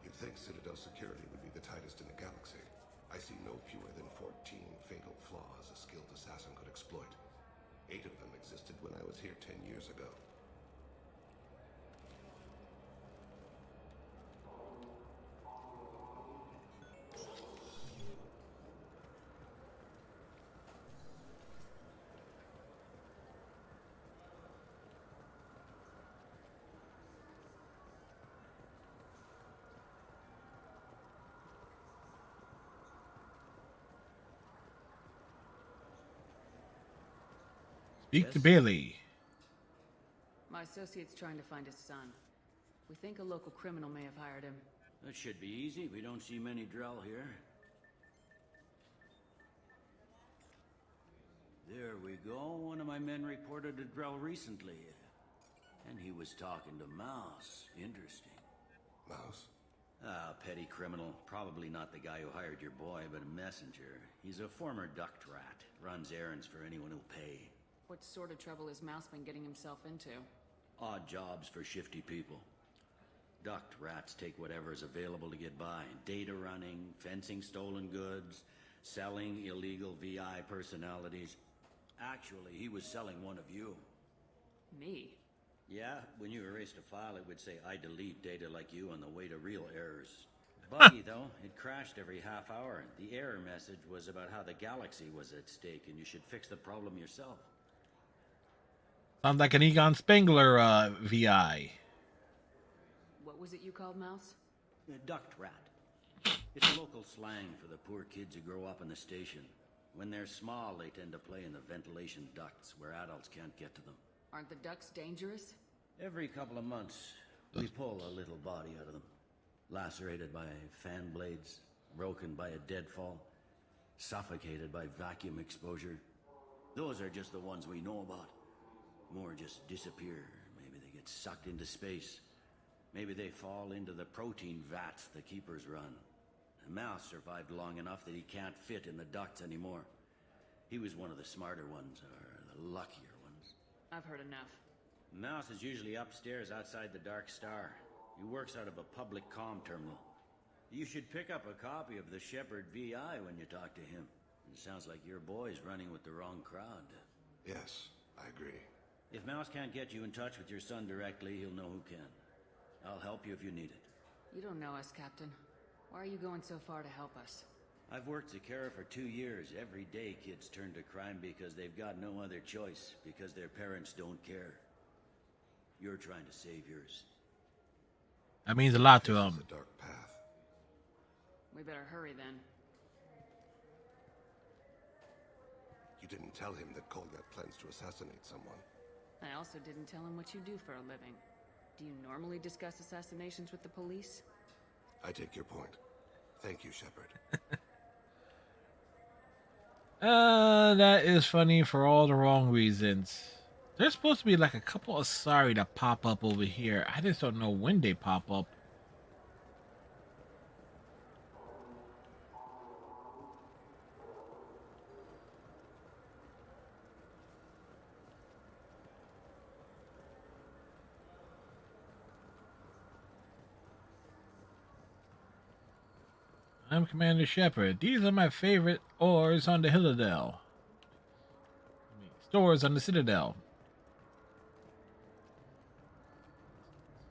You'd think Citadel security would be the tightest in the galaxy. I see no fewer than 14 fatal flaws a skilled assassin could exploit. 8 of them existed when I was here 10 years ago. Speak to Billy. My associate's trying to find his son. We think a local criminal may have hired him. That should be easy. We don't see many Drell here. There we go. One of my men reported a Drell recently. And he was talking to Mouse. Interesting. Mouse? Ah, petty criminal. Probably not the guy who hired your boy, but a messenger. He's a former duct rat. Runs errands for anyone who'll pay. What sort of trouble has Mouse been getting himself into? Odd jobs for shifty people. Duct rats take whatever's available to get by. Data running, fencing stolen goods, selling illegal VI personalities. Actually, he was selling one of you. Me? Yeah, when you erased a file, it would say, I delete data like you on the way to real errors. Buggy, though. It crashed every half hour. The error message was about how the galaxy was at stake, and you should fix the problem yourself. Sounds like an Egon Spengler VI. What was it you called Mouse? A duct rat. It's local slang for the poor kids who grow up in the station. When they're small, they tend to play in the ventilation ducts where adults can't get to them. Aren't the ducts dangerous? Every couple of months, we pull a little body out of them. Lacerated by fan blades, broken by a deadfall, suffocated by vacuum exposure. Those are just the ones we know about. More just disappear. Maybe they get sucked into space. Maybe they fall into the protein vats the keepers run. The Mouse survived long enough that he can't fit in the ducts anymore. He was one of the smarter ones, or the luckier ones. I've heard enough. Mouse is usually upstairs outside the Dark Star. He works out of a public comm terminal. You should pick up a copy of the Shepard VI when you talk to him. It sounds like your boy's running with the wrong crowd. Yes, I agree. If Mouse can't get you in touch with your son directly, he'll know who can. I'll help you if you need it. You don't know us, Captain. Why are you going so far to help us? I've worked Zakera for 2 years. Every day kids turn to crime because they've got no other choice, because their parents don't care. You're trying to save yours. That means a lot to him. The dark path. We better hurry then. You didn't tell him that Kolgat plans to assassinate someone. I also didn't tell him what you do for a living. Do you normally discuss assassinations with the police? I take your point. Thank you, Shepard. That is funny for all the wrong reasons. There's supposed to be like a couple of Asari that pop up over here. I just don't know when they pop up. I'm Commander Shepard. These are my favorite ores on the Citadel. Stores on the Citadel.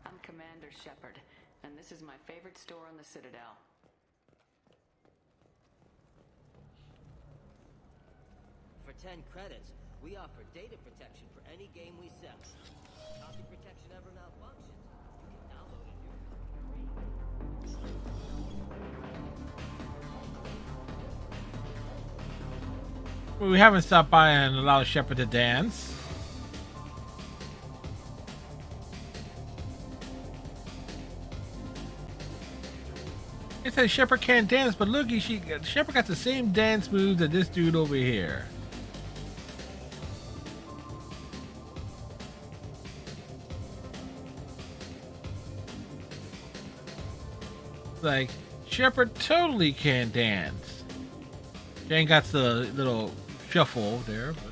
I'm Commander Shepard, and this is my favorite store on the Citadel. For 10 credits, we offer data protection for any game we sell. Copy protection ever malfunctions, you can download it Well, we haven't stopped by and allowed Shepard to dance. It says Shepard can't dance, but look, Shepard got the same dance moves that this dude over here. Like, Shepard totally can dance. She ain't got the little shuffle there, but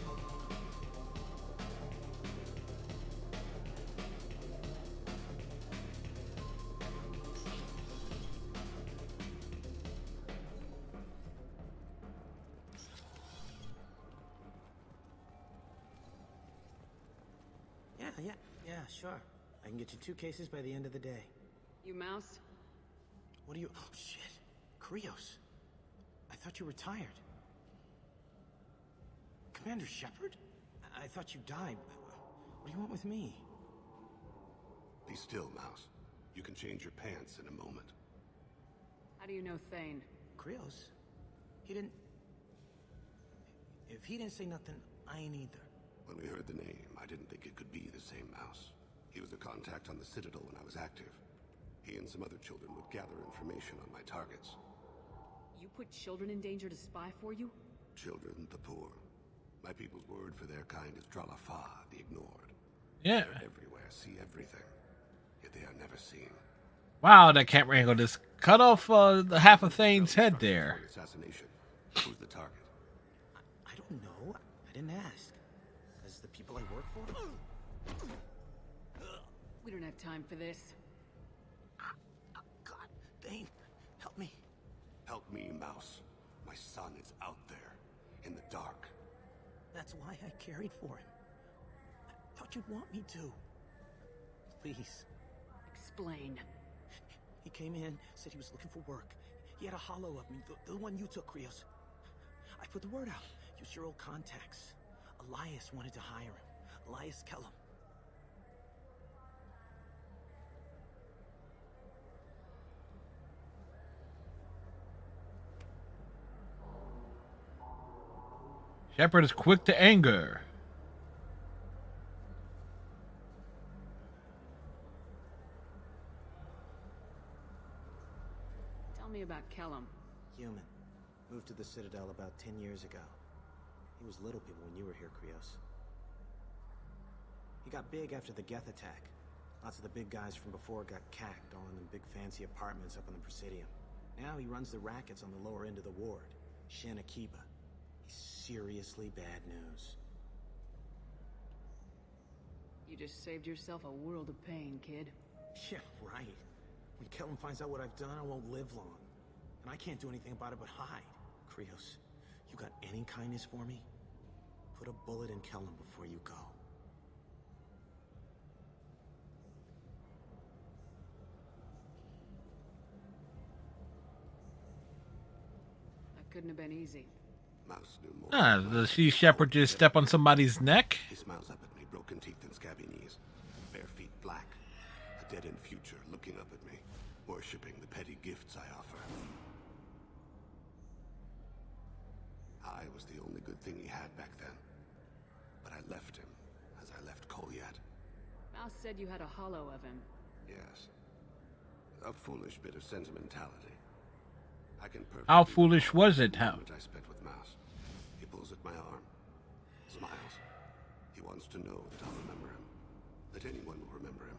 Yeah, sure. I can get you 2 cases by the end of the day. You Mouse? What are you... Oh, shit. Krios. I thought you retired. Commander Shepard? I thought you died. What do you want with me? Be still, Mouse. You can change your pants in a moment. How do you know Thane? Krios? He didn't... If he didn't say nothing, I ain't either. When we heard the name, I didn't think it could be the same Mouse. He was a contact on the Citadel when I was active. He and some other children would gather information on my targets. You put children in danger to spy for you? Children, the poor. My people's word for their kind is Dralafa, the ignored. Yeah. They're everywhere, see everything. Yet they are never seen. Wow, that camera angle just cut off the half of Thane's head there. Assassination. Who's the target? I don't know. I didn't ask. As the people I work for? We don't have time for this. God, Thane, help me. Help me, Mouse. My son is out there, in the dark. That's why I carried for him. I thought you'd want me to. Please. Explain. He came in, said he was looking for work. He had a hollow of me, the one you took, Krios. I put the word out. Use your old contacts. Elias wanted to hire him. Elias Kellum. Shepard is quick to anger. Tell me about Kellum. Human. Moved to the Citadel about 10 years ago. He was Little People when you were here, Krios. He got big after the Geth attack. Lots of the big guys from before got cacked all in the big fancy apartments up on the Presidium. Now he runs the rackets on the lower end of the ward. Shin Akiba. He's seriously bad news. You just saved yourself a world of pain, kid. Yeah, right. When Kellum finds out what I've done, I won't live long. And I can't do anything about it but hide. Krios, you got any kindness for me? Put a bullet in Kellum before you go. That couldn't have been easy. Mouse knew more. Does she Shepard just step on somebody's neck? He smiles up at me, broken teeth and scabby knees. Bare feet black. A dead-end future looking up at me, worshipping the petty gifts I offer. I was the only good thing he had back then. But I left him, as I left Kolyat. Mouse said you had a hollow of him. Yes. A foolish bit of sentimentality. I can perfectly How foolish was it? How? I spent with Mouse. He pulls at my arm, smiles. He wants to know that I'll remember him, that anyone will remember him.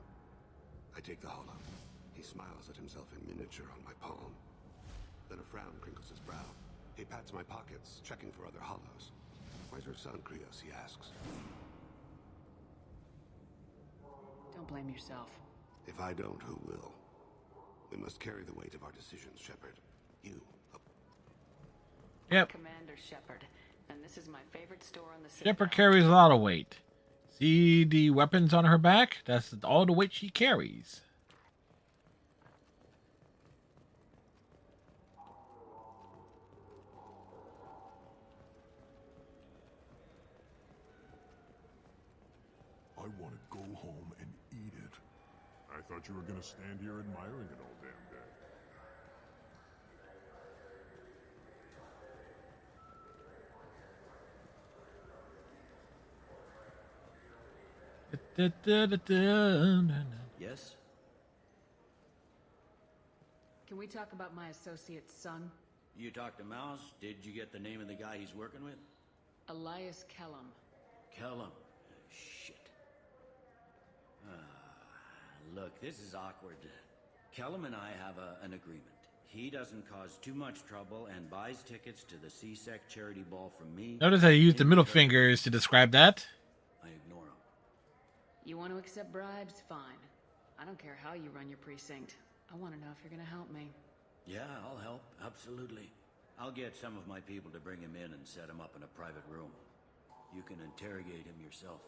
I take the hollow. He smiles at himself in miniature on my palm. Then a frown crinkles his brow. He pats my pockets, checking for other hollows. Where's your son, Krios? He asks. Don't blame yourself. If I don't, who will? We must carry the weight of our decisions, Shepard. You Yep. Commander Shepard, and this is my favorite store on the city. Shepard carries a lot of weight. See the weapons on her back? That's all the weight she carries. I want to go home and eat it. I thought you were going to stand here admiring it all damn day. Yes? Can we talk about my associate's son? You talked to Mouse? Did you get the name of the guy he's working with? Elias Kellum. Kellum. Shit. Look, this is awkward. Kellum and I have an agreement. He doesn't cause too much trouble and buys tickets to the CSEC charity ball from me. Notice I used the middle fingers to describe that. I ignore him. You want to accept bribes? Fine. I don't care how you run your precinct. I want to know if you're going to help me. Yeah, I'll help. Absolutely. I'll get some of my people to bring him in and set him up in a private room. You can interrogate him yourself.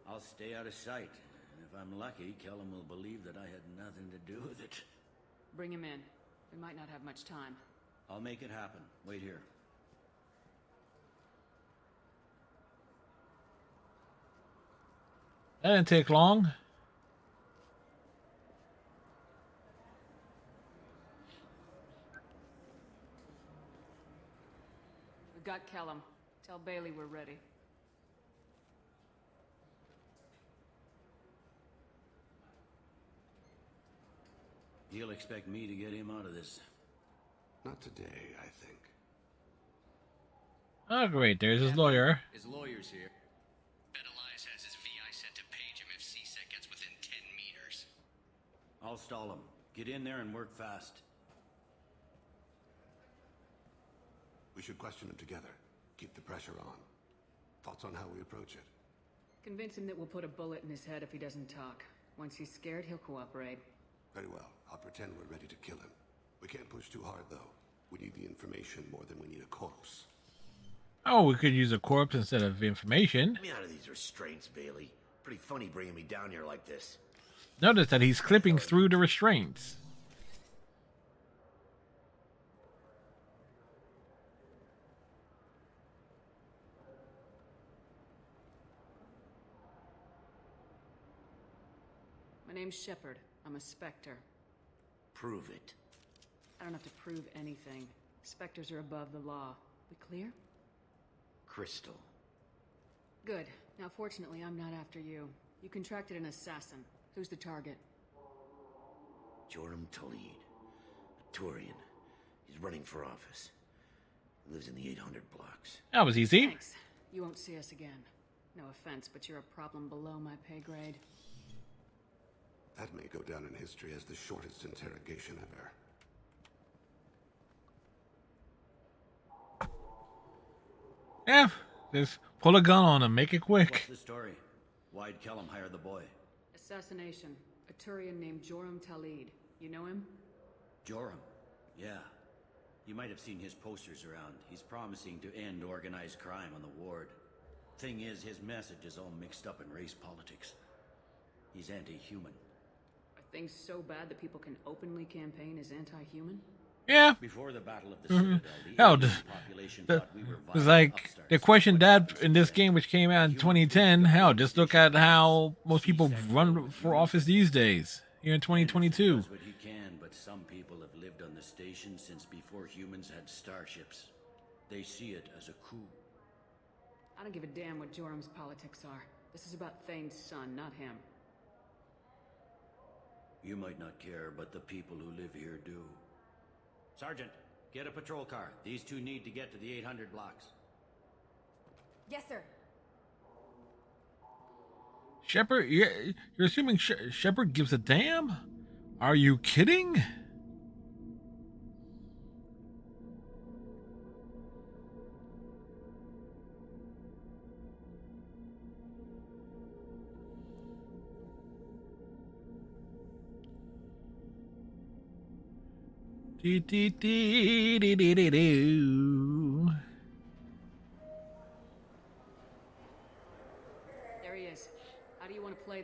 I'll stay out of sight. And if I'm lucky, Kellum will believe that I had nothing to do with it. Bring him in. We might not have much time. I'll make it happen. Wait here. That didn't take long. We've got Kellum. Tell Bailey we're ready. He'll expect me to get him out of this. Not today, I think. Oh, great. There's his lawyer. His lawyer's here. Bet Elias has his VI set to page him if CSEC gets within 10 meters. I'll stall him. Get in there and work fast. We should question him together. Keep the pressure on. Thoughts on how we approach it? Convince him that we'll put a bullet in his head if he doesn't talk. Once he's scared, he'll cooperate. Very well. I'll pretend we're ready to kill him. We can't push too hard, though. We need the information more than we need a corpse. Oh, we could use a corpse instead of information. Get me out of these restraints, Bailey. Pretty funny bringing me down here like this. Notice that he's clipping through the restraints. My name's Shepard. I'm a Spectre. Prove it. I don't have to prove anything. Spectres are above the law. We clear? Crystal. Good. Now, fortunately, I'm not after you. You contracted an assassin. Who's the target? Joram Talid. A Turian. He's running for office. Lives in the 800 blocks. That was easy. Thanks. You won't see us again. No offense, but you're a problem below my pay grade. That may go down in history as the shortest interrogation ever. Yeah, just pull a gun on him, make it quick. What's the story? Why'd Kellum hire the boy? Assassination. A Turian named Joram Talid. You know him? Joram? Yeah. You might have seen his posters around. He's promising to end organized crime on the ward. Thing is, his message is all mixed up in race politics. He's anti-human. Are things so bad that people can openly campaign as anti-human? Yeah. Before the Battle of the Citadel, the Hell, alien population thought we were it's violent like upstarts. they questioned that in this game, which came out in 2010. Hell, just look at how most people run for office these days here in 2022. Does what he can, but some people have lived on the station since before humans had starships. They see it as a coup. I don't give a damn what Joram's politics are. This is about Thane's son, not him. You might not care, but the people who live here do. Sergeant, get a patrol car. These two need to get to the 800 blocks. Yes, sir. Shepard, you're assuming Shepard gives a damn? Are you kidding?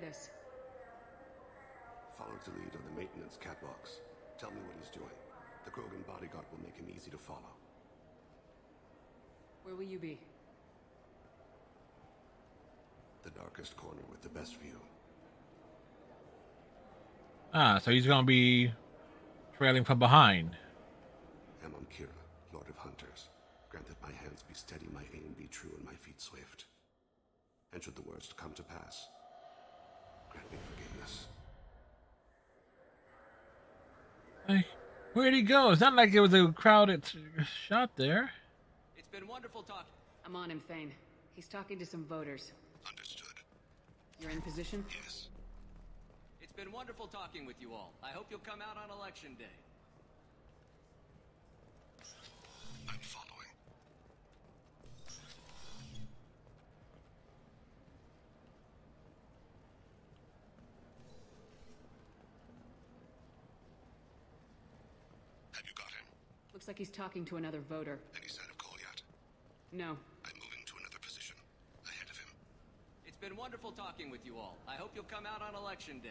this? Follow to lead on the maintenance catwalks. Tell me what he's doing. The Krogan bodyguard will make him easy to follow. Where will you be? The darkest corner with the best view. Ah, so he's gonna be trailing from behind. Amon Kira, Lord of Hunters. Grant that my hands be steady, my aim be true, and my feet swift. And should the worst come to pass, grant me forgiveness. Hey, where'd he go? It's not like it was a crowded shot there. It's been wonderful talking. I'm on him, Thane. He's talking to some voters. Understood. You're in position? Yes. It's been wonderful talking with you all. I hope you'll come out on election day. I'm following. Have you got him? Looks like he's talking to another voter. Any sign of Kolyat? No. I'm moving to another position. Ahead of him. It's been wonderful talking with you all. I hope you'll come out on election day.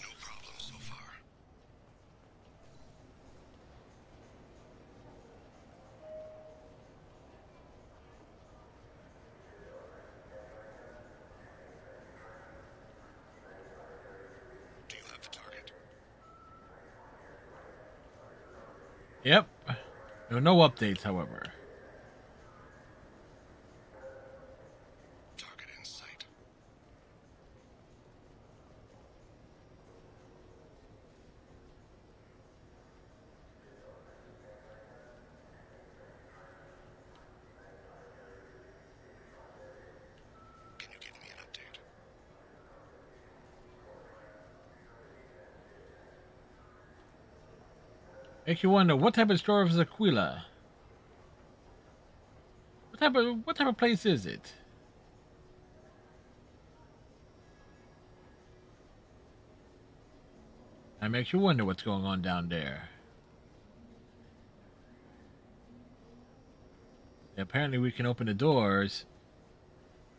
No problem so far. Do you have the target? Yep. There are no updates, however. Target in sight. Can you give me an update? Makes you wonder what type of store is Aquila? What type of place is it? That makes you wonder what's going on down there. Apparently we can open the doors.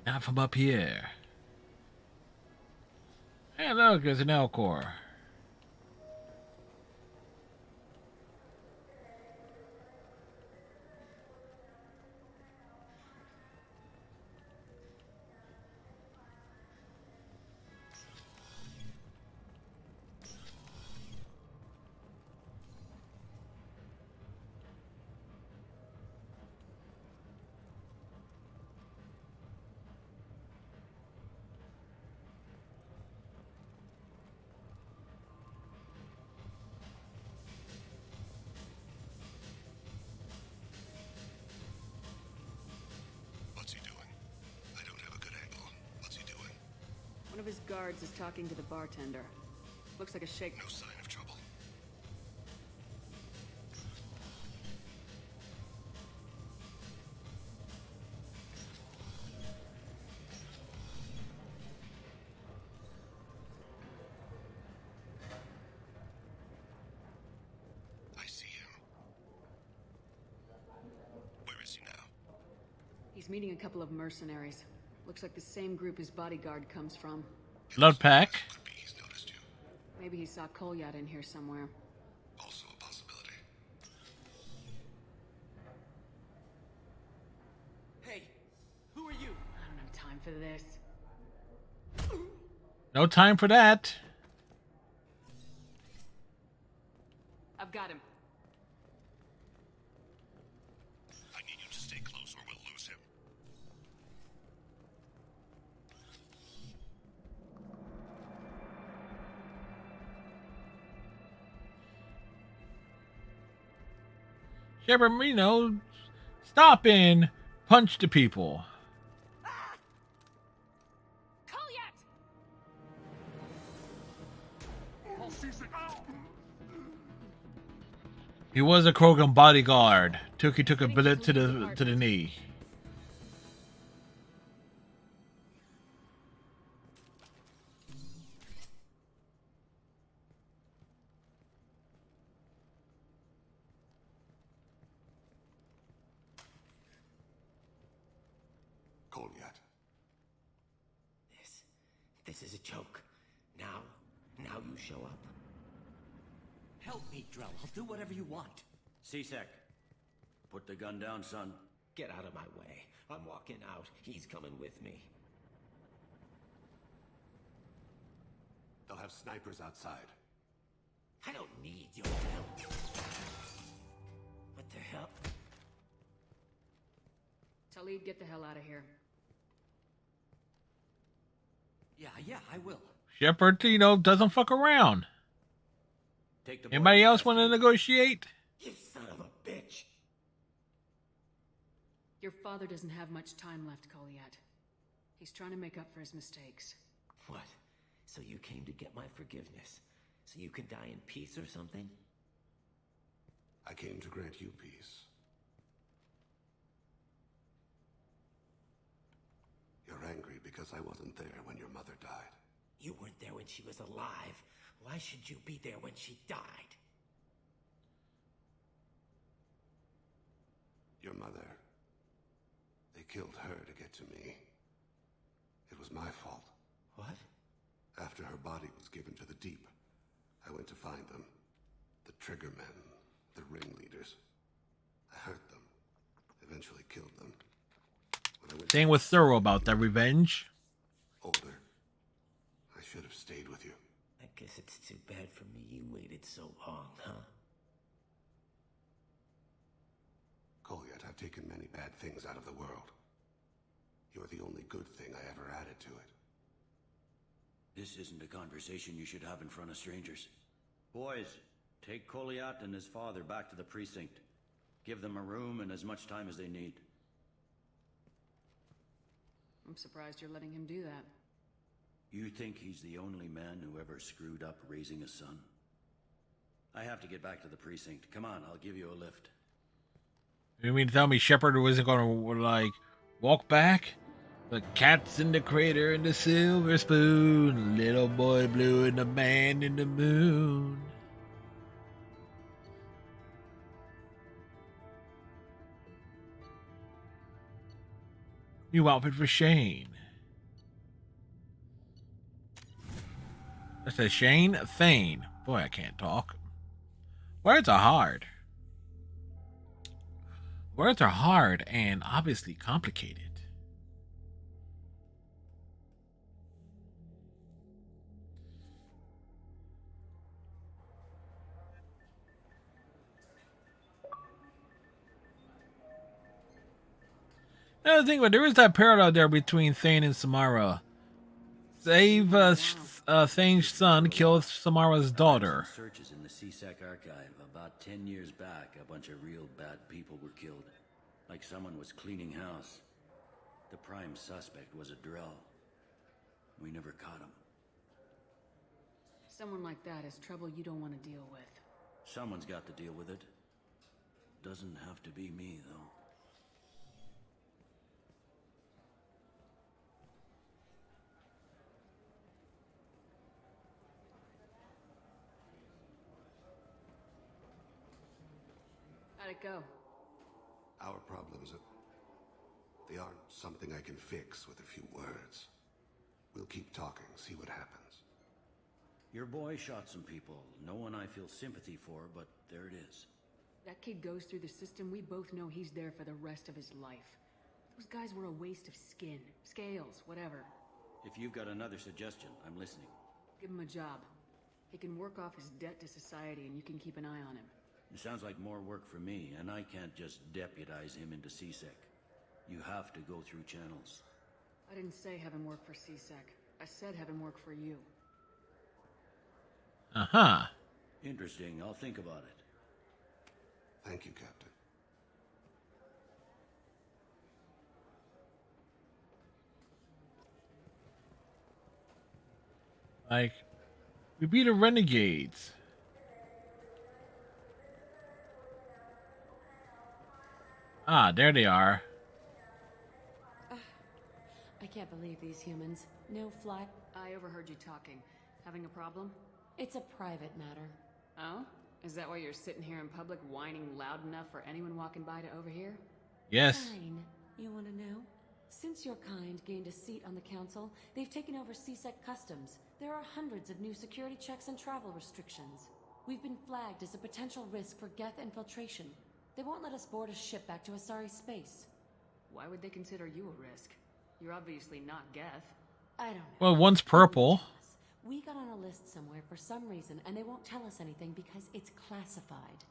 Not from up here. Hey look, there's an Elcor. What's he doing? I don't have a good angle. What's he doing? One of his guards is talking to the bartender. Looks like a shake. No sign of trouble. I see him. Where is he now? He's meeting a couple of mercenaries. Looks like the same group his bodyguard comes from. Blood pack. Could be he's noticed you. Maybe he saw Kolyat in here somewhere. Also a possibility. Hey, who are you? I don't have time for this. No time for that. I've got him. I need you to stay close or we'll lose him. Shepard, you know, stop in, punch the people. Kolyat! He was a Krogan bodyguard. He took a bullet to the knee. This is a joke. Now you show up. Help me, Drell. I'll do whatever you want. C-Sec, put the gun down, son. Get out of my way. I'm walking out. He's coming with me. They'll have snipers outside. I don't need your help. What the hell? Talib, get the hell out of here. Yeah, I will. Shepard, doesn't fuck around. Take the Anybody else want to negotiate? You son of a bitch. Your father doesn't have much time left, Koliat. He's trying to make up for his mistakes. What? So you came to get my forgiveness? So you can die in peace or something? I came to grant you peace. You're angry because I wasn't there when your mother died. You weren't there when she was alive. Why should you be there when she died? Your mother. They killed her to get to me. It was my fault. What? After her body was given to the Deep, I went to find them. The Triggermen, the ringleaders. I hurt them. Eventually killed them. Saying was thorough about that revenge. Older. I should have stayed with you. I guess it's too bad for me you waited so long, huh? Koliat, I've taken many bad things out of the world. You're the only good thing I ever added to it. This isn't a conversation you should have in front of strangers. Boys, take Koliat and his father back to the precinct. Give them a room and as much time as they need. I'm surprised you're letting him do that. You think he's the only man who ever screwed up raising a son? I have to get back to the precinct. Come on, I'll give you a lift. You mean to tell me Shepard wasn't gonna, walk back? The cat's in the crater and the silver spoon, little boy blue and the man in the moon. New outfit for Shane. That says Shane Thane. Boy, I can't talk. Words are hard. Words are hard and obviously complicated. Another thing, but there is that parallel there between Thane and Samara. Save Thane's son, kill Samara's daughter. Searches in the C-Sec archive. About 10 years back, a bunch of real bad people were killed. Like someone was cleaning house. The prime suspect was a Drell. We never caught him. Someone like that is trouble you don't want to deal with. Someone's got to deal with it. Doesn't have to be me, though. How'd it go? Our problems, they aren't something I can fix with a few words. We'll keep talking, see what happens. Your boy shot some people. No one I feel sympathy for, but there it is. That kid goes through the system, we both know he's there for the rest of his life. Those guys were a waste of skin, scales, whatever. If you've got another suggestion, I'm listening. Give him a job. He can work off his debt to society and you can keep an eye on him. It sounds like more work for me, and I can't just deputize him into C-Sec. You have to go through channels. I didn't say have him work for C-Sec. I said have him work for you. Uh-huh. Interesting. I'll think about it. Thank you, Captain. We beat the Renegades. Ah, there they are. I can't believe these humans. No fly. I overheard you talking. Having a problem? It's a private matter. Oh? Is that why you're sitting here in public whining loud enough for anyone walking by to overhear? Yes. Fine. You want to know? Since your kind gained a seat on the council, they've taken over CSEC customs. There are hundreds of new security checks and travel restrictions. We've been flagged as a potential risk for Geth infiltration. They won't let us board a ship back to Asari space. Why would they consider you a risk? You're obviously not Geth. I don't know. Well, one's purple. We got on a list somewhere for some reason, and they won't tell us anything because it's classified.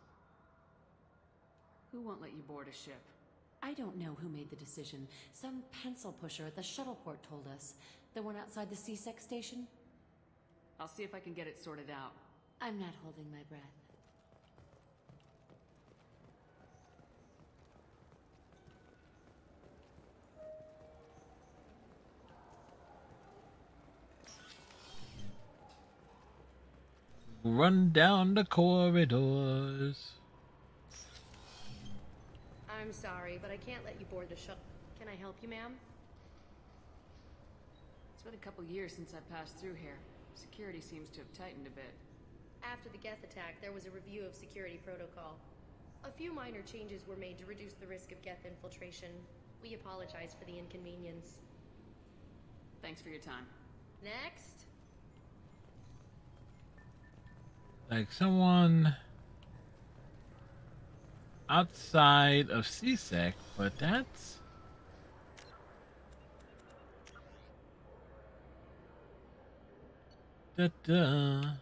Who won't let you board a ship? I don't know who made the decision. Some pencil pusher at the shuttleport told us. The one outside the CSEC station? I'll see if I can get it sorted out. I'm not holding my breath. Run down the corridors. I'm sorry, but I can't let you board the shuttle. Can I help you, ma'am? It's been a couple years since I passed through here. Security seems to have tightened a bit. After the Geth attack, there was a review of security protocol. A few minor changes were made to reduce the risk of Geth infiltration. We apologize for the inconvenience. Thanks for your time. Next. Like someone outside of CSEC, but that's... Da-da.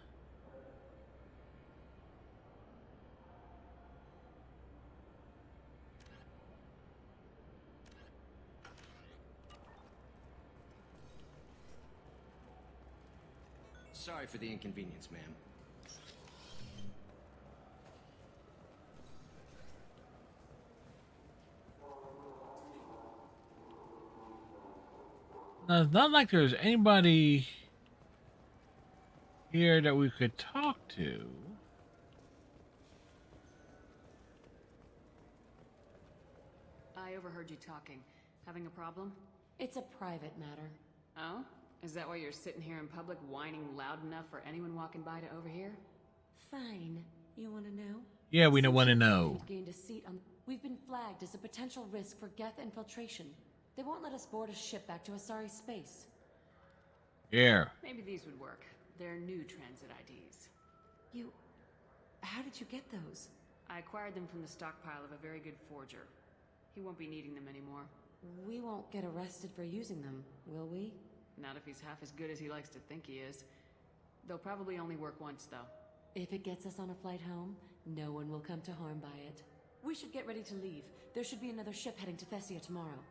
Sorry for the inconvenience, ma'am. Now, it's not like there's anybody here that we could talk to. I overheard you talking. Having a problem? It's a private matter. Oh? Is that why you're sitting here in public whining loud enough for anyone walking by to overhear? Fine. You want to know? Yeah, we don't want to know. We've gained a seat on. We've been flagged as a potential risk for Geth infiltration. They won't let us board a ship back to Asari space. Yeah. Maybe these would work. They're new transit IDs. You... How did you get those? I acquired them from the stockpile of a very good forger. He won't be needing them anymore. We won't get arrested for using them, will we? Not if he's half as good as he likes to think he is. They'll probably only work once, though. If it gets us on a flight home, no one will come to harm by it. We should get ready to leave. There should be another ship heading to Thessia tomorrow.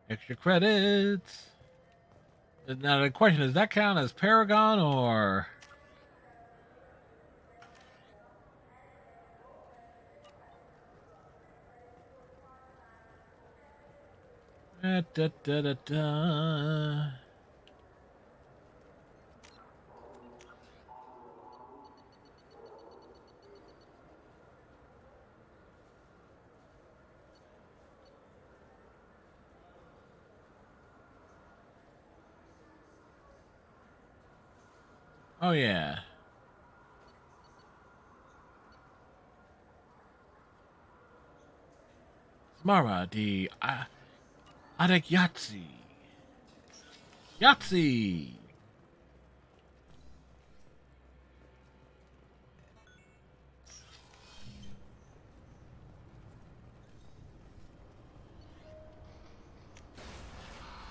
Extra credits. Now the question is, that count as Paragon or... Da, da, da, da, da. Oh yeah. Samara, the Adek Yahtzee. Yahtzee!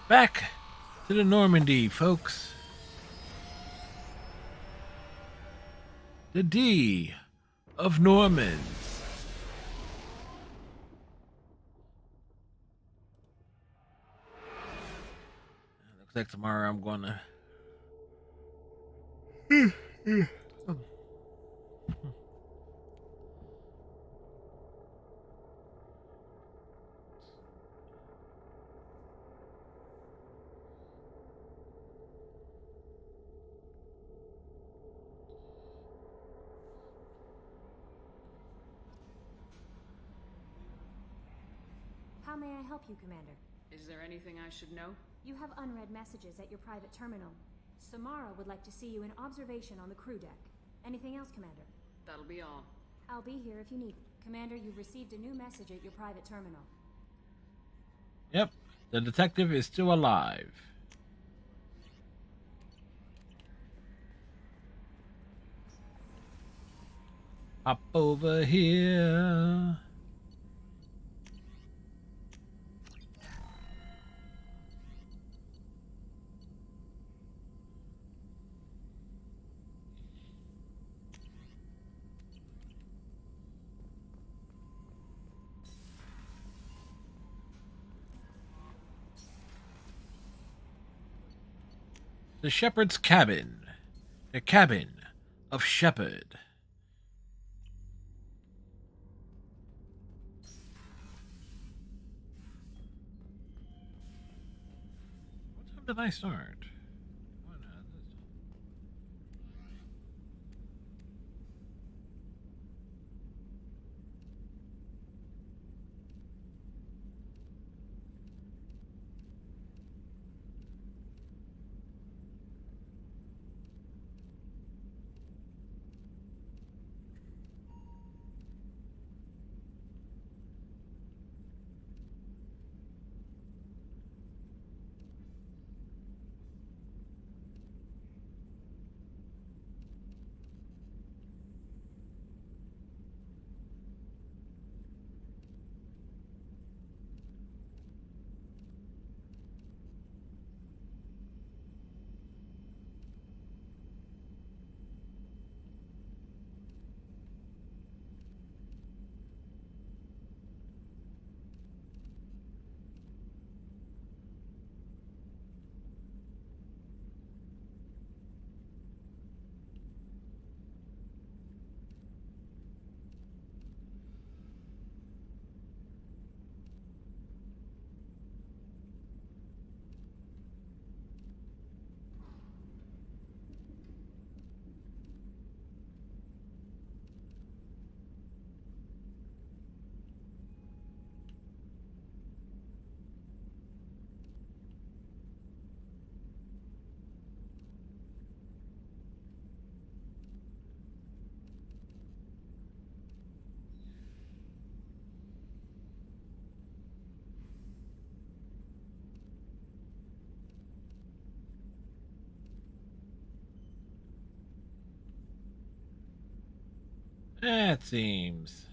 Back to the Normandy, folks. The D of Normans. Looks like tomorrow I'm gonna... How may I help you, Commander? Is there anything I should know? You have unread messages at your private terminal. Samara would like to see you in observation on the crew deck. Anything else, Commander? That'll be all. I'll be here if you need. Commander, you've received a new message at your private terminal. Yep, the detective is still alive. Hop over here. The Shepherd's Cabin. The Cabin of Shepherd. What time did I start? That seems.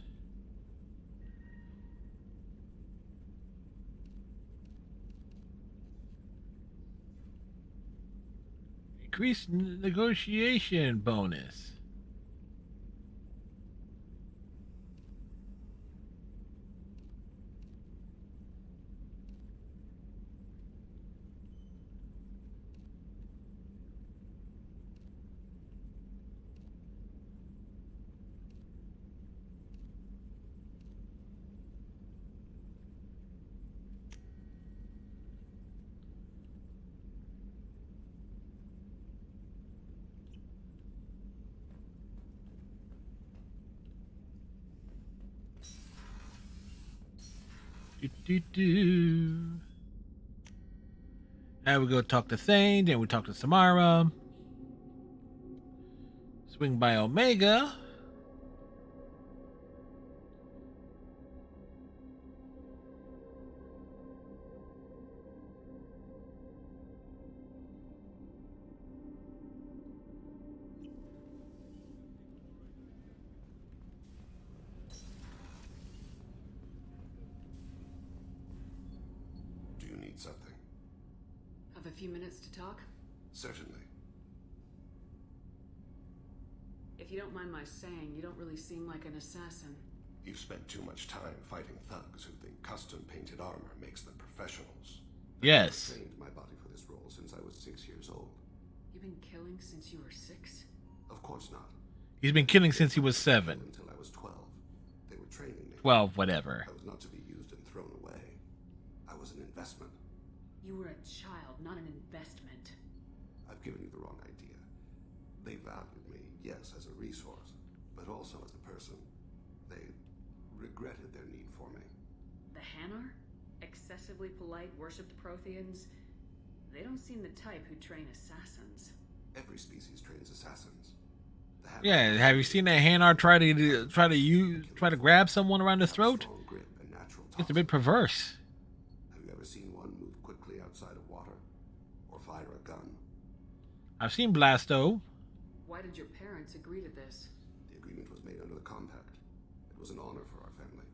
Increased negotiation bonus. Now we go talk to Thane, then we talk to Samara. Swing by Omega. Do you need something? Have a few minutes to talk? Certainly. If you don't mind my saying, you don't really seem like an assassin. You've spent too much time fighting thugs who think custom-painted armor makes them professionals. Yes. I trained my body for this role since I was 6 years old. You've been killing since you were 6? Of course not. He's been killing since he was 7. Until I was 12. They were training me. 12, whatever. I was not to be used and thrown away. I was an investment. You were a child, not an investment. I've given you the wrong idea. They valued me, yes, as a resource, but also as a person. They regretted their need for me. The Hanar? Excessively polite, worshipped Protheans? They don't seem the type who train assassins. Every species trains assassins. Yeah, have you seen that Hanar try to grab someone around the throat? It's a bit perverse. Have you ever seen one move quickly outside of water? Or fire a gun? I've seen Blasto. Why did your parents agree to this? The agreement was made under the Compact. It was an honor for our family.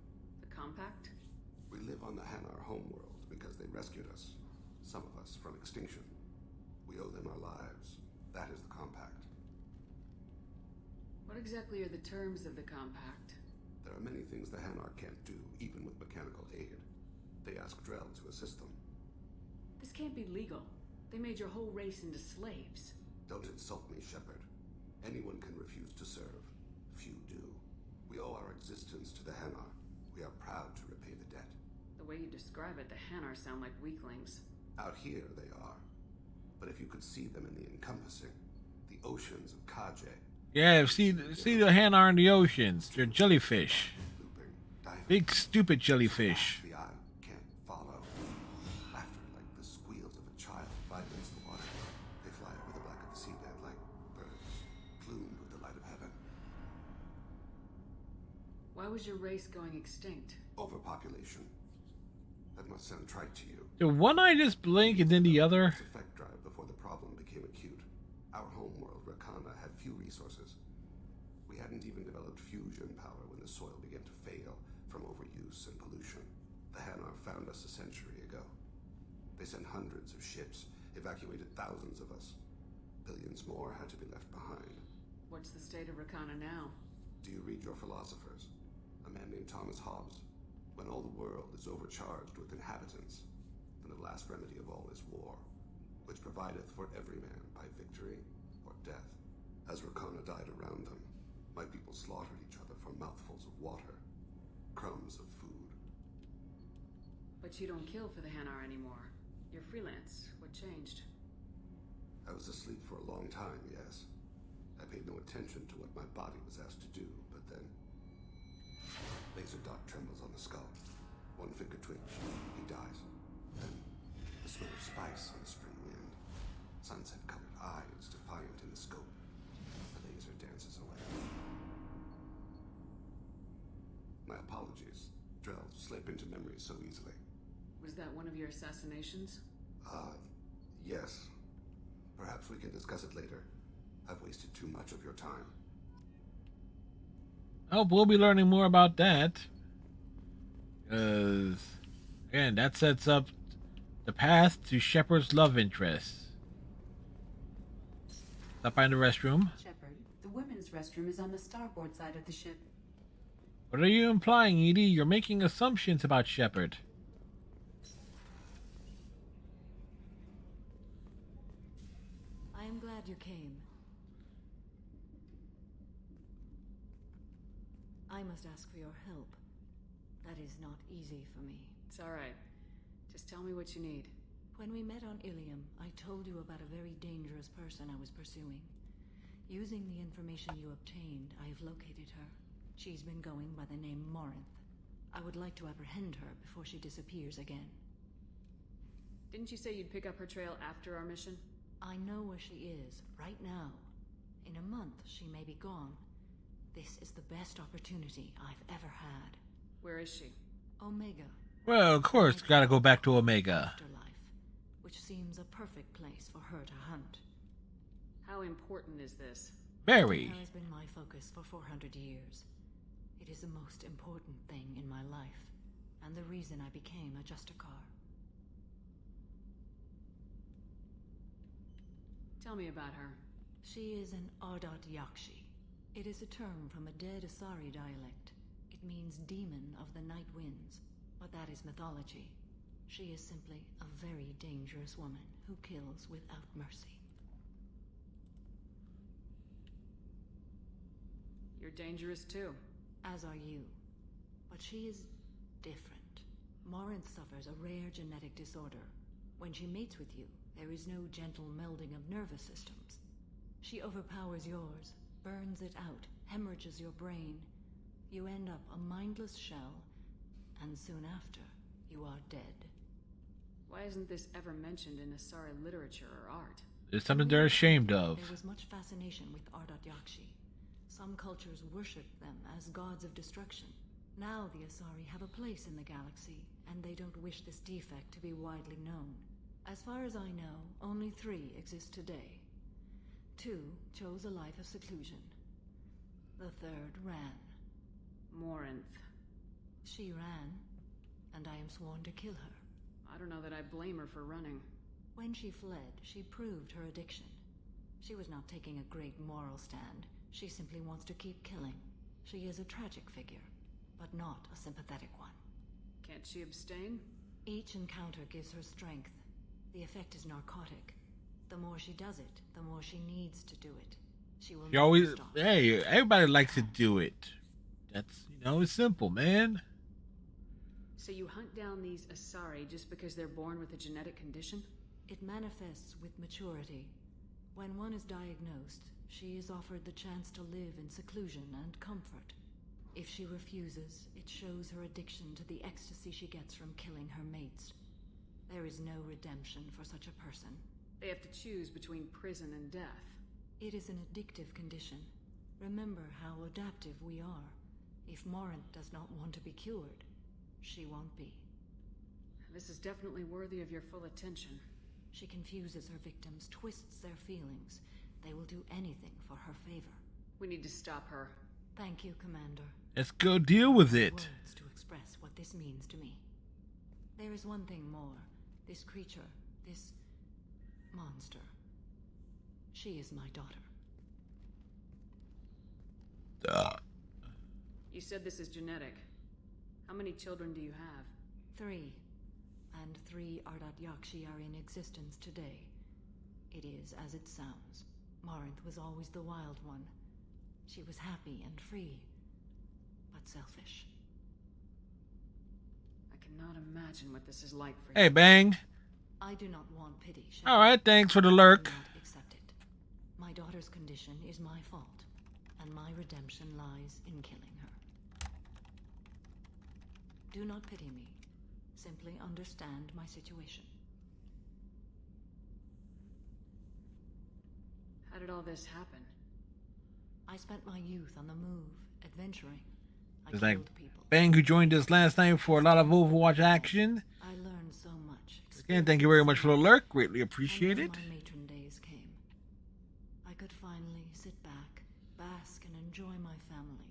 The Compact? We live on the Hanar homeworld because they rescued us. Some of us from extinction. We owe them our lives. That is the Compact. What exactly are the terms of the Compact? There are many things the Hanar can't do, even with mechanical aid. They ask Drell to assist them. This can't be legal. They made your whole race into slaves. Don't insult me, Shepard. Anyone can refuse to serve. Few do. We owe our existence to the Hanar. We are proud to repay the debt. The way you describe it, the Hanar sound like weaklings. Out here, they are. But if you could see them in the encompassing, the oceans of Kaje. Yeah, see the Hanar in the oceans. They're jellyfish. Big stupid jellyfish. The eye can't follow. Laughter like the squeals of a child vibrates the water. They fly over the black of the seabed like birds, plumed with the light of heaven. Why was your race going extinct? Overpopulation. That must sound trite to you. Did one eye just blink and then the other? Its effect drive before the problem became acute. Our homeworld, Rakana, had few resources. We hadn't even developed fusion power when the soil began to fail from overuse and pollution. The Hanar found us a century ago. They sent hundreds of ships, evacuated thousands of us. Billions more had to be left behind. What's the state of Rakana now? Do you read your philosophers? A man named Thomas Hobbes. When all the world is overcharged with inhabitants, then the last remedy of all is war, which provideth for every man by victory or death. As Rakana died around them, my people slaughtered each other for mouthfuls of water, crumbs of food. But you don't kill for the Hanar anymore. You're freelance. What changed? I was asleep for a long time, yes. I paid no attention to what my body was asked to do, but then... Laser dot trembles on the skull. One finger twitch. He dies. Then the smell of spice on the spring wind. Sunset-colored eyes defiant in the scope. The laser dances away. My apologies. Drell slip into memory so easily. Was that one of your assassinations? Yes. Perhaps we can discuss it later. I've wasted too much of your time. Oh, we'll be learning more about that. Again, that sets up the path to Shepard's love interest. Stop by in the restroom. Shepard, the women's restroom is on the starboard side of the ship. What are you implying, Edie? You're making assumptions about Shepard. I am glad you came. I must ask for your help. That is not easy for me. It's alright. Just tell me what you need. When we met on Ilium, I told you about a very dangerous person I was pursuing. Using the information you obtained, I have located her. She's been going by the name Morinth. I would like to apprehend her before she disappears again. Didn't you say you'd pick up her trail after our mission? I know where she is, right now. In a month, she may be gone. This is the best opportunity I've ever had. Where is she? Omega. Well, of course, gotta go back to Omega. Afterlife, which seems a perfect place for her to hunt. How important is this? Very. It has been my focus for 400 years. It is the most important thing in my life, and the reason I became a Justicar. Tell me about her. She is an Ardat Yakshi. It is a term from a dead Asari dialect. It means demon of the night winds, but that is mythology. She is simply a very dangerous woman who kills without mercy. You're dangerous too. As are you. But she is different. Morinth suffers a rare genetic disorder. When she mates with you, there is no gentle melding of nervous systems. She overpowers yours, burns it out, hemorrhages your brain. You end up a mindless shell, and soon after, you are dead. Why isn't this ever mentioned in Asari literature or art? It's something they're ashamed of. There was much fascination with Ardat Yakshi. Some cultures worship them as gods of destruction. Now the Asari have a place in the galaxy, and they don't wish this defect to be widely known. As far as I know, only 3 exist today. 2 chose a life of seclusion. The 3rd ran. Morinth. She ran, and I am sworn to kill her. I don't know that I blame her for running. When she fled, she proved her addiction. She was not taking a great moral stand. She simply wants to keep killing. She is a tragic figure, but not a sympathetic one. Can't she abstain? Each encounter gives her strength. The effect is narcotic. The more she does it, the more she needs to do it. She will You always, never stop. hey, everybody likes to do it. That's, it's simple, man. So you hunt down these Asari just because they're born with a genetic condition? It manifests with maturity. When one is diagnosed, she is offered the chance to live in seclusion and comfort. If she refuses, it shows her addiction to the ecstasy she gets from killing her mates. There is no redemption for such a person. They have to choose between prison and death. It is an addictive condition. Remember how adaptive we are. If Morinth does not want to be cured, she won't be. This is definitely worthy of your full attention. She confuses her victims, twists their feelings. They will do anything for her favor. We need to stop her. Thank you, Commander. Let's go deal with it. Words to express what this means to me. There is one thing more. This creature, this monster. She is my daughter. You said this is genetic. How many children do you have? 3. And 3 Ardat Yakshi are in existence today. It is as it sounds. Morinth was always the wild one. She was happy and free, but selfish. I cannot imagine what this is like for you. Hey, Bang. I do not want pity, Shepard. All right, thanks for the lurk. I do not accept it. My daughter's condition is my fault, and my redemption lies in killing her. Do not pity me. Simply understand my situation. How did all this happen? I spent my youth on the move, adventuring. I It's like killed people. Bang, who joined us last night for a lot of Overwatch action. I learned so much. Again, thank you very much for the lurk. Greatly appreciate it. And when my matron days came, I could finally sit back, bask, and enjoy my family.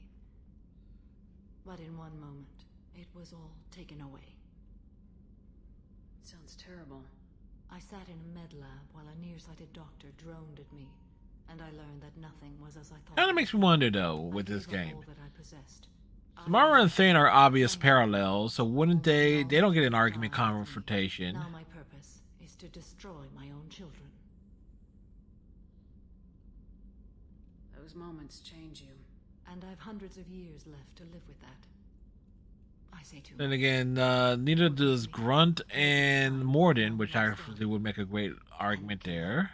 But in one moment, it was all taken away. Sounds terrible. I sat in a med lab while a nearsighted doctor droned at me, and I learned that nothing was as I thought. Kind of makes me wonder, though, with this game. All that I possessed. Samara and Thane are obvious parallels, so wouldn't they don't get an argument confrontation. Now my purpose is to destroy my own children. Those moments change you. And I've hundreds of years left to live with that. I say too Then again, neither does Grunt and Mordin, which actually would make a great argument there.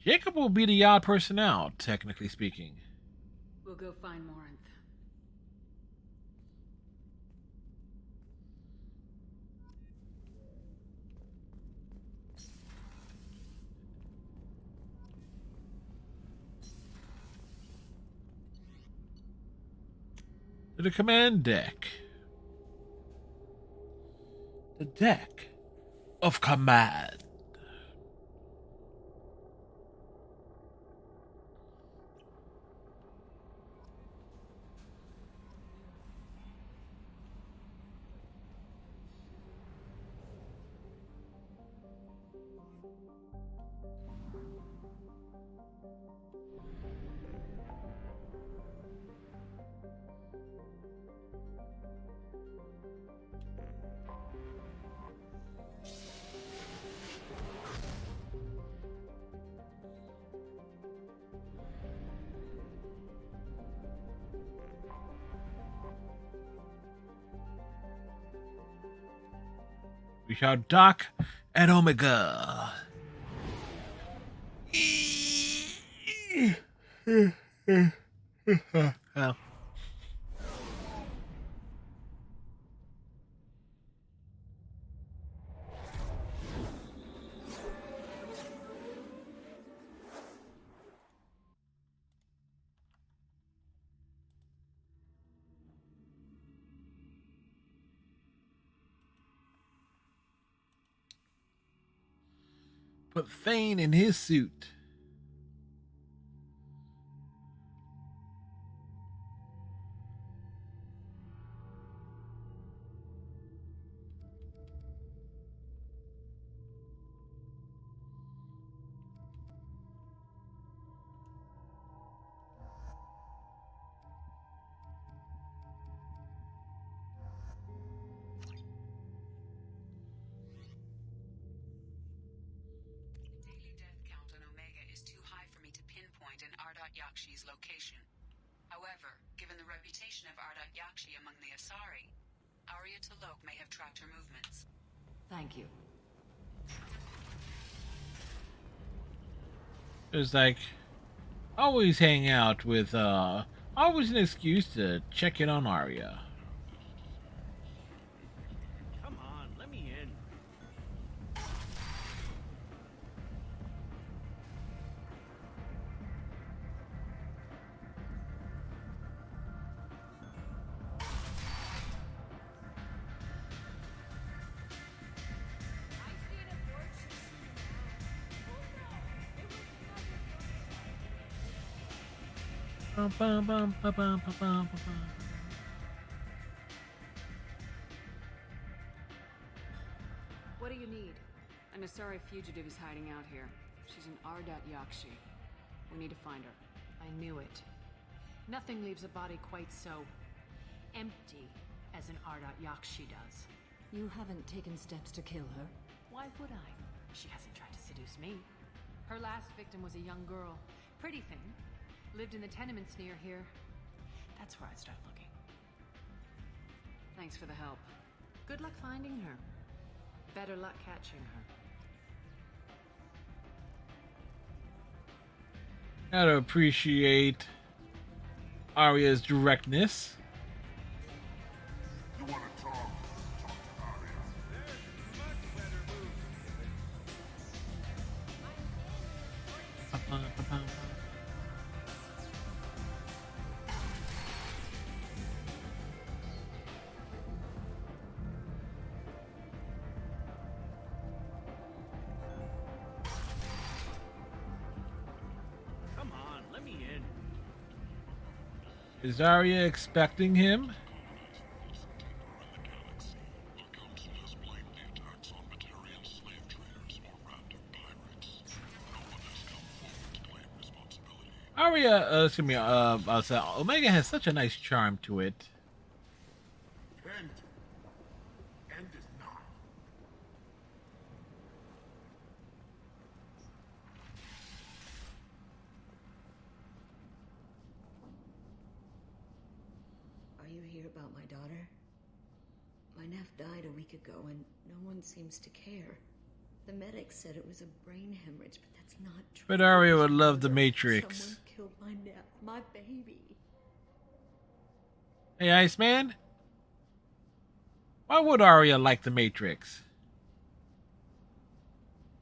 Jacob will be the odd person out, technically speaking. We'll go find Morinth. To the command deck. The deck of command. We shall dock at Omega. Well. Put Thane in his suit. Yakshi's location. However, given the reputation of Ardat Yakshi among the Asari, Arya T'Loak may have tracked her movements. Thank you. It's like always hang out with always an excuse to check in on Arya. Come on, let me in. What do you need? An Asari fugitive is hiding out here. She's an Ardat Yakshi. We need to find her. I knew it. Nothing leaves a body quite so empty as an Ardat Yakshi does. You haven't taken steps to kill her? Why would I? She hasn't tried to seduce me. Her last victim was a young girl. Pretty thing. Lived in the tenements near here. That's where I'd start looking. Thanks for the help. Good luck finding her. Better luck catching her. Gotta appreciate Arya's directness. You want to talk? Talk to Arya. Come on, let me in. Is Arya expecting him? Arya, excuse me, I'll say Omega has such a nice charm to it. End. End is not. Are you here about my daughter? My nephew died a week ago and no one seems to care. The medics said it was a brain hemorrhage, but that's not true. But Arya would love the Matrix. Someone killed my nephew, my baby. Hey, Iceman? Why would Arya like the Matrix?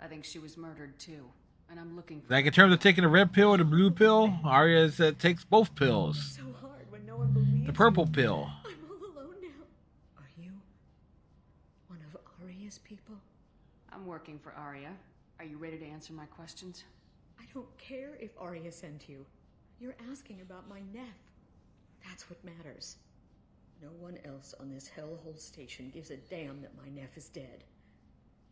I think she was murdered too, and I'm looking for Like in terms of taking the red pill or the blue pill, Arya takes both pills. So hard when no one believes The purple pill. I'm all alone now. Are you one of Arya's people? I'm working for Arya. Are you ready to answer my questions? I don't care if Arya sent you. You're asking about my nephew. That's what matters. No one else on this hellhole station gives a damn that my nephew is dead.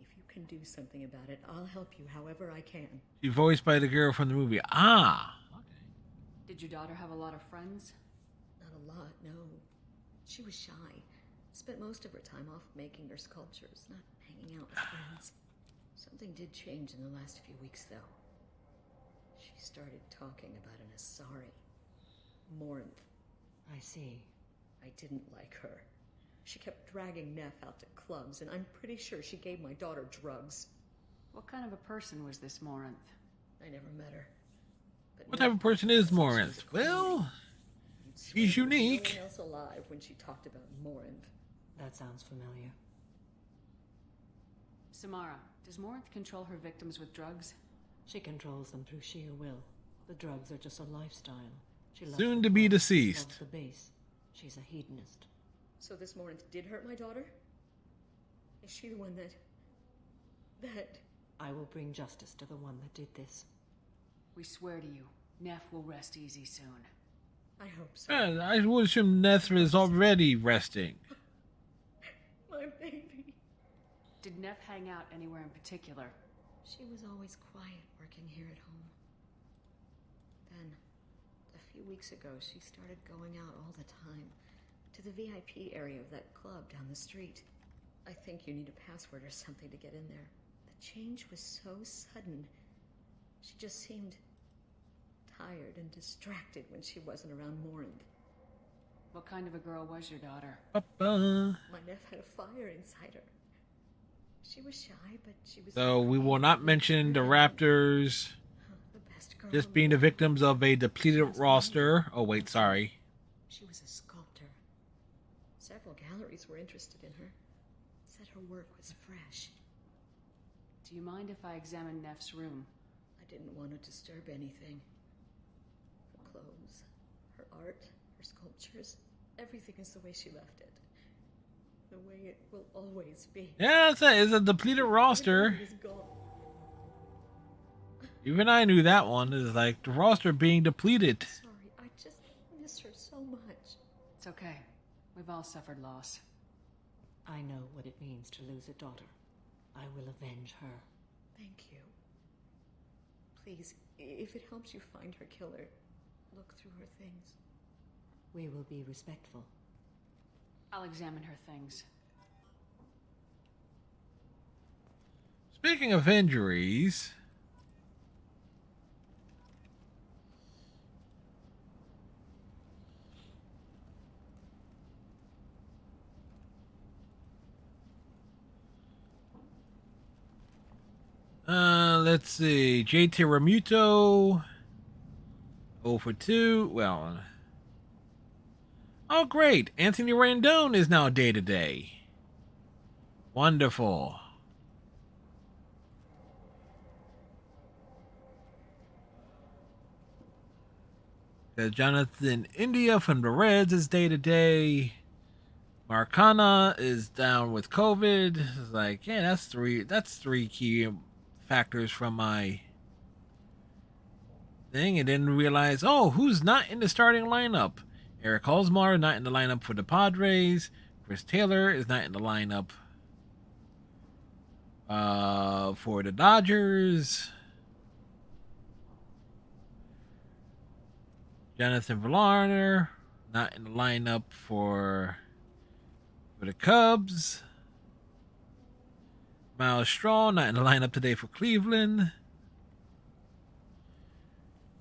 If you can do something about it, I'll help you however I can. She's voiced by the girl from the movie. Ah! Did your daughter have a lot of friends? Not a lot, no. She was shy. Spent most of her time off making her sculptures, not hanging out with friends. Something did change in the last few weeks, though. She started talking about an Asari. Morinth. I see. I didn't like her. She kept dragging Neff out to clubs, and I'm pretty sure she gave my daughter drugs. What kind of a person was this Morinth? I never met her. But What type of person is Morinth? Well, she's unique. No one else alive when she talked about Morinth. That sounds familiar. Samara, does Morinth control her victims with drugs? She controls them through sheer will. The drugs are just a lifestyle. She loves Soon the to be club, deceased. loves the base. She's a hedonist. So this Morinth did hurt my daughter? Is she the one that... I will bring justice to the one that did this. We swear to you, Neff will rest easy soon. I hope so. Yeah, I would assume Neff is already resting. My baby. Did Neff hang out anywhere in particular? She was always quiet working here at home. Then, a few weeks ago, she started going out all the time to the VIP area of that club down the street. I think you need a password or something to get in there. The change was so sudden. She just seemed tired and distracted when she wasn't around Morand. What kind of a girl was your daughter? My nephew had a fire inside her. She was shy, but she was... So we will not mention the Raptors just being the victims of a depleted roster. Oh, wait, sorry. She was a sculptor. Several galleries were interested in her. Said her work was fresh. Do you mind if I examine Neff's room? I didn't want to disturb anything. Her clothes, her art, her sculptures, everything is the way she left it. The way it will always be. Yeah, it's a depleted roster. Everything is gone. Even I knew that one. Is like the roster being depleted. Sorry, I just miss her so much. It's okay. We've all suffered loss. I know what it means to lose a daughter. I will avenge her. Thank you. Please, if it helps you find her killer, look through her things. We will be respectful. I'll examine her things. Speaking of injuries, let's see. JT Remuto 0 for 2. Well, oh great. Anthony Rendon is now day-to-day. Wonderful. Jonathan India from the Reds is day-to-day. Marcana is down with COVID. It's like, yeah, that's three key factors from my thing. And then realize, oh, who's not in the starting lineup? Eric Hosmer not in the lineup for the Padres. Chris Taylor is not in the lineup for the Dodgers. Jonathan Villarner not in the lineup for the Cubs. Miles Straw not in the lineup today for Cleveland.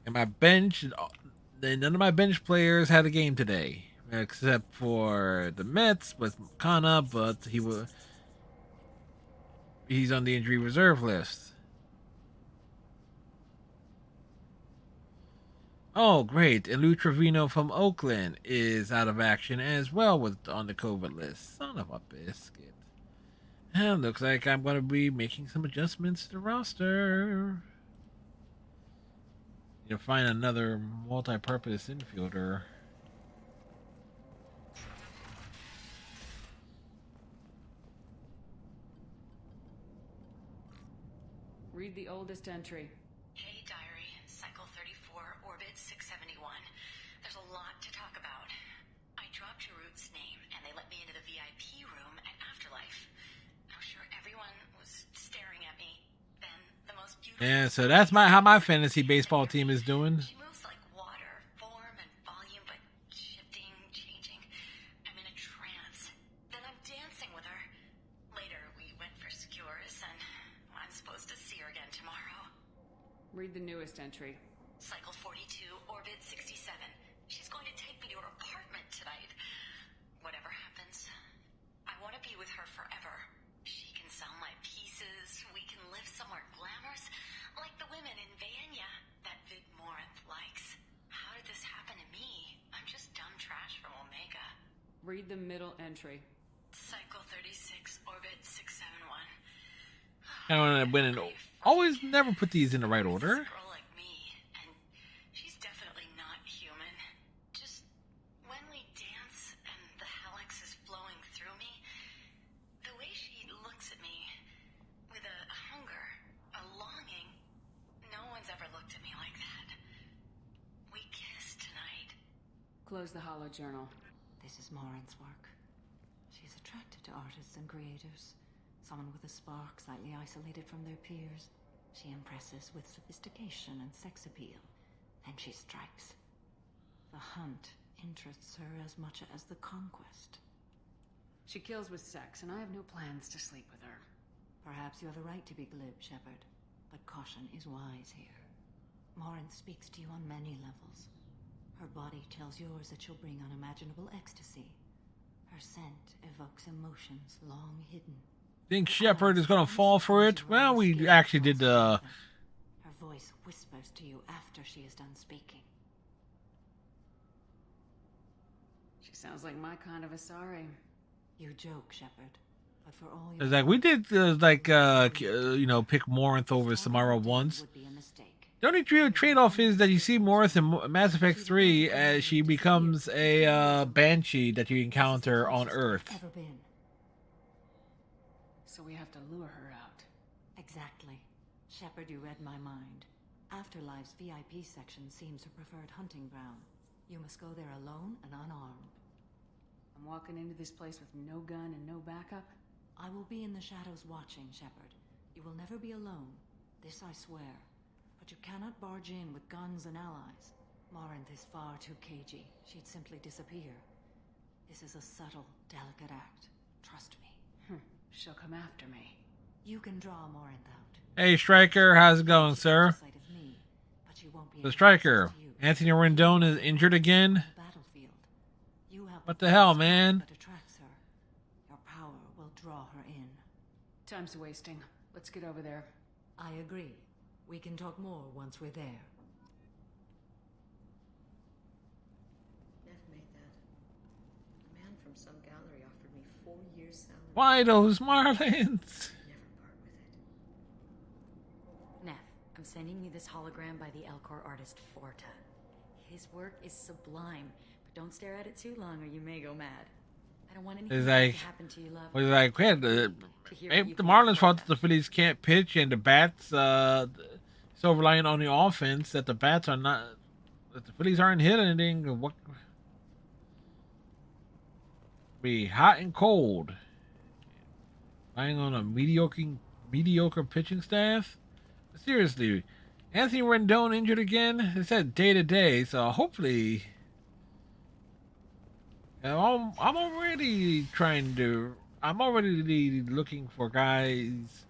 And my bench, none of my bench players had a game today, except for the Mets with Kana, but he's on the injury reserve list. Oh, great. And Lou Trevino from Oakland is out of action as well on the COVID list. Son of a biscuit. And looks like I'm going to be making some adjustments to the roster. Need to find another multi-purpose infielder. Read the oldest entry. Hey, Diary. Cycle 34, Orbit 671. There's a lot to talk about. I dropped your root's name, and they let me into the VIP room at Afterlife. I'm sure everyone was staring at me. Then the most beautiful... Yeah, so that's how my fantasy baseball team is doing. She moves like water, form and volume, but shifting, changing. I'm in a trance. Then I'm dancing with her. Later, we went for skewers, and I'm supposed to see her again tomorrow. Read the newest entry. Cycle 42, Orbit 67. She's going to take me to her apartment tonight. Whatever happens, I want to be with her forever. She can sell my pieces. We can live somewhere glamorous, like the women in Vanya that Vid Morinth likes. How did this happen to me? I'm just dumb trash from Omega. Read the middle entry. Cycle 36, Orbit 671. I want to win and always never put these in the right order. Girl like me, and she's definitely not human. Just when we dance and the Helix is flowing through me, the way she looks at me with a hunger, a Close the hollow journal. This is Morin's work. She's attracted to artists and creators. Someone with a spark, slightly isolated from their peers. She impresses with sophistication and sex appeal. Then she strikes. The hunt interests her as much as the conquest. She kills with sex, and I have no plans to sleep with her. Perhaps you have a right to be glib, Shepard, but caution is wise here. Morin speaks to you on many levels. Her body tells yours that she'll bring unimaginable ecstasy. Her scent evokes emotions long hidden. Think Shepard is gonna fall for it? Well, we actually did Her voice whispers to you after she is done speaking. She sounds like my kind of Asari. You joke, Shepard, but for all It's like we did, pick Morinth over Samara once. The only real trade-off is that you see Morinth in Mass Effect 3 as she becomes a banshee that you encounter on Earth. Ever been? So we have to lure her out. Exactly. Shepard, you read my mind. Afterlife's VIP section seems her preferred hunting ground. You must go there alone and unarmed. I'm walking into this place with no gun and no backup? I will be in the shadows watching, Shepard. You will never be alone. This I swear. But you cannot barge in with guns and allies. Morinth is far too cagey. She'd simply disappear. This is a subtle, delicate act. Trust me. She'll come after me. You can draw Morinth out. Hey, Striker, how's it going, sir? The Striker, Anthony Rendon is injured again? What the hell, man? Your power will draw her in. Time's wasting. Let's get over there. I agree. We can talk more once we're there. Neff made that. A man from some gallery offered me 4 years' salary. Why those Marlins? Neff, I'm sending you this hologram by the Elcor artist Forta. His work is sublime, but don't stare at it too long or you may go mad. I don't want anything It's bad like, to happen to you, love. well, it's like, maybe the Marlins thought that the Phillies can't pitch and the bats, so reliant on the offense that the bats are not, that the Phillies aren't hitting anything. What? Be hot and cold. Relying on a mediocre pitching staff? Seriously, Anthony Rendon injured again? It said day to day, so hopefully. I'm already looking for guys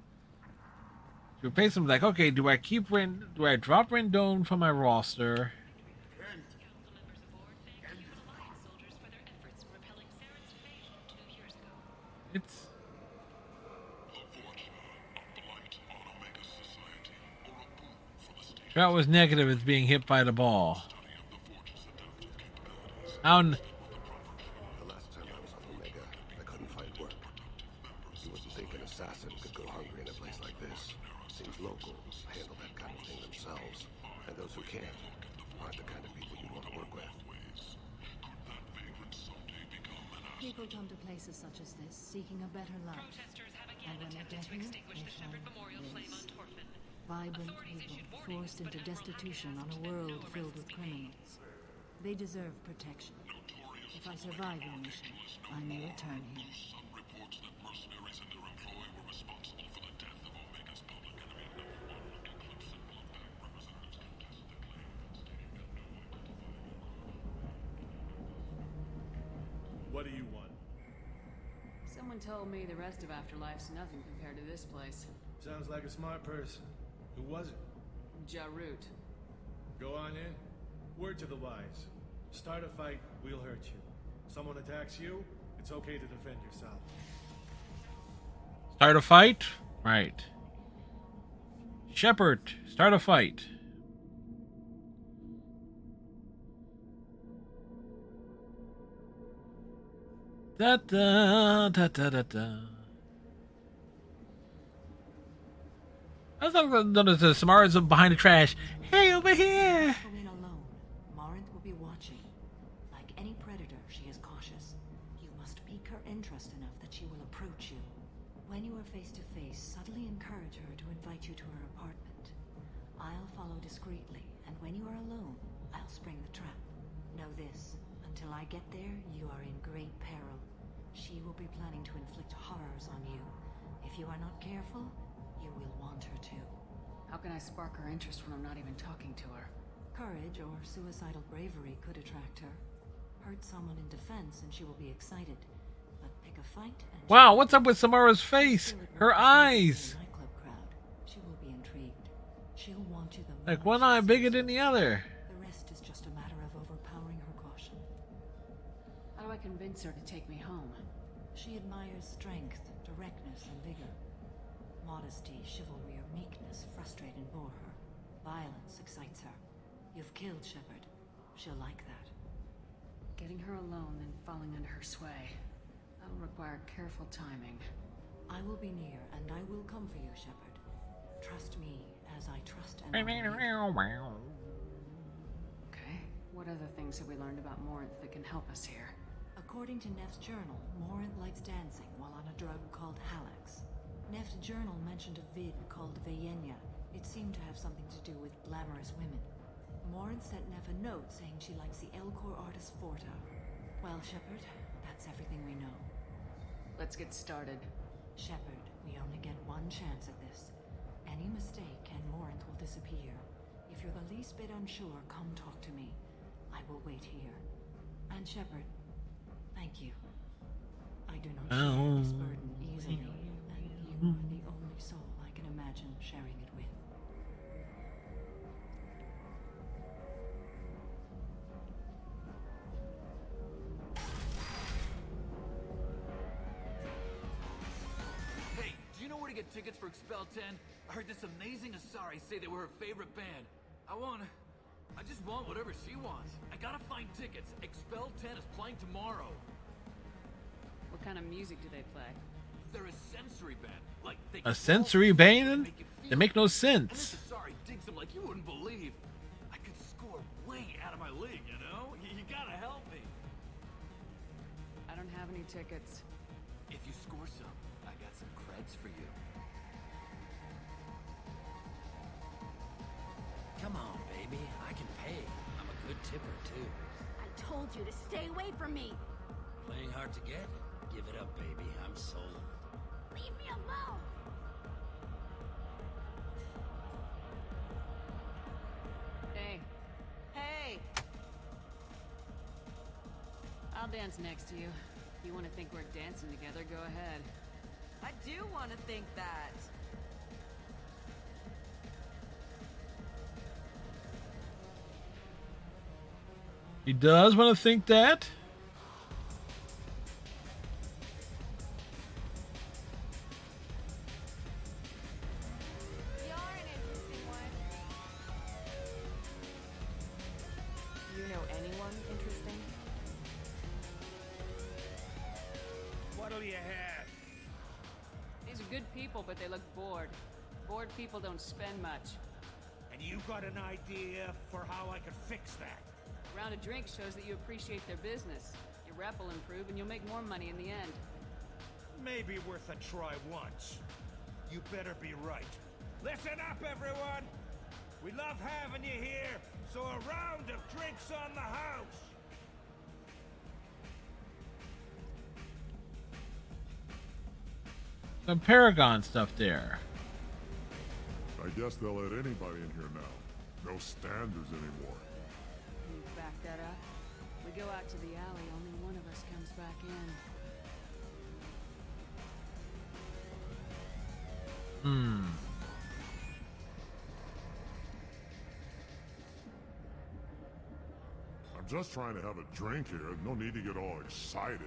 to replace them. Like, okay, do I drop Rendon from my roster? It's Trout was negative as being hit by the ball. The last time I was on Omega, I couldn't find work. You wouldn't think an assassin could go hungry in a place like this. Seems locals handle that kind of thing themselves, and those who can't aren't the kind of people you want to work with. People come to places such as this seeking a better life. And when they get here, they find this. Vibrant people forced into destitution on a world filled with criminals. They deserve protection. If I survive your mission, I may return here. What do you want? Someone told me the rest of Afterlife's nothing compared to this place. Sounds like a smart person. Who was it? Jarut. Go on in. Word to the wise. Start a fight, we'll hurt you. Someone attacks you, it's okay to defend yourself. Start a fight? Right. Shepard, start a fight. Da da da da da da. I thought the Samara's behind the trash. Hey, over here! Go in alone. Morinth will be watching. Like any predator, she is cautious. You must pique her interest enough that she will approach you. When you are face to face, subtly encourage her to invite you to her apartment. I'll follow discreetly, and when you are alone, I'll spring the trap. Know this, a Until I get there, you are in great peril. She will be planning to inflict horrors on you. If you are not careful, you will want her to. How can I spark her interest when I'm not even talking to her? Courage or suicidal bravery could attract her. Hurt someone in defense and she will be excited. But pick a fight and Wow, what's up with Samara's face? Her eyes. nightclub crowd. She will be intrigued. She'll want you the Like one eye bigger than the other. The rest is just a matter of overpowering her caution. How do I convince her to take me home? She admires strength, directness, and vigor. Modesty, chivalry, or meekness frustrate and bore her. Violence excites her. You've killed Shepard. She'll like that. Getting her alone and falling under her sway. That'll require careful timing. I will be near, and I will come for you, Shepard. Trust me, as I trust and Okay. What other things have we learned about Morinth that can help us here? According to Neff's journal, Morinth likes dancing while on a drug called Halax. Neff's journal mentioned a vid called Vayenya. It seemed to have something to do with glamorous women. Morinth sent Neff a note saying she likes the Elcor artist Forta. Well, Shepard, that's everything we know. Let's get started. Shepard, we only get one chance at this. Any mistake and Morinth will disappear. If you're the least bit unsure, come talk to me. I will wait here. And Shepard, thank you. I do not share this burden easily, and you are the only soul I can imagine sharing it with. Hey, do you know where to get tickets for Expel 10? I heard this amazing Asari say they were her favorite band. I just want whatever she wants. I gotta find tickets. Expel 10 is playing tomorrow. What kind of music do they play? They're a sensory band. Like they A sensory band? They make no sense. And this Asari digs them like you wouldn't believe. I could score way out of my league, you know? You gotta help me. I don't have any tickets. If you score some, I got some creds for you. Come on, baby. I can pay. I'm a good tipper, too. I told you to stay away from me. Playing hard to get? Give it up, baby. I'm sold. Leave me alone. Hey. Hey! I'll dance next to you. If you want to think we're dancing together, go ahead. I do want to think that. He does want to think that? Do you know anyone interesting? What'll you have? These are good people, but they look bored. Bored people don't spend much. And you got an idea for how I could fix that? A round of drinks shows that you appreciate their business. Your rep will improve and you'll make more money in the end. Maybe worth a try once. You better be right. Listen up, everyone! We love having you here, so a round of drinks on the house! Some Paragon stuff there. I guess they'll let anybody in here now. No standards anymore. Can you back that up? We go out to the alley, only one of us comes back in. I'm just trying to have a drink here. No need to get all excited.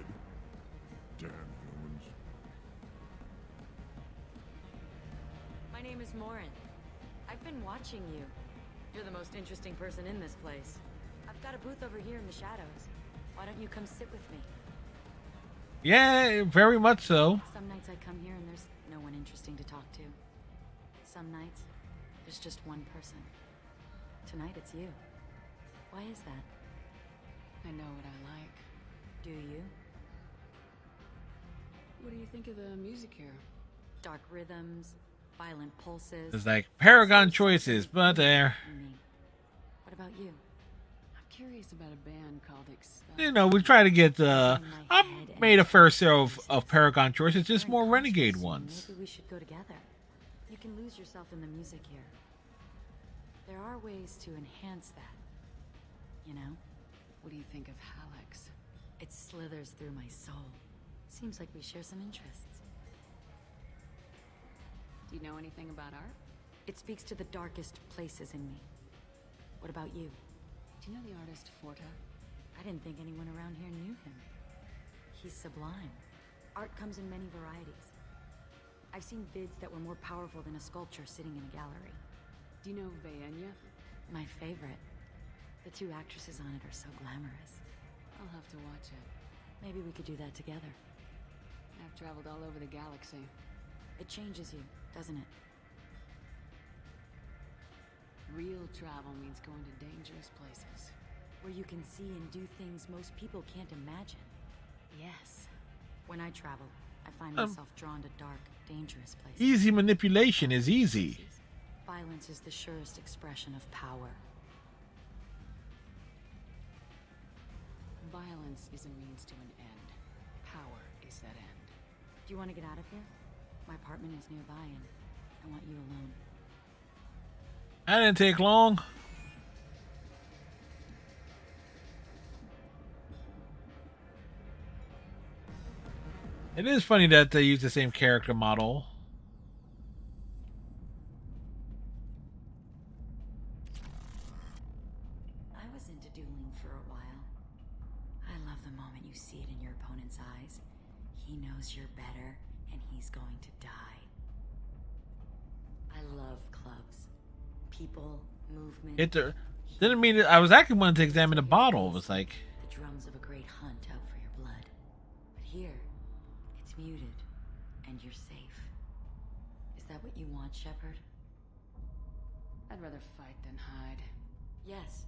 Damn humans. My name is Morinth. I've been watching you. You're the most interesting person in this place. I've got a booth over here in the shadows. Why don't you come sit with me? Yeah, very much so. Some nights I come here and there's no one interesting to talk to. Some nights, there's just one person. Tonight it's you. Why is that? I know what I like. Do you? What do you think of the music here? Dark rhythms, violent pulses. It's like Paragon choices, but there. Me. What about you? I've curious about a band called Expel. You know, we try to get I made a fair share of Paragon choices, just more Renegade ones. Maybe we should go together. You can lose yourself in the music here. There are ways to enhance that. You know? What do you think of Hallex? It slithers through my soul. Seems like we share some interests. Do you know anything about art? It speaks to the darkest places in me. What about you? Do you know the artist Forta? I didn't think anyone around here knew him. He's sublime. Art comes in many varieties. I've seen vids that were more powerful than a sculpture sitting in a gallery. Do you know Vaenya? My favorite. The two actresses on it are so glamorous. I'll have to watch it. Maybe we could do that together. I've traveled all over the galaxy. It changes you, doesn't it? Real travel means going to dangerous places. Where you can see and do things most people can't imagine. Yes. When I travel, I find myself drawn to dark, dangerous places. Easy manipulation is easy. Violence is the surest expression of power. Violence is a means to an end. Power is that end. Do you want to get out of here? My apartment is nearby and I want you alone. That didn't take long. It is funny that they use the same character model. I was into dueling for a while. I love the moment you see it in your opponent's eyes. He knows you're better, and he's going to die. I love clubs. People, movement. It didn't mean I was actually wanting to examine the bottle. It was like the drums of a great hunt out for your blood. But here, it's muted, and you're safe. Is that what you want, Shepard? I'd rather fight than hide. Yes.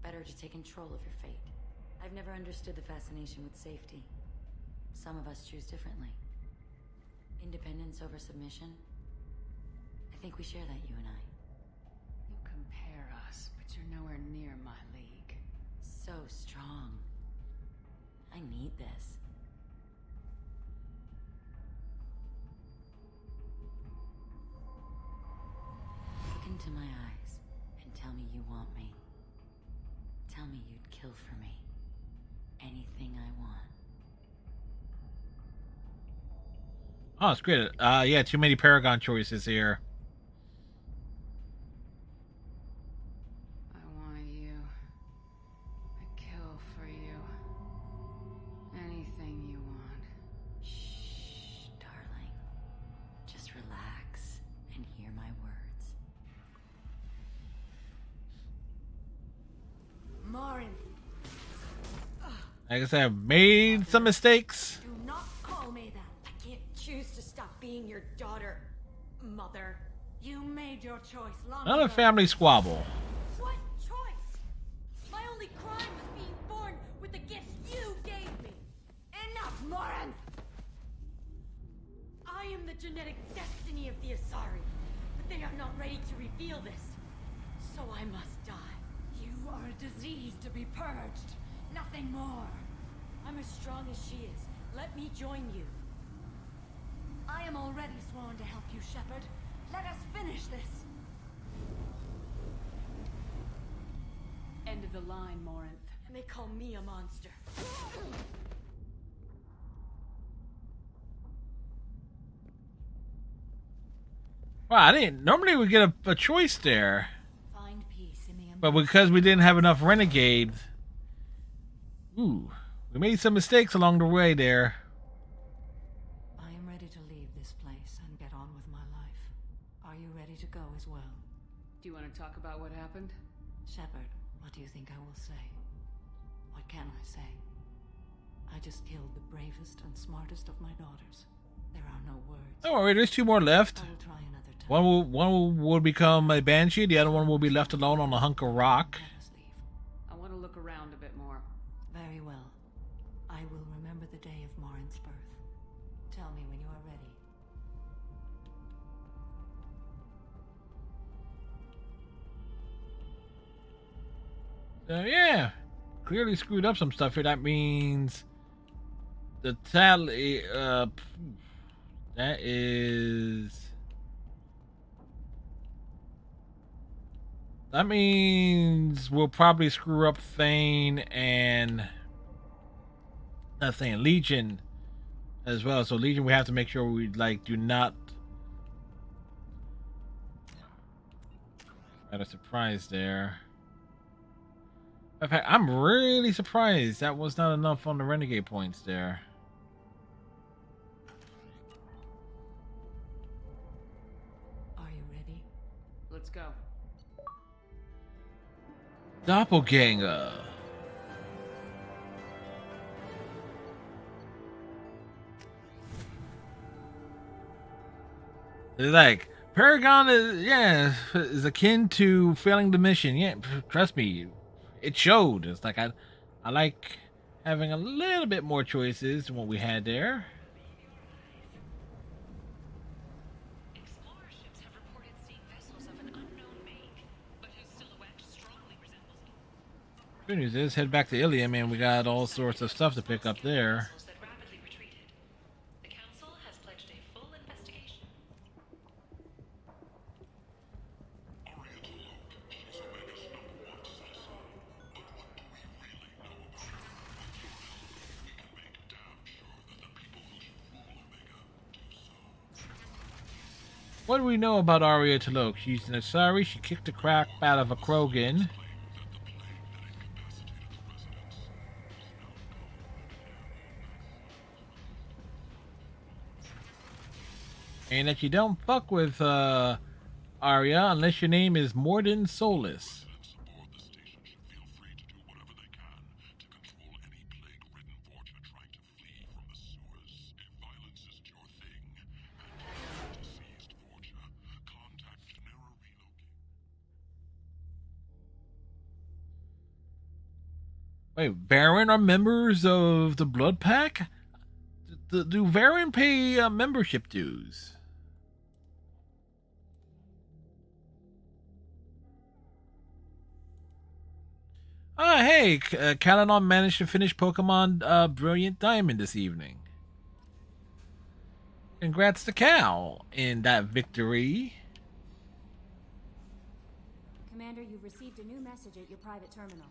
Better to take control of your fate. I've never understood the fascination with safety. Some of us choose differently. Independence over submission? I think we share that, you and I. You compare us, but you're nowhere near my league. So strong. I need this. Look into my eyes and tell me you want me. Tell me you'd kill for me. Anything I want. oh, it's great. Yeah, too many Paragon choices here. I want you. I'd kill for you. Anything you want. Shh, darling. Just relax and hear my words. Morin. I guess I've made some mistakes. Do not call me that. I can't choose to stop being your daughter, Mother. You made your choice long Another ago. family squabble. What choice? My only crime was being born with the gifts you gave me. Enough, Morin! I am the genetic destiny of the Asari, but they are not ready to reveal this. So I must die. You are a disease to be purged. Nothing more. I'm as strong as she is. Let me join you. I am already sworn to help you, Shepard. Let us finish this. End of the line, Morinth. And they call me a monster. Wow, I didn't. Normally we get a choice there. Find peace in the But because we didn't have enough renegades, ooh, we made some mistakes along the way there. I am ready to leave this place and get on with my life. Are you ready to go as well? Do you want to talk about what happened? Shepard, what do you think I will say? What can I say? I just killed the bravest and smartest of my daughters. There are no words. Don't worry, there's two more left. I will try another time. One will become a banshee. The other one will be left alone on a hunk of rock. I want to look around a bit more. Very well. I will remember the day of Morin's birth. Tell me when you are ready. Yeah, clearly screwed up some stuff here. That means the tally. That is. That means we'll probably screw up Thane and not Thane, Legion as well. So Legion, we have to make sure we do not. Got a surprise there. In fact, I'm really surprised that was not enough on the Renegade points there. Are you ready? Let's go. Doppelganger. It's like Paragon is akin to failing the mission. Yeah, trust me, it showed. It's like I like having a little bit more choices than what we had there. Good news is, head back to Ilium, and we got all sorts of stuff to pick up there. What do we know about Arya T'Loak? She's an Asari. She kicked the crap out of a Krogan. And that you don't fuck with Arya unless your name is Mordin Solus. Wait, Varen are members of the Blood Pack? Do Varen pay membership dues? Hey, Kalanon managed to finish Pokemon Brilliant Diamond this evening. Congrats to Cal in that victory. Commander, you've received a new message at your private terminal.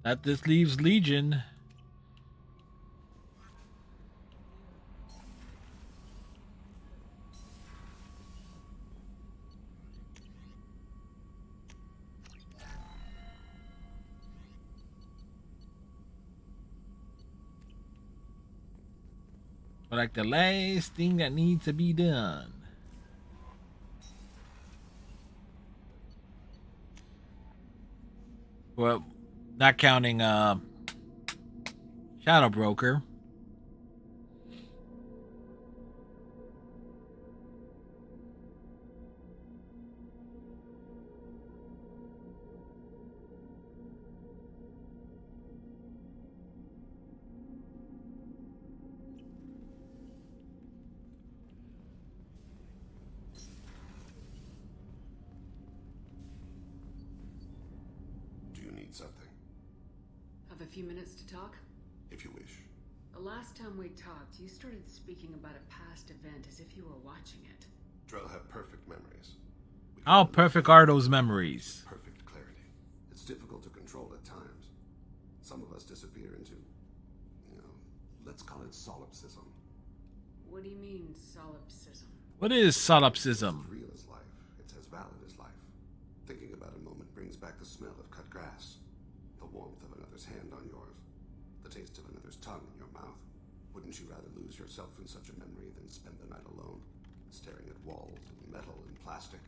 That this leaves Legion. But like the last thing that needs to be done. Well, not counting Shadow Broker. Do you need something? Have a few minutes to talk? If you wish. The last time we talked, you started speaking about a past event as if you were watching it. Drell have perfect memories. How perfect are those memories? Perfect clarity. It's difficult to control at times. Some of us disappear into, let's call it solipsism. What do you mean, solipsism? What is solipsism? It's real as life. It's as valid as life. Thinking about a moment brings back the smell of cut grass, the warmth of another's hand on yours, the taste of another's tongue in your mouth. Wouldn't you rather lose yourself in such a memory than spend the night alone, staring at walls of metal and plastic?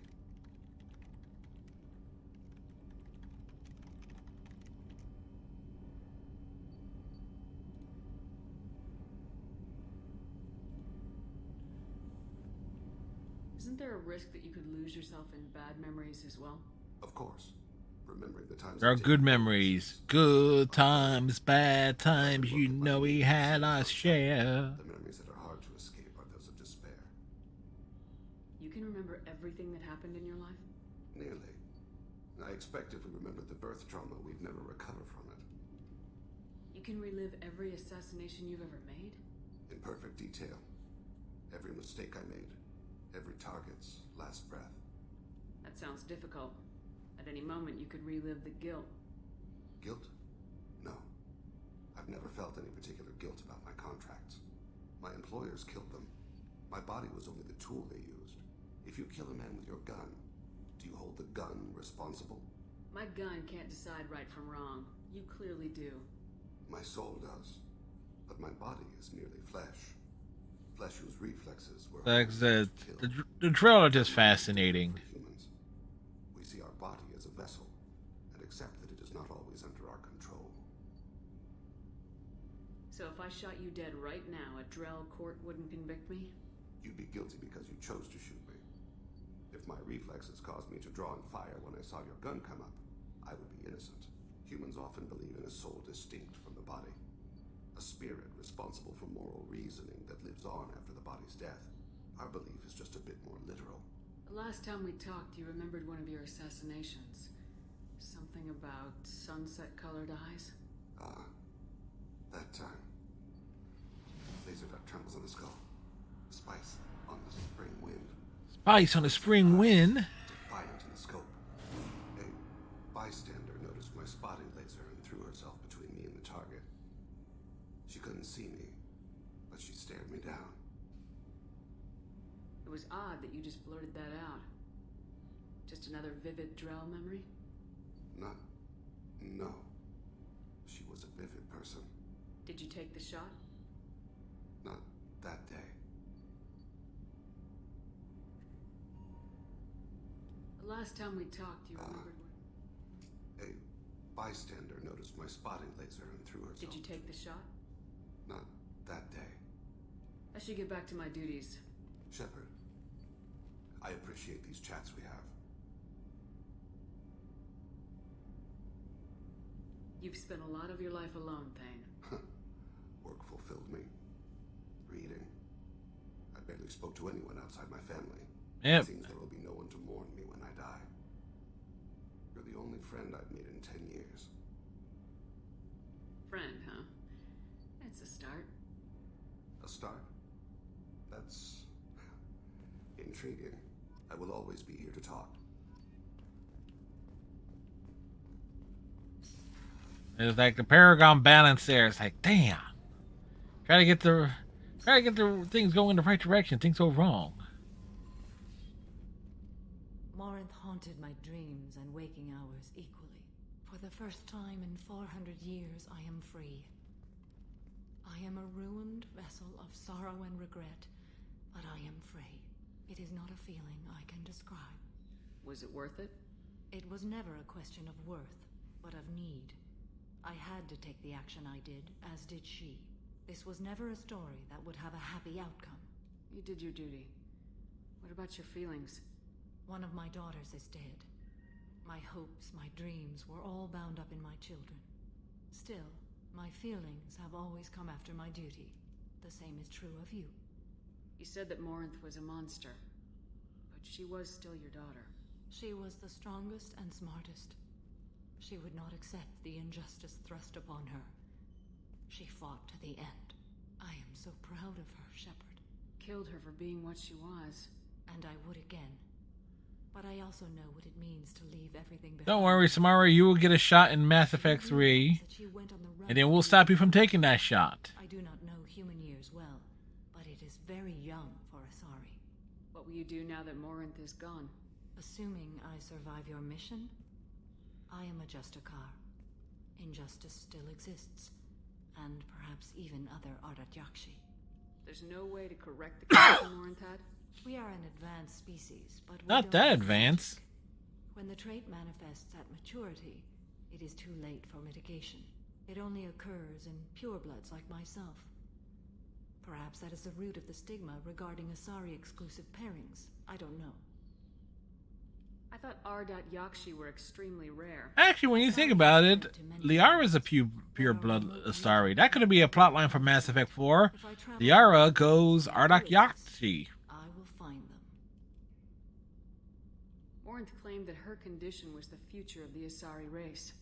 Isn't there a risk that you could lose yourself in bad memories as well? Of course. remembering the times. There are good memories. Good times, bad times, you know we had our share. The memories that are hard to escape are those of despair. You can remember everything that happened in your life? Nearly. I expect if we remember the birth trauma, we'd never recover from it. You can relive every assassination you've ever made? In perfect detail. Every mistake I made. Every target's last breath. That sounds difficult. At any moment, you could relive the guilt. Guilt? No. I've never felt any particular guilt about my contracts. My employers killed them. My body was only the tool they used. If you kill a man with your gun, do you hold the gun responsible? My gun can't decide right from wrong. You clearly do. My soul does. But my body is merely flesh. Flesh whose reflexes were... Like the trailer just fascinating. Humans. We see our body as a vessel, and accept that it is not always under our control. So if I shot you dead right now, a Drell court wouldn't convict me? You'd be guilty because you chose to shoot me. If my reflexes caused me to draw and fire when I saw your gun come up, I would be innocent. Humans often believe in a soul distinct from the body. A spirit responsible for moral reasoning that lives on after the body's death. Our belief is just a bit more literal. The last time we talked, you remembered one of your assassinations. Something about sunset-colored eyes? That time. Laser dot trembles on the skull. Spice on the spring wind. Spice on the spring wind? Defiant in the scope. A bystander noticed my spotting laser and threw herself between me and the target. She couldn't see me, but she stared me down. It was odd that you just blurted that out. Just another vivid Drell memory? No. She was a vivid person. Did you take the shot? Not that day. The last time we talked, you remembered A bystander noticed my spotting laser and threw herself. Did you take the shot? Not that day. I should get back to my duties. Shepard, I appreciate these chats we have. You've spent a lot of your life alone, Thane. Work fulfilled me. Reading. I barely spoke to anyone outside my family. Yep. It seems there will be no one to mourn me when I die. You're the only friend I've made in 10 years. Friend, huh? It's a start. A start? That's intriguing. I will always be here to talk. It's like the Paragon balance there. It's like, damn. Try to get the things going in the right direction. Things go wrong. Morinth haunted my dreams and waking hours equally. For the first time in 400 years, I am free. I am a ruined vessel of sorrow and regret, but I am free. It is not a feeling I can describe. Was it worth it? It was never a question of worth, but of need. I had to take the action I did, as did she. This was never a story that would have a happy outcome. You did your duty. What about your feelings? One of my daughters is dead. My hopes, my dreams were all bound up in my children. Still, my feelings have always come after my duty. The same is true of you. You said that Morinth was a monster, but she was still your daughter. She was the strongest and smartest. She would not accept the injustice thrust upon her. She fought to the end. I am so proud of her, Shepard. Killed her for being what she was. And I would again. But I also know what it means to leave everything behind. Don't worry, Samara. You will get a shot in Mass Effect 3. And then we'll stop you from taking that shot. I do not know human years well, but it is very young for Asari. What will you do now that Morinth is gone? Assuming I survive your mission, I am a Justicar. Injustice still exists, and perhaps even other Ardat-Yakshi. There's no way to correct the condition Morinth had? We are an advanced species, but we Not that advanced. When the trait manifests at maturity, it is too late for mitigation. It only occurs in purebloods like myself. Perhaps that is the root of the stigma regarding Asari-exclusive pairings. I don't know. I thought R.Yakshi were extremely rare. Actually, when you think about it, Liara's a pure blood Asari. That could be a plotline for Mass Effect 4. Liara goes Ardak Yakshi. I will find them. Morinth claimed that her condition was the future of the Asari race.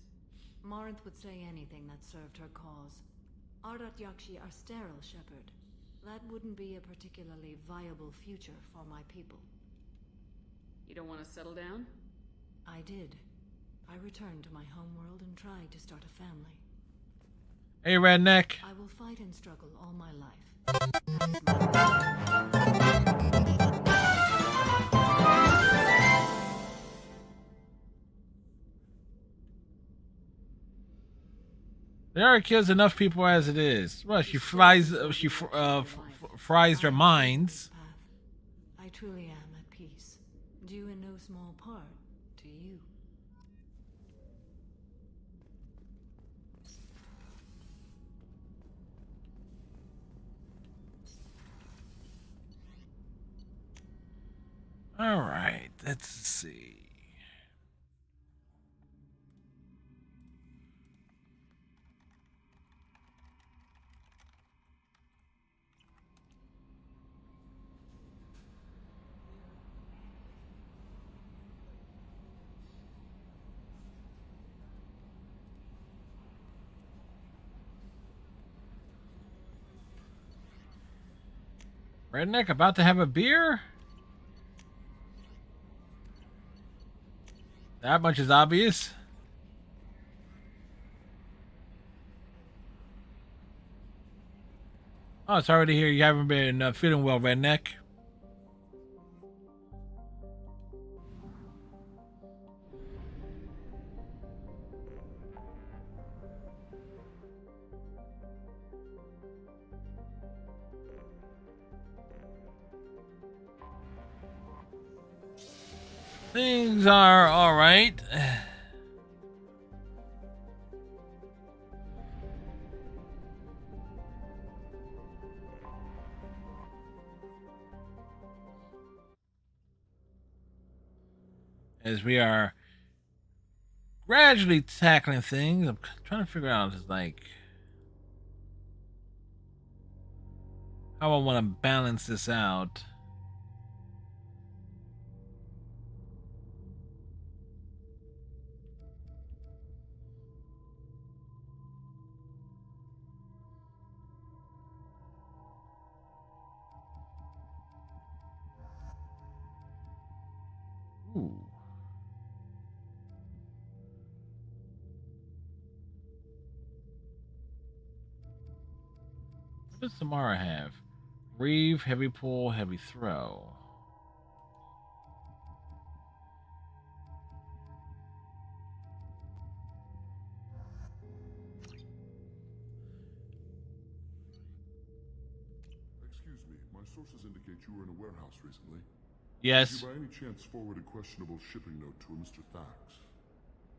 Morinth would say anything that served her cause. Ardat Yakshi are sterile, Shepard. That wouldn't be a particularly viable future for my people. You don't want to settle down? I did. I returned to my homeworld and tried to start a family. Hey, redneck. I will fight and struggle all my life. Liara kills enough people as it is. Well, she fries their minds. I truly am at peace, due in no small part to you. All right, let's see. Redneck about to have a beer? That much is obvious. Oh, sorry to hear you haven't been feeling well, Redneck. Things are all right. As we are gradually tackling things, I'm trying to figure out just like how I want to balance this out. Ooh. What does Samara have? Reeve, heavy pull, heavy throw. Excuse me, my sources indicate you were in a warehouse recently. Yes. Did you by any chance forward a questionable shipping note to a Mr. Thax?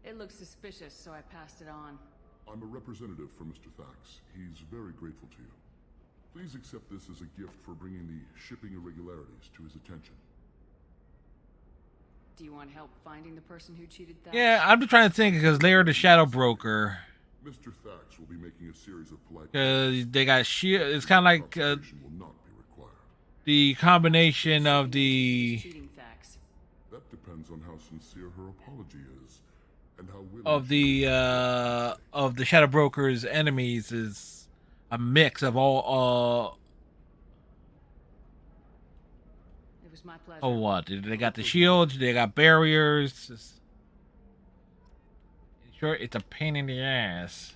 It looked suspicious, so I passed it on. I'm a representative for Mr. Thax. He's very grateful to you. Please accept this as a gift for bringing the shipping irregularities to his attention. Do you want help finding the person who cheated that? Yeah, I'm just trying to think because they're the shadow broker. Mr. Thax will be making a series of polite... They got shield. It's kind of like the combination of the That depends on how sincere her apology is, and how willing of the shadow broker's enemies is a mix of all. It was my pleasure. Oh, what? They got the shields. They got barriers. Sure, it's a pain in the ass.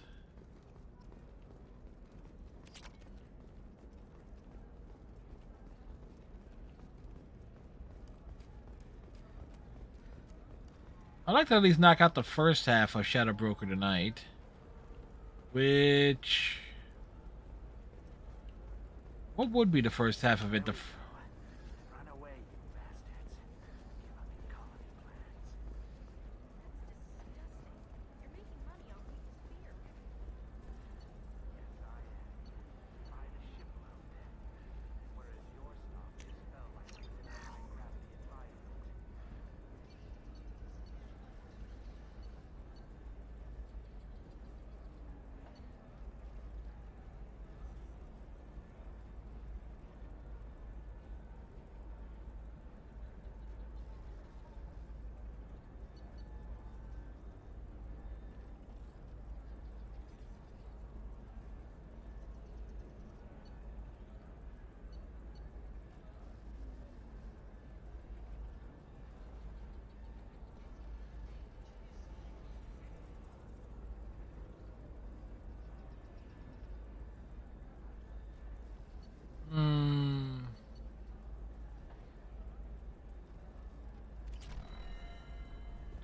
I'd like to at least knock out the first half of Shadow Broker tonight. Which... what would be the first half of it?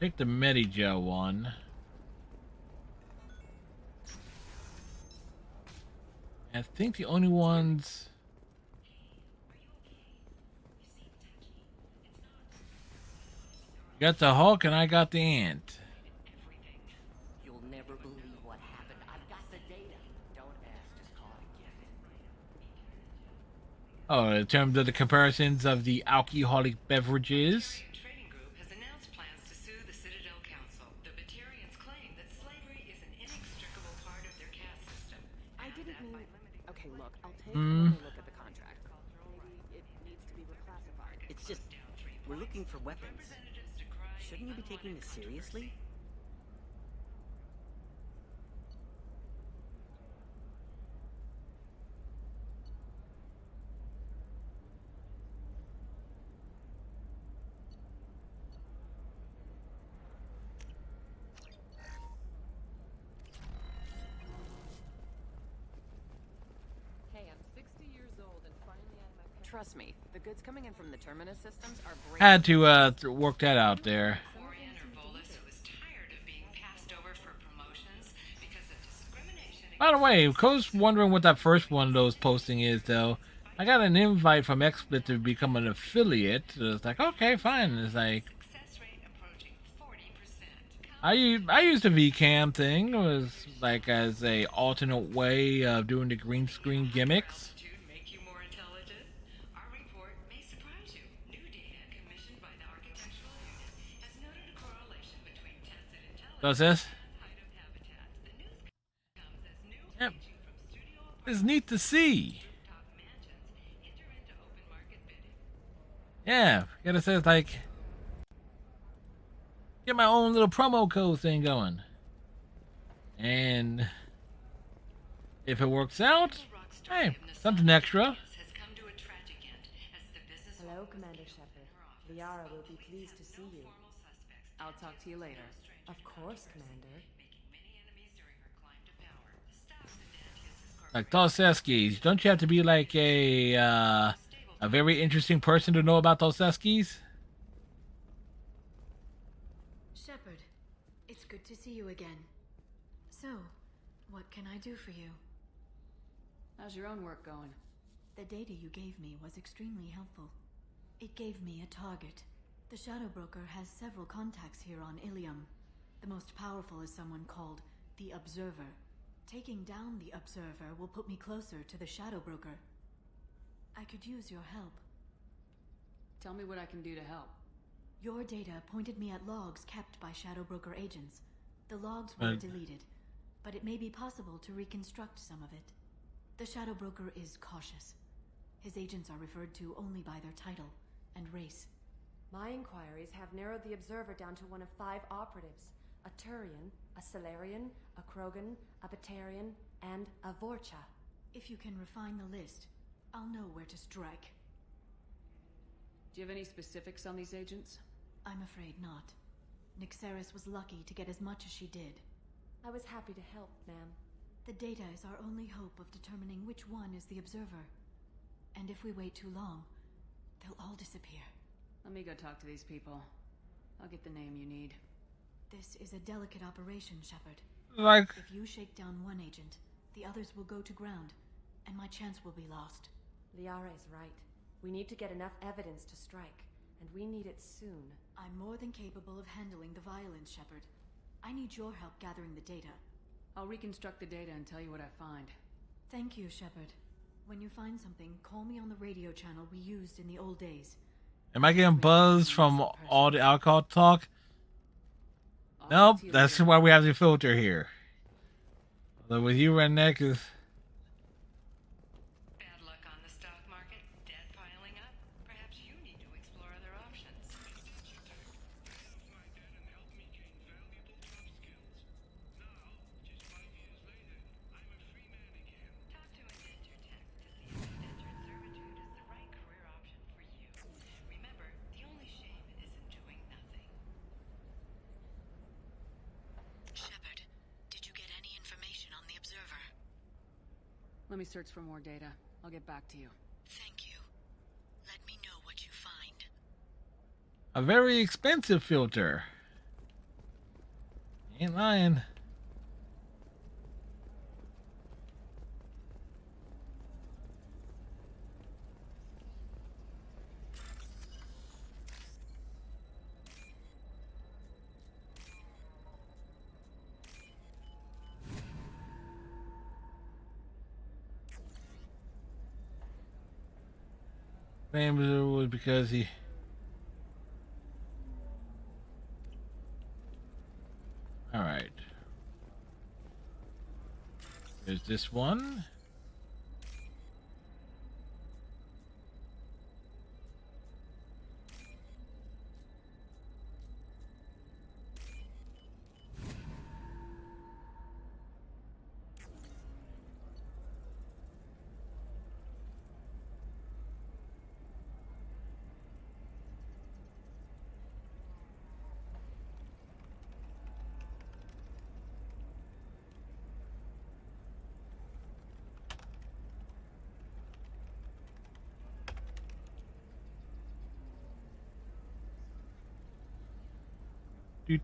Pick the Medigel one. I think the only ones. You got the Hulk and I got the Ant. You'll never believe what happened. I've got the data. Don't ask, just call it a gift. Oh, in terms of the comparisons of the alcoholic beverages. Trading Group has announced plans to sue the Citadel Council. The Batarians claim that slavery is an inextricable part of their caste system. I didn't mean... Okay, look, I'll take Mm. another look at the contract. Maybe it needs to be reclassified. It's just, we're looking for weapons. Shouldn't you be taking this seriously? Hey, I'm 60 years old and finally out of my... Trust me, the goods coming in from the Terminus systems are great. Had to work that out there. By the way, Co's wondering what that first one of those posting is, though. I got an invite from XSplit to become an affiliate. So it's like, okay, fine. It's like, I used the VCam thing. It was like as a alternate way of doing the green screen gimmicks. So it says, yep. It's neat to see. Yeah, gotta say it's like get my own little promo code thing going. And if it works out, hey, something extra. Hello, Commander Shepard. Liara will be pleased to see you. I'll talk to you later. Of course, Commander. Like Tolseskis, don't you have to be like a very interesting person to know about Tolseskis? Shepard, it's good to see you again. So, what can I do for you? How's your own work going? The data you gave me was extremely helpful. It gave me a target. The Shadow Broker has several contacts here on Ilium. The most powerful is someone called the Observer. Taking down the Observer will put me closer to the Shadow Broker. I could use your help. Tell me what I can do to help. Your data pointed me at logs kept by Shadow Broker agents. The logs were deleted, but it may be possible to reconstruct some of it. The Shadow Broker is cautious. His agents are referred to only by their title and race. My inquiries have narrowed the Observer down to one of 5 operatives. A Turian, a Salarian, a Krogan, a Batarian, and a Vorcha. If you can refine the list, I'll know where to strike. Do you have any specifics on these agents? I'm afraid not. Nyxeris was lucky to get as much as she did. I was happy to help, ma'am. The data is our only hope of determining which one is the Observer. And if we wait too long, they'll all disappear. Let me go talk to these people. I'll get the name you need. This is a delicate operation, Shepard. Like, if you shake down one agent, the others will go to ground, and my chance will be lost. Liara is right. We need to get enough evidence to strike, and we need it soon. I'm more than capable of handling the violence, Shepard. I need your help gathering the data. I'll reconstruct the data and tell you what I find. Thank you, Shepard. When you find something, call me on the radio channel we used in the old days. Am I getting buzzed from all the alcohol talk? Nope, that's why we have the filter here. Although with you, Redneck, is... Bad luck on the stock market, debt piling up. Perhaps you need to explore other options. Talk to Indenture Tech to see if indentured servitude is the right career option for you. Remember, the only shame isn't doing nothing. Shepard, did you get any information on the Observer? Let me search for more data. I'll get back to you. Thank you. Let me know what you find. a very expensive filter. Ain't lying. Famous was because he. All right. There's this one.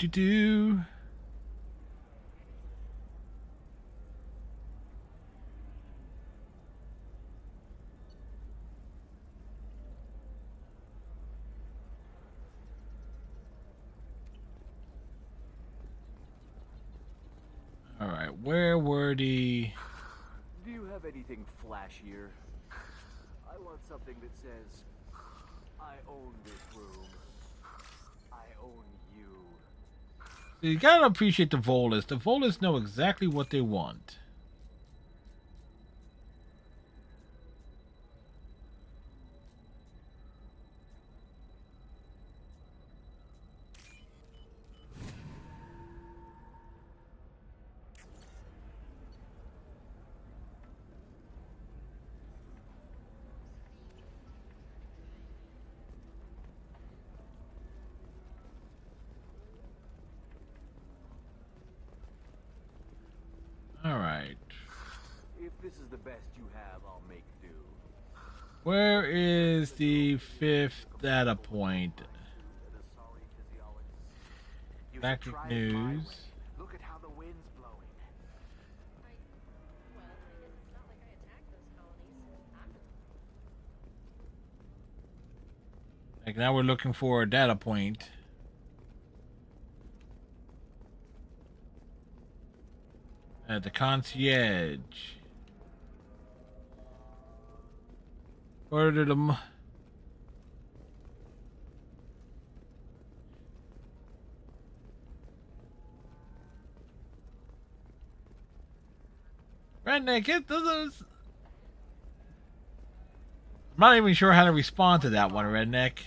Do. All right, where were the? Do you have anything flashier? I want something that says, I own this room. I own you. You gotta appreciate the Volus. The Volus know exactly what they want. All right. If this is the best you have, I'll make do. Where is the 5th data point? Factory news. Look at how the wind's blowing. Like now we're looking for a data point. At the concierge. Where did the Redneck, get those. I'm not even sure how to respond to that one, Redneck.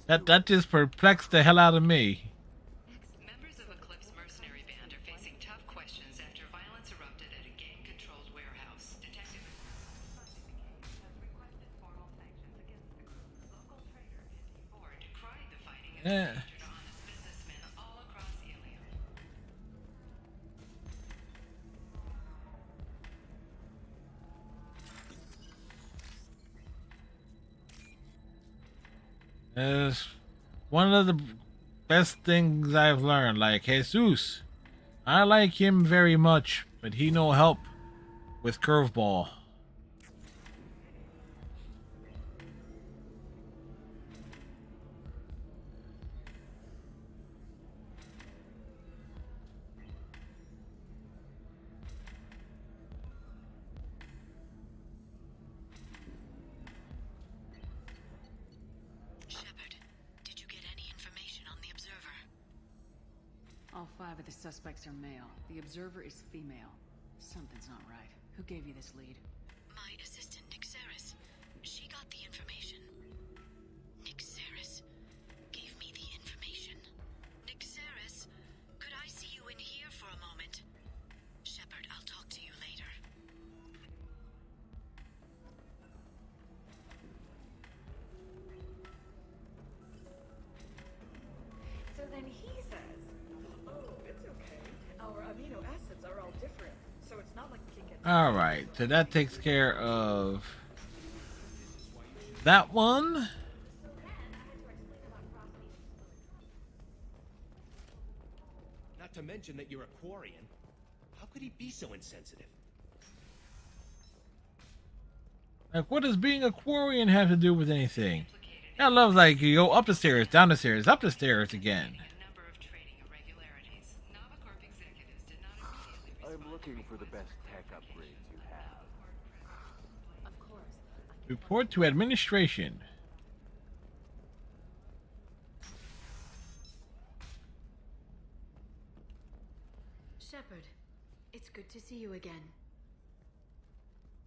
That just perplexed the hell out of me. Members of Eclipse Mercenary Band are facing tough questions after violence erupted at a gang-controlled warehouse. Detective has requested formal sanctions against the group. Local trader or decried the fighting and featured honest businessmen all across Ilium. It's one of the best things I've learned. Like Jesus, I like him very much, but he no help with curveball. All 5 of the suspects are male. The observer is female. Something's not right. Who gave you this lead? My assistant, Nixeris. She got the information. Nixeris gave me the information. Nixeris, could I see you in here for a moment? Shepard, I'll talk to you later. So then he says, oh, it's okay. Our amino acids are all different, so it's not like we can get... Alright, so that takes care of that one. Not to mention that you're a Quarian. How could he be so insensitive? Like, what does being a Quarian have to do with anything? I love, like, you go up the stairs, down the stairs, up the stairs again. I'm looking for the best tech upgrades you have. Of course. Report to administration. Shepard, it's good to see you again.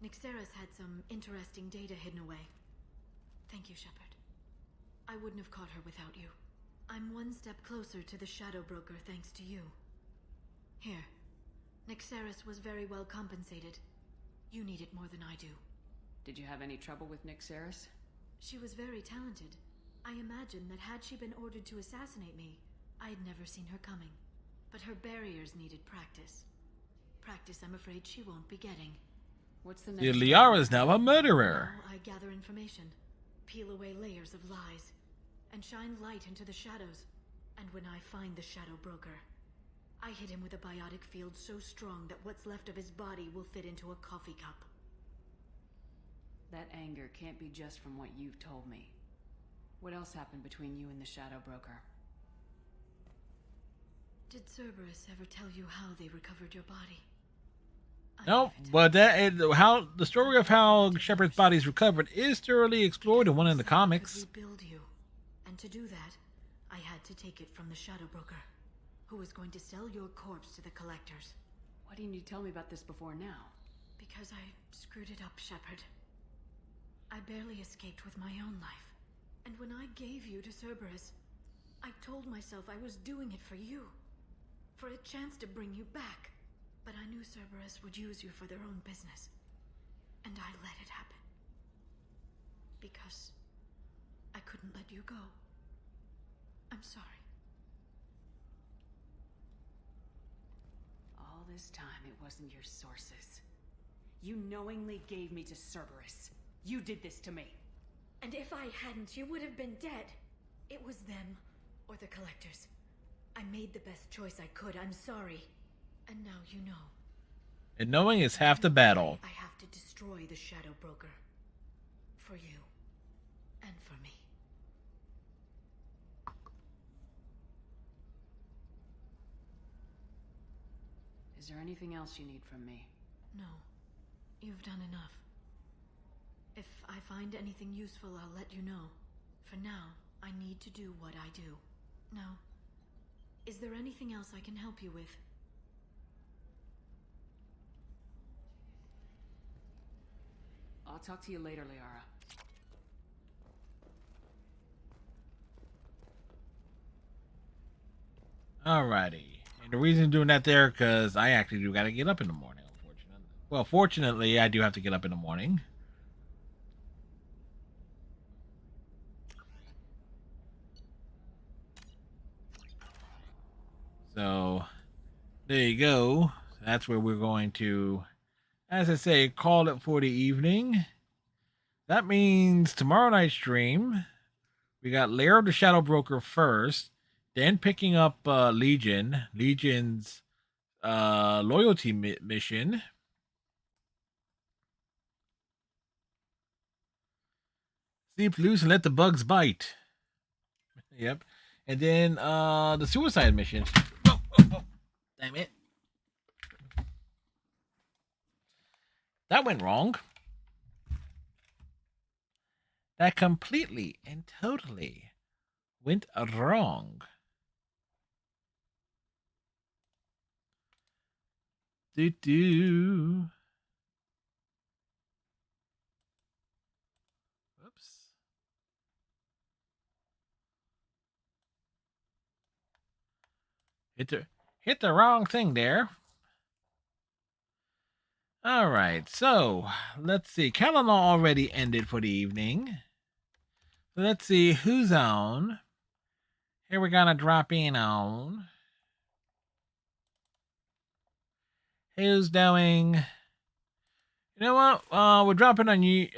Nyxeris had some interesting data hidden away. Thank you, Shepard. I wouldn't have caught her without you. I'm one step closer to the Shadow Broker thanks to you. Here. Nyxeris was very well compensated. You need it more than I do. Did you have any trouble with Nyxeris? She was very talented. I imagine that had she been ordered to assassinate me, I had never seen her coming. But her barriers needed practice. Practice I'm afraid she won't be getting. What's the Yeah, next Liara is now a murderer. Now I gather information, peel away layers of lies, and shine light into the shadows. And when I find the Shadow Broker, I hit him with a biotic field so strong that what's left of his body will fit into a coffee cup. That anger can't be just from what you've told me. What else happened between you and the Shadow Broker? Did Cerberus ever tell you how they recovered your body? No, but how the story of how Shepard's body is recovered is thoroughly explored in one of the comics. Rebuild you, and to do that, I had to take it from the Shadow Broker, who was going to sell your corpse to the collectors. Why didn't you tell me about this before now? Because I screwed it up, Shepard. I barely escaped with my own life, and when I gave you to Cerberus, I told myself I was doing it for you, for a chance to bring you back. But I knew Cerberus would use you for their own business, and I let it happen. Because I couldn't let you go. I'm sorry. All this time it wasn't your sources. You knowingly gave me to Cerberus. You did this to me. And if I hadn't, you would have been dead. It was them, or the collectors. I made the best choice I could. I'm sorry. And now you know. And knowing is half the battle. I have to destroy the Shadow Broker. For you. And for me. Is there anything else you need from me? No. You've done enough. If I find anything useful, I'll let you know. For now, I need to do what I do. Now, is there anything else I can help you with? I'll talk to you later, Liara. Alrighty. And the reason doing that there, because I actually do got to get up in the morning, unfortunately. Well, fortunately, I do have to get up in the morning. So, there you go. That's where we're going to, as I say, call it for the evening. That means tomorrow night's stream, we got Lair of the Shadow Broker first, then picking up Legion's loyalty mission. Sleep loose and let the bugs bite. Yep. And then the suicide mission. Oh. Damn it. That went wrong. That completely and totally went wrong. Whoops. Hit the wrong thing there. All right, so let's see. Kalina already ended for the evening. So let's see who's on. Here we're gonna drop in on. Who's doing? You know what? We're dropping on you.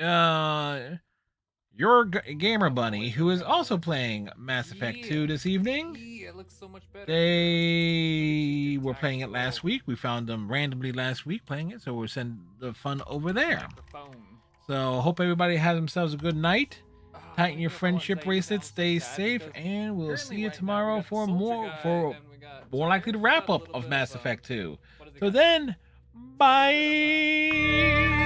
your gamer bunny, who is also playing Mass Effect 2 this evening. Yeah, it looks so much better. They were playing it last week. We found them randomly last week playing it, so we're sending the fun over there. So hope everybody has themselves a good night. Tighten your friendship bracelet, stay safe, and we'll see you tomorrow for more likely to wrap up of Mass Effect 2. So then, bye.